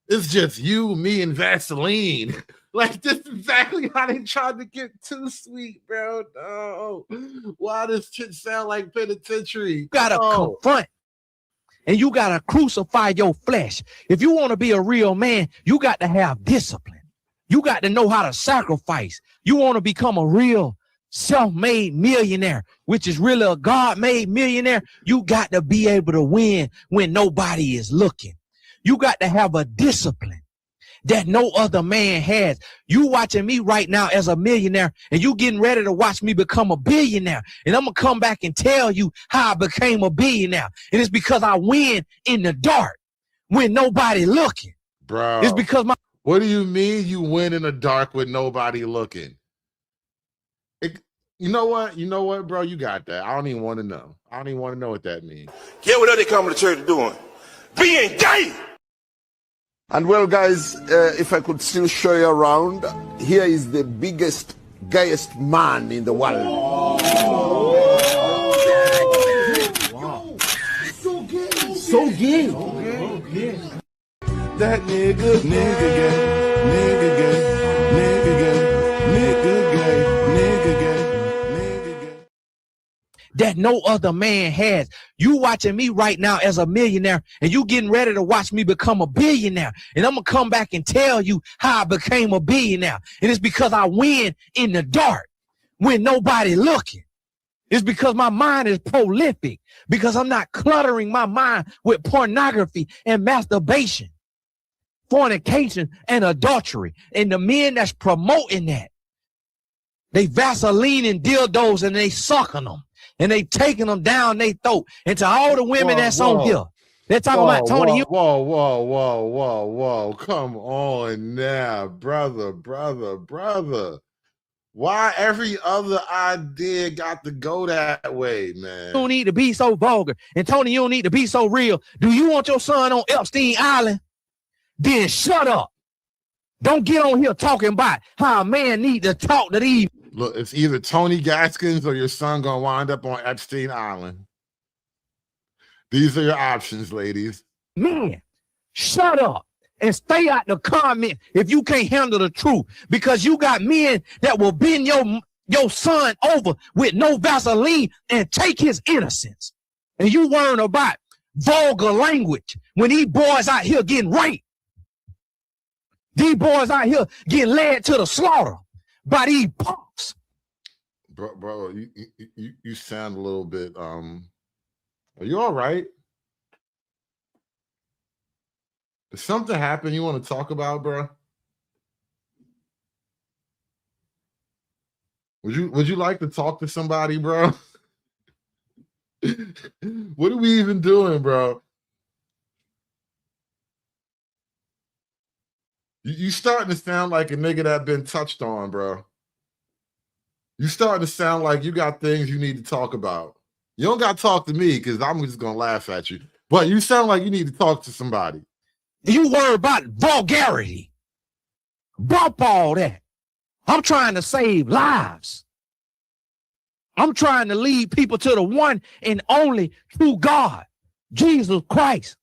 It's just you, me, and Vaseline. Like, this is exactly how they tried to get Too Sweet, bro. No. Why does shit sound like penitentiary? You gotta confront. And you gotta crucify your flesh. If you want to be a real man, you got to have discipline. You got to know how to sacrifice. You want to become a real self-made millionaire, which is really a God-made millionaire. You got to be able to win when nobody is looking. You got to have a discipline that no other man has. You watching me right now as a millionaire, and you getting ready to watch me become a billionaire. And I'm going to come back and tell you how I became a billionaire. And it's because I win in the dark when nobody looking. Bro, it's because my... What do you mean you win in the dark with nobody looking? You know what, bro? You got that. I don't even want to know. I don't even want to know what that means. Get what they coming to church doing? Being gay! And well, guys, if I could still show you around, here is the biggest, gayest man in the world. Wow. So gay. So gay. Okay. That nigga gay, nigga gay, nigga gay, nigga gay, nigga gay, nigga gay. That no other man has. You watching me right now as a millionaire, and you getting ready to watch me become a billionaire. And I'm going to come back and tell you how I became a billionaire. And it's because I win in the dark when nobody looking. It's because my mind is prolific, because I'm not cluttering my mind with pornography and masturbation, fornication and adultery. And the men that's promoting that, they Vaseline and dildos and they sucking them. And they taking them down they throat. And to all the women that's on here, they're talking about Tony. Whoa. Come on now, brother. Why every other idea got to go that way, man? You don't need to be so vulgar. And Tony, you don't need to be so real. Do you want your son on Epstein Island? Then shut up. Don't get on here talking about how a man need to talk to these. Look, it's either Tony Gaskins or your son gonna wind up on Epstein Island. These are your options, ladies. Man, shut up and stay out the comment if you can't handle the truth, because you got men that will bend your son over with no Vaseline and take his innocence. And you worrying about vulgar language when these boys out here getting raped. These boys out here getting led to the slaughter by these punks. Bro, you sound a little bit, are you all right? Did something happen you want to talk about, bro? Would you like to talk to somebody, bro? What are we even doing, bro? You starting to sound like a nigga that been touched on, bro. You starting to sound like you got things you need to talk about. You don't got to talk to me because I'm just going to laugh at you. But you sound like you need to talk to somebody. You worry about vulgarity. Bump all that. I'm trying to save lives. I'm trying to lead people to the one and only true God, Jesus Christ,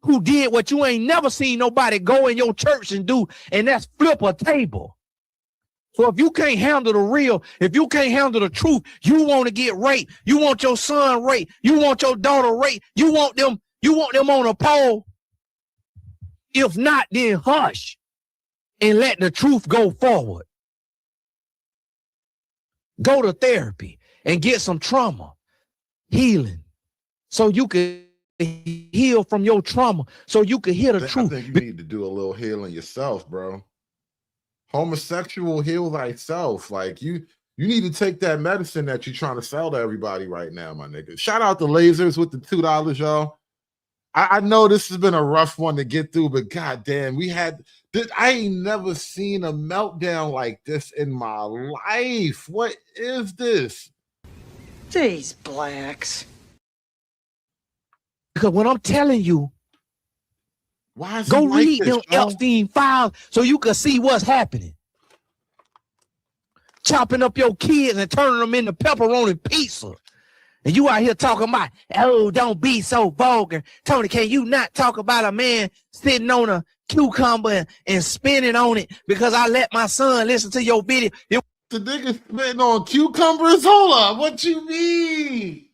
who did what you ain't never seen nobody go in your church and do, and that's flip a table. So if you can't handle the real, if you can't handle the truth, you want to get raped, you want your son raped, you want your daughter raped, you want them on a pole. If not, then hush and let the truth go forward. Go to therapy and get some trauma healing so you can heal from your trauma, so you can hear the truth. I think you need to do a little healing yourself, bro. Homosexual, heal thyself. Like you need to take that medicine that you're trying to sell to everybody right now, my nigga. Shout out to Lasers with the $2, y'all. I know this has been a rough one to get through, but goddamn, I ain't never seen a meltdown like this in my life. What is this? These blacks. Because when I'm telling you, why is go like read this, them bro? Epstein files so you can see what's happening. Chopping up your kids and turning them into pepperoni pizza. And you out here talking about, oh, don't be so vulgar. Tony, can you not talk about a man sitting on a cucumber and spinning on it because I let my son listen to your video? The nigga spitting on cucumbers? Hold up. What you mean?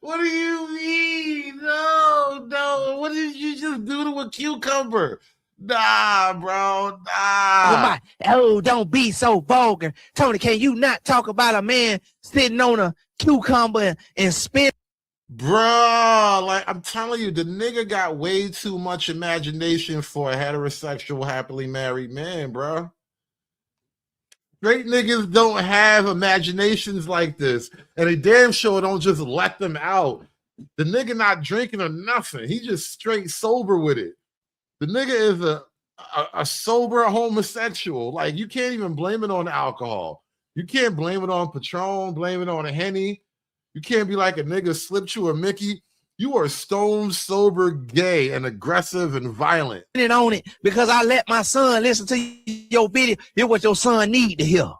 What do you mean? No. What did you just do to a cucumber? Nah, bro. Nah. Oh, don't be so vulgar. Tony, can you not talk about a man sitting on a cucumber and spin? Bro, like I'm telling you, the nigga got way too much imagination for a heterosexual, happily married man, bro. Straight niggas don't have imaginations like this, and they damn sure don't just let them out. The nigga not drinking or nothing. He just straight sober with it. The nigga is a sober homosexual. Like, you can't even blame it on alcohol. You can't blame it on Patron, blame it on a Henny. You can't be like a nigga slipped you a Mickey. You are stone sober, gay, and aggressive and violent. On it because I let my son listen to your video. Hear what your son need to hear.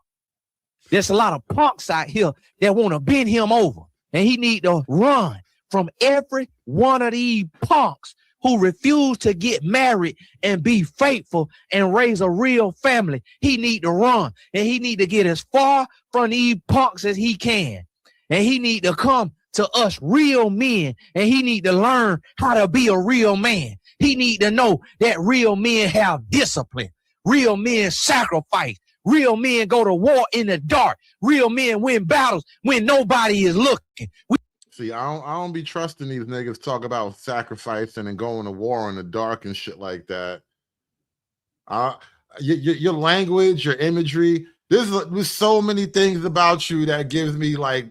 There's a lot of punks out here that want to bend him over, and he need to run from every one of these punks who refuse to get married and be faithful and raise a real family. He need to run, and he need to get as far from these punks as he can. And he need to come to us real men, and he need to learn how to be a real man. He need to know that real men have discipline. Real men sacrifice. Real men go to war in the dark. Real men win battles when nobody is looking. See, I don't be trusting these niggas talk about sacrificing and going to war in the dark and shit like that. Your language, your imagery, there's so many things about you that gives me like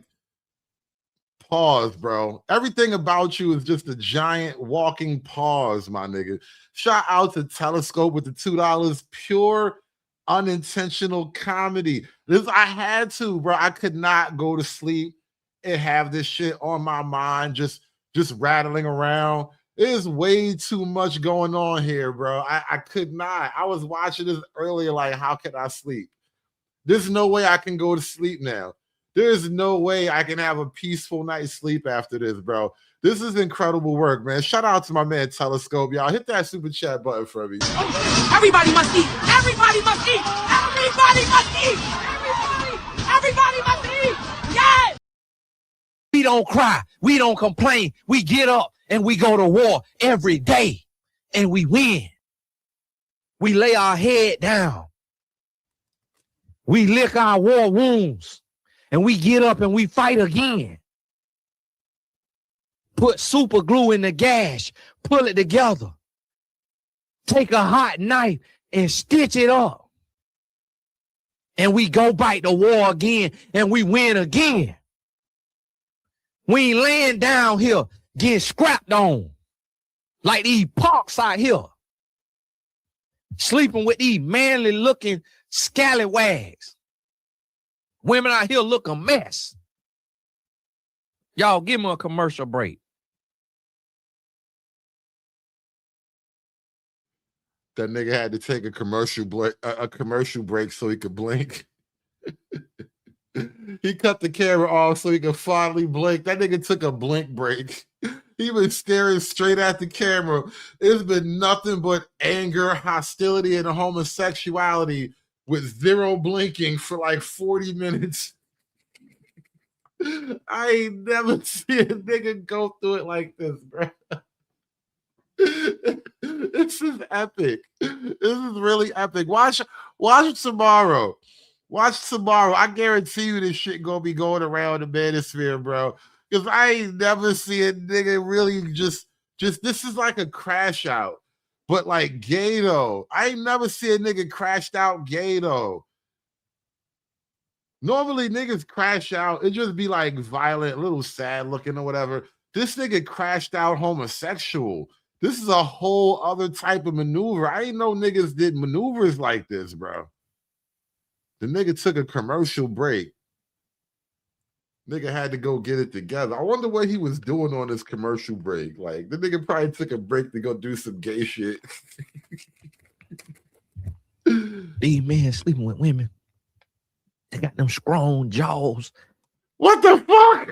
pause, bro. Everything about you is just a giant walking pause, my nigga. Shout out to Telescope with the $2. Pure unintentional comedy. I had to, bro. I could not go to sleep and have this shit on my mind, just rattling around. There's way too much going on here, bro. I could not. I was watching this earlier, like, how could I sleep? There's no way I can go to sleep now. There's no way I can have a peaceful night's sleep after this, bro. This is incredible work, man. Shout out to my man Telescope, y'all. Hit that super chat button for me. Everybody must eat. Everybody must eat. Everybody must eat. Everybody must eat. Yes. Feet don't cry. We don't complain. We get up and we go to war every day and we win. We lay our head down. We lick our war wounds and we get up and we fight again. Put super glue in the gash, pull it together. Take a hot knife and stitch it up. And we go fight the war again and we win again. We ain't laying down here getting scrapped on like these punks out here. Sleeping with these manly looking scallywags. Women out here look a mess. Y'all give me a commercial break. That nigga had to take a commercial break so he could blink. He cut the camera off so he could finally blink. That nigga took a blink break. He was staring straight at the camera. It's been nothing but anger, hostility, and homosexuality with zero blinking for like 40 minutes. I ain't never seen a nigga go through it like this, bro. This is epic. This is really epic. Watch it tomorrow. Watch tomorrow. I guarantee you this shit gonna be going around the manosphere, bro. Because I ain't never seen a nigga really just this is like a crash out. But like gay though. I ain't never seen a nigga crashed out gay though. Normally niggas crash out, it just be like violent, a little sad looking or whatever. This nigga crashed out homosexual. This is a whole other type of maneuver. I ain't know niggas did maneuvers like this, bro. The nigga took a commercial break. Nigga had to go get it together. I wonder what he was doing on this commercial break. Like, the nigga probably took a break to go do some gay shit. These men sleeping with women. They got them strong jaws. What the fuck?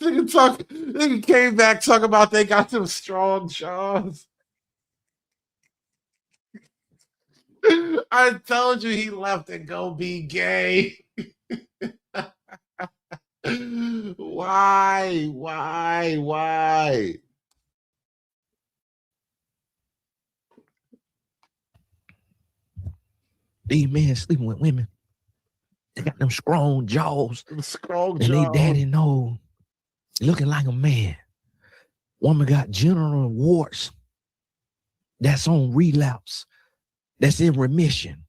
Nigga came back talking about they got them strong jaws. I told you he left to go be gay. Why? These men sleeping with women. They got them strong jaws. Strong and jaws. they daddy know looking like a man. Woman got genital warts. That's on relapse. That's in remission.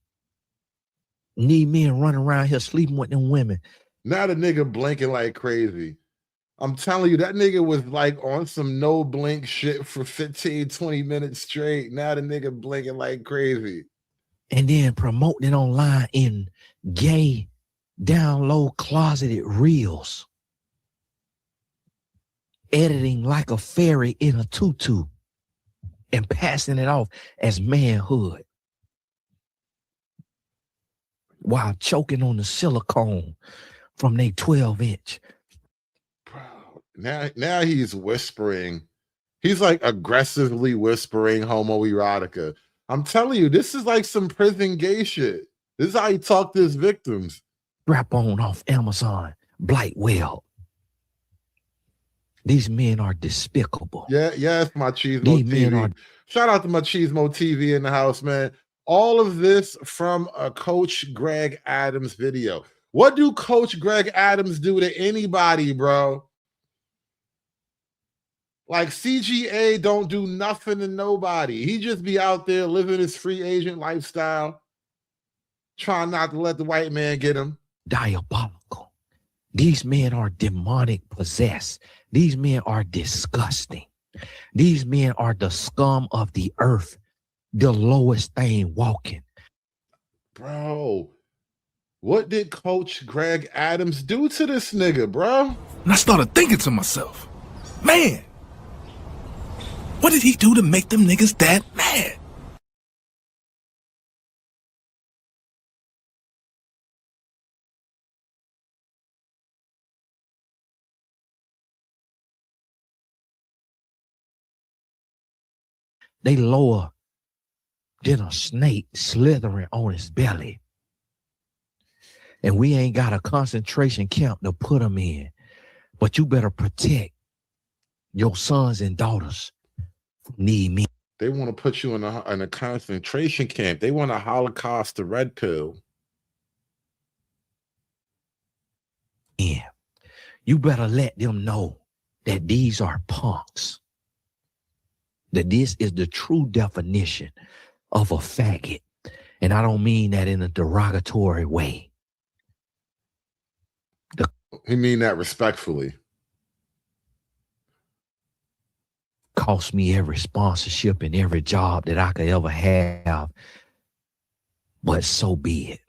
Need men running around here sleeping with them women. Now the nigga blinking like crazy. I'm telling you, that nigga was like on some no blink shit for 15, 20 minutes straight. Now the nigga blinking like crazy. And then promoting it online in gay, down low, closeted reels. Editing like a fairy in a tutu and passing it off as manhood while choking on the silicone from their 12-inch. Bro, now he's whispering. He's like aggressively whispering homoerotica. I'm telling you, this is like some prison gay shit. This is how he talk to his victims. Strap on off Amazon, Blight Well. These men are despicable. Yes, Machismo TV. Shout out to Machismo TV in the house, man. All of this from a Coach Greg Adams video. What do Coach Greg Adams do to anybody, bro? Like CGA don't do nothing to nobody. He just be out there living his free agent lifestyle, trying not to let the white man get him. Diabolical. These men are demonic possessed. These men are disgusting. These men are the scum of the earth, the lowest thing walking. Bro, what did Coach Greg Adams do to this nigga, bro? And I started thinking to myself, man, what did he do to make them niggas that mad? They lower than a snake slithering on his belly. And we ain't got a concentration camp to put them in. But you better protect your sons and daughters who need me. They want to put you in a concentration camp. They want to Holocaust the red pill. Yeah. You better let them know that these are punks. That this is the true definition of a faggot. And I don't mean that in a derogatory way. He mean that respectfully. Cost me every sponsorship and every job that I could ever have. But so be it.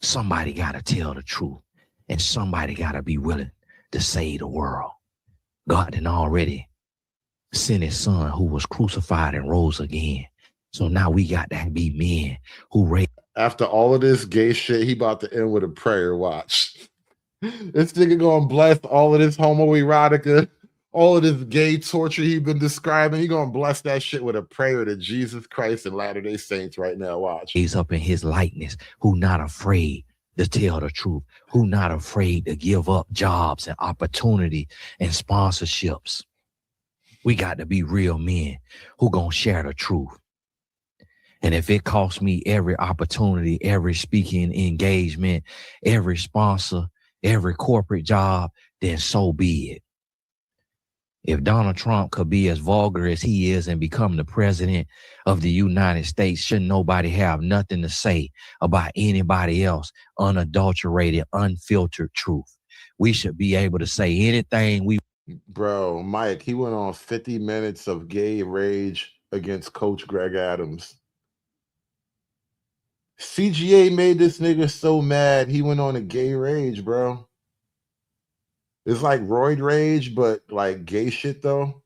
Somebody got to tell the truth. And somebody got to be willing to save the world. God done already sent his son who was crucified and rose again. So now we got to be men who raise. After all of this gay shit, he about to end with a prayer. Watch. This nigga gonna bless all of this homoerotica, all of this gay torture he been describing. He gonna bless that shit with a prayer to Jesus Christ and Latter-day Saints right now. Watch. He's up in his likeness, who not afraid to tell the truth, who not afraid to give up jobs and opportunity and sponsorships. We got to be real men who gonna share the truth. And if it costs me every opportunity, every speaking engagement, every sponsor, every corporate job, then so be it. If Donald Trump could be as vulgar as he is and become the president of the United States, shouldn't nobody have nothing to say about anybody else, unadulterated, unfiltered truth. We should be able to say anything we... Bro, Mike, he went on 50 minutes of gay rage against Coach Greg Adams. CGA made this nigga so mad, he went on a gay rage, bro. It's like roid rage, but like gay shit, though.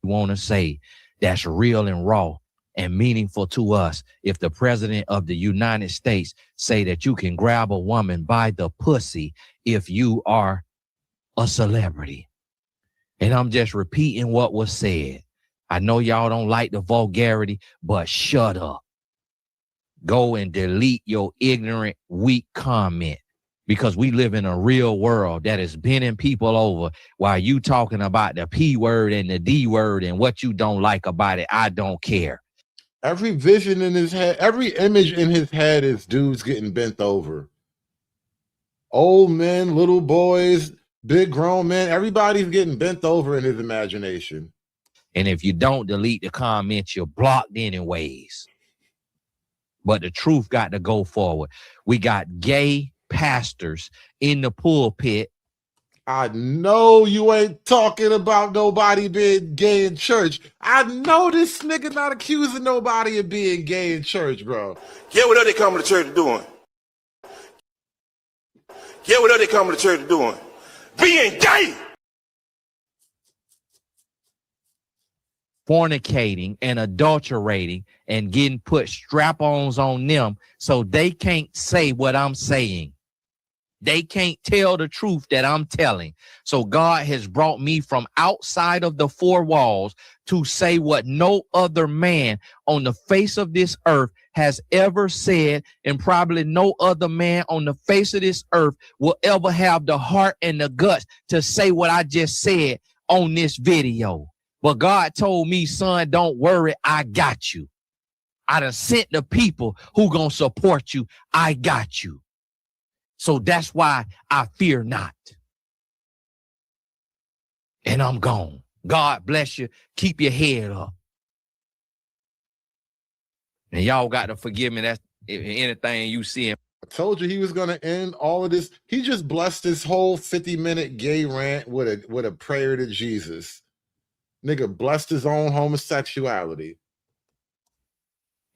Want to say that's real and raw and meaningful to us if the president of the United States say that you can grab a woman by the pussy if you are a celebrity. And I'm just repeating what was said. I know y'all don't like the vulgarity, but shut up. Go and delete your ignorant, weak comment, because we live in a real world that is bending people over while you talking about the P word and the D word and what you don't like about it. I don't care. Every vision in his head, every image in his head is dudes getting bent over. Old men, little boys, big grown men, everybody's getting bent over in his imagination. And if you don't delete the comments, you're blocked anyways. But the truth got to go forward. We got gay pastors in the pulpit. I know you ain't talking about nobody being gay in church. I know this nigga not accusing nobody of being gay in church, bro. Get what they coming to church doing. Get what they coming to church doing. Being gay. Fornicating and adulterating and getting put strap-ons on them so they can't say what I'm saying. They can't tell the truth that I'm telling. So God has brought me from outside of the four walls to say what no other man on the face of this earth has ever said, and probably no other man on the face of this earth will ever have the heart and the guts to say what I just said on this video. But God told me, son, don't worry, I got you. I done sent the people who gonna support you. I got you. So that's why I fear not. And I'm gone. God bless you. Keep your head up. And y'all got to forgive me. That's anything you see. I told you he was going to end all of this. He just blessed this whole 50-minute gay rant with a prayer to Jesus. Nigga blessed his own homosexuality.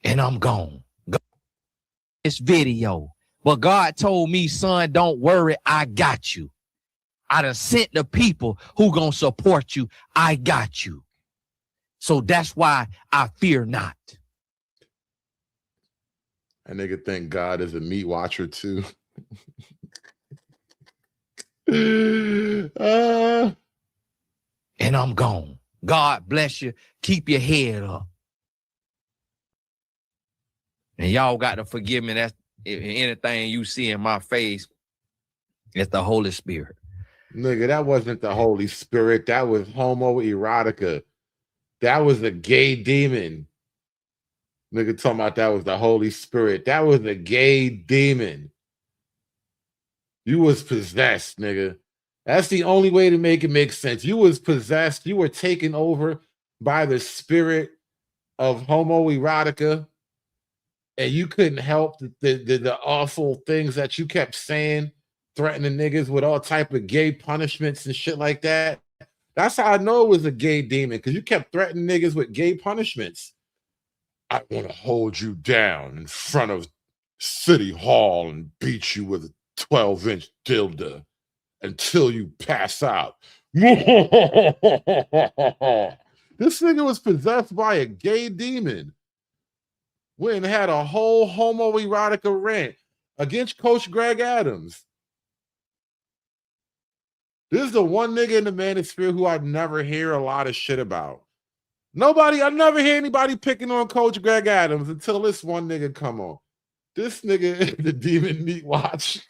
And I'm gone. This video. But God told me, son, don't worry, I got you. I done sent the people who gonna support you. I got you. So that's why I fear not. That nigga think God is a meat watcher too. And I'm gone. God bless you. Keep your head up. And y'all got to forgive me. That's anything you see in my face It's the Holy Spirit. Nigga, that wasn't the Holy Spirit. That was homoerotica. That was a gay demon. Nigga talking about that was the Holy Spirit. That was a gay demon. You was possessed, nigga. That's the only way to make it make sense. You was possessed. You were taken over by the spirit of homoerotica, and you couldn't help the awful things that you kept saying, threatening niggas with all type of gay punishments and shit like that. That's how I know it was a gay demon, because you kept threatening niggas with gay punishments. I want to hold you down in front of City Hall and beat you with a 12-inch dildo until you pass out. This nigga was possessed by a gay demon. Went and had a whole homoerotica rant against Coach Greg Adams. This is the one nigga in the manosphere who I never hear a lot of shit about. I never hear anybody picking on Coach Greg Adams until this one nigga come on. This nigga, the Demon Meat Watch.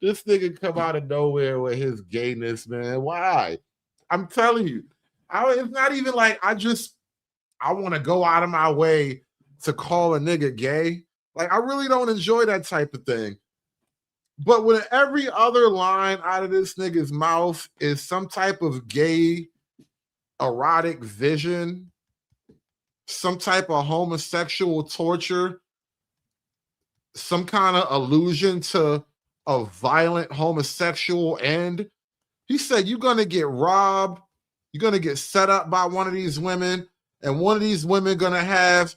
This nigga come out of nowhere with his gayness, man. Why? I'm telling you. It's not even like I want to go out of my way to call a nigga gay. Like, I really don't enjoy that type of thing. But when every other line out of this nigga's mouth is some type of gay, erotic vision, some type of homosexual torture, some kind of allusion to a violent homosexual end. He said, you're going to get robbed. You're going to get set up by one of these women, and one of these women going to have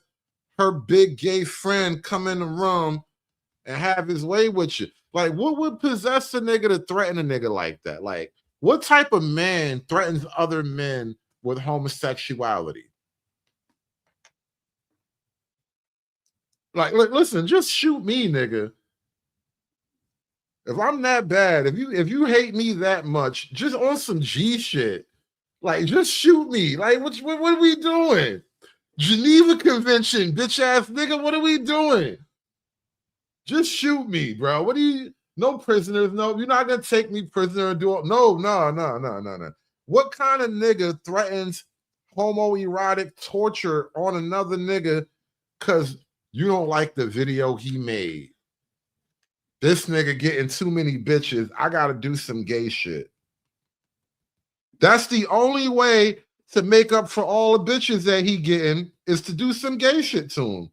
her big gay friend come in the room and have his way with you. Like, what would possess a nigga to threaten a nigga like that? Like, what type of man threatens other men with homosexuality? Like, listen, just shoot me, nigga. If I'm that bad, if you hate me that much, just on some G shit, like, just shoot me. Like, what are we doing? Geneva Convention, bitch ass nigga, what are we doing? Just shoot me, bro. No prisoners, no, you're not gonna take me prisoner and do it. No. What kind of nigga threatens homoerotic torture on another nigga because you don't like the video he made? This nigga getting too many bitches. I gotta do some gay shit. That's the only way to make up for all the bitches that he getting, is to do some gay shit to him.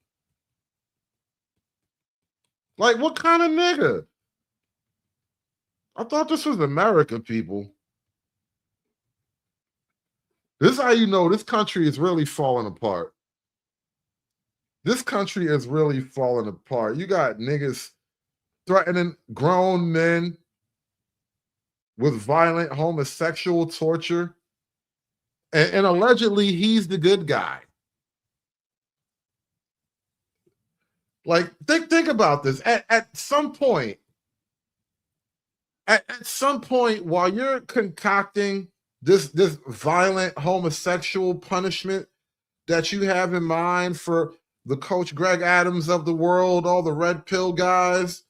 Like, what kind of nigga? I thought this was America, people. This is how you know this country is really falling apart. This country is really falling apart. You got niggas threatening grown men with violent homosexual torture. And allegedly, he's the good guy. Like, think about this. At some point, while you're concocting this violent homosexual punishment that you have in mind for the Coach Greg Adams of the world, all the red pill guys,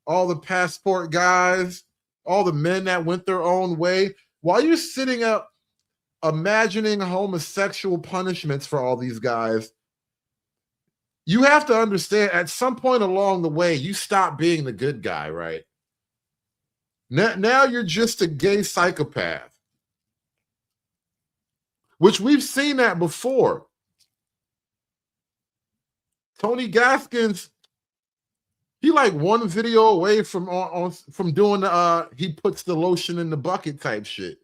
all the passport guys, all the men that went their own way, while you're sitting up imagining homosexual punishments for all these guys, you have to understand at some point along the way, you stop being the good guy, right? Now you're just a gay psychopath, which we've seen that before. Tony Gaskins, he like one video away from doing the he puts the lotion in the bucket type shit.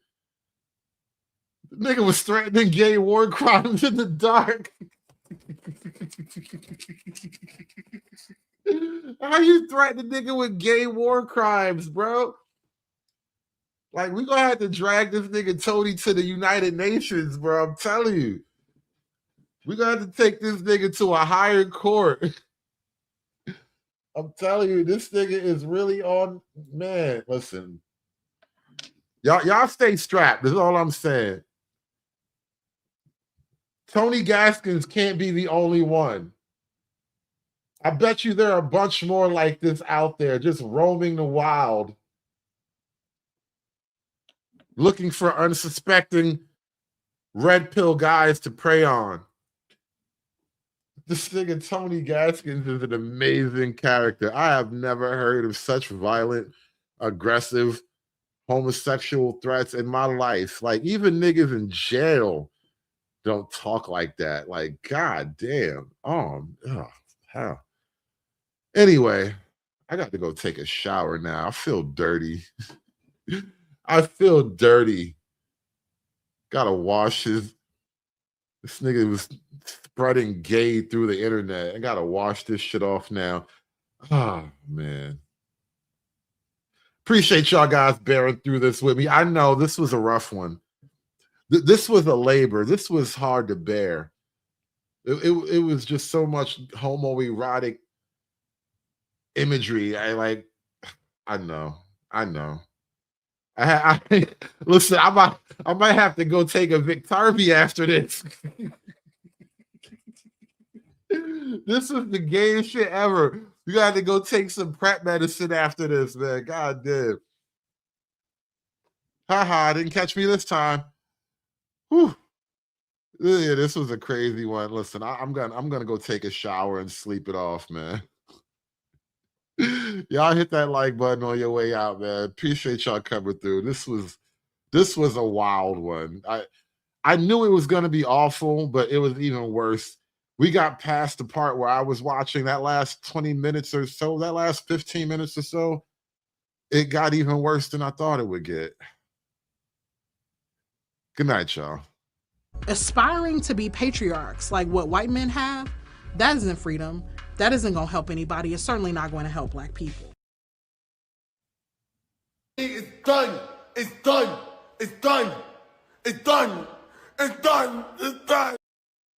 The nigga was threatening gay war crimes in the dark. How you threaten a nigga with gay war crimes, bro? Like, we gonna have to drag this nigga Tony to the United Nations, bro. I'm telling you. We gonna have to take this nigga to a higher court. I'm telling you, this nigga is really on. Man, listen. Y'all stay strapped. That's all I'm saying. Tony Gaskins can't be the only one. I bet you there are a bunch more like this out there, just roaming the wild, looking for unsuspecting red pill guys to prey on. This nigga Tony Gaskins is an amazing character. I have never heard of such violent, aggressive, homosexual threats in my life. Like, even niggas in jail don't talk like that. Like, god damn. Oh, hell. Anyway, I got to go take a shower now. I feel dirty. I feel dirty. Gotta wash his. This nigga was spreading gay through the internet. I gotta wash this shit off now. Oh, man. Appreciate y'all guys bearing through this with me. I know this was a rough one. This was a labor. This was hard to bear. It was just so much homoerotic imagery. I know. Listen, I might have to go take a Victarby after this. This is the gayest shit ever. You got to go take some prep medicine after this, man. God damn. Haha, didn't catch me this time. Whew. Yeah, this was a crazy one. Listen, I'm gonna go take a shower and sleep it off, man. Y'all hit that like button on your way out, man. Appreciate y'all coming through. This was a wild one. I knew it was gonna be awful, but it was even worse. We got past the part where I was watching that last 20 minutes or so, that last 15 minutes or so. It got even worse than I thought it would get. Good night, y'all. Aspiring to be patriarchs like what white men have, that isn't freedom. That isn't going to help anybody. It's certainly not going to help black people. It's done. It's done. It's done. It's done. It's done. It's done.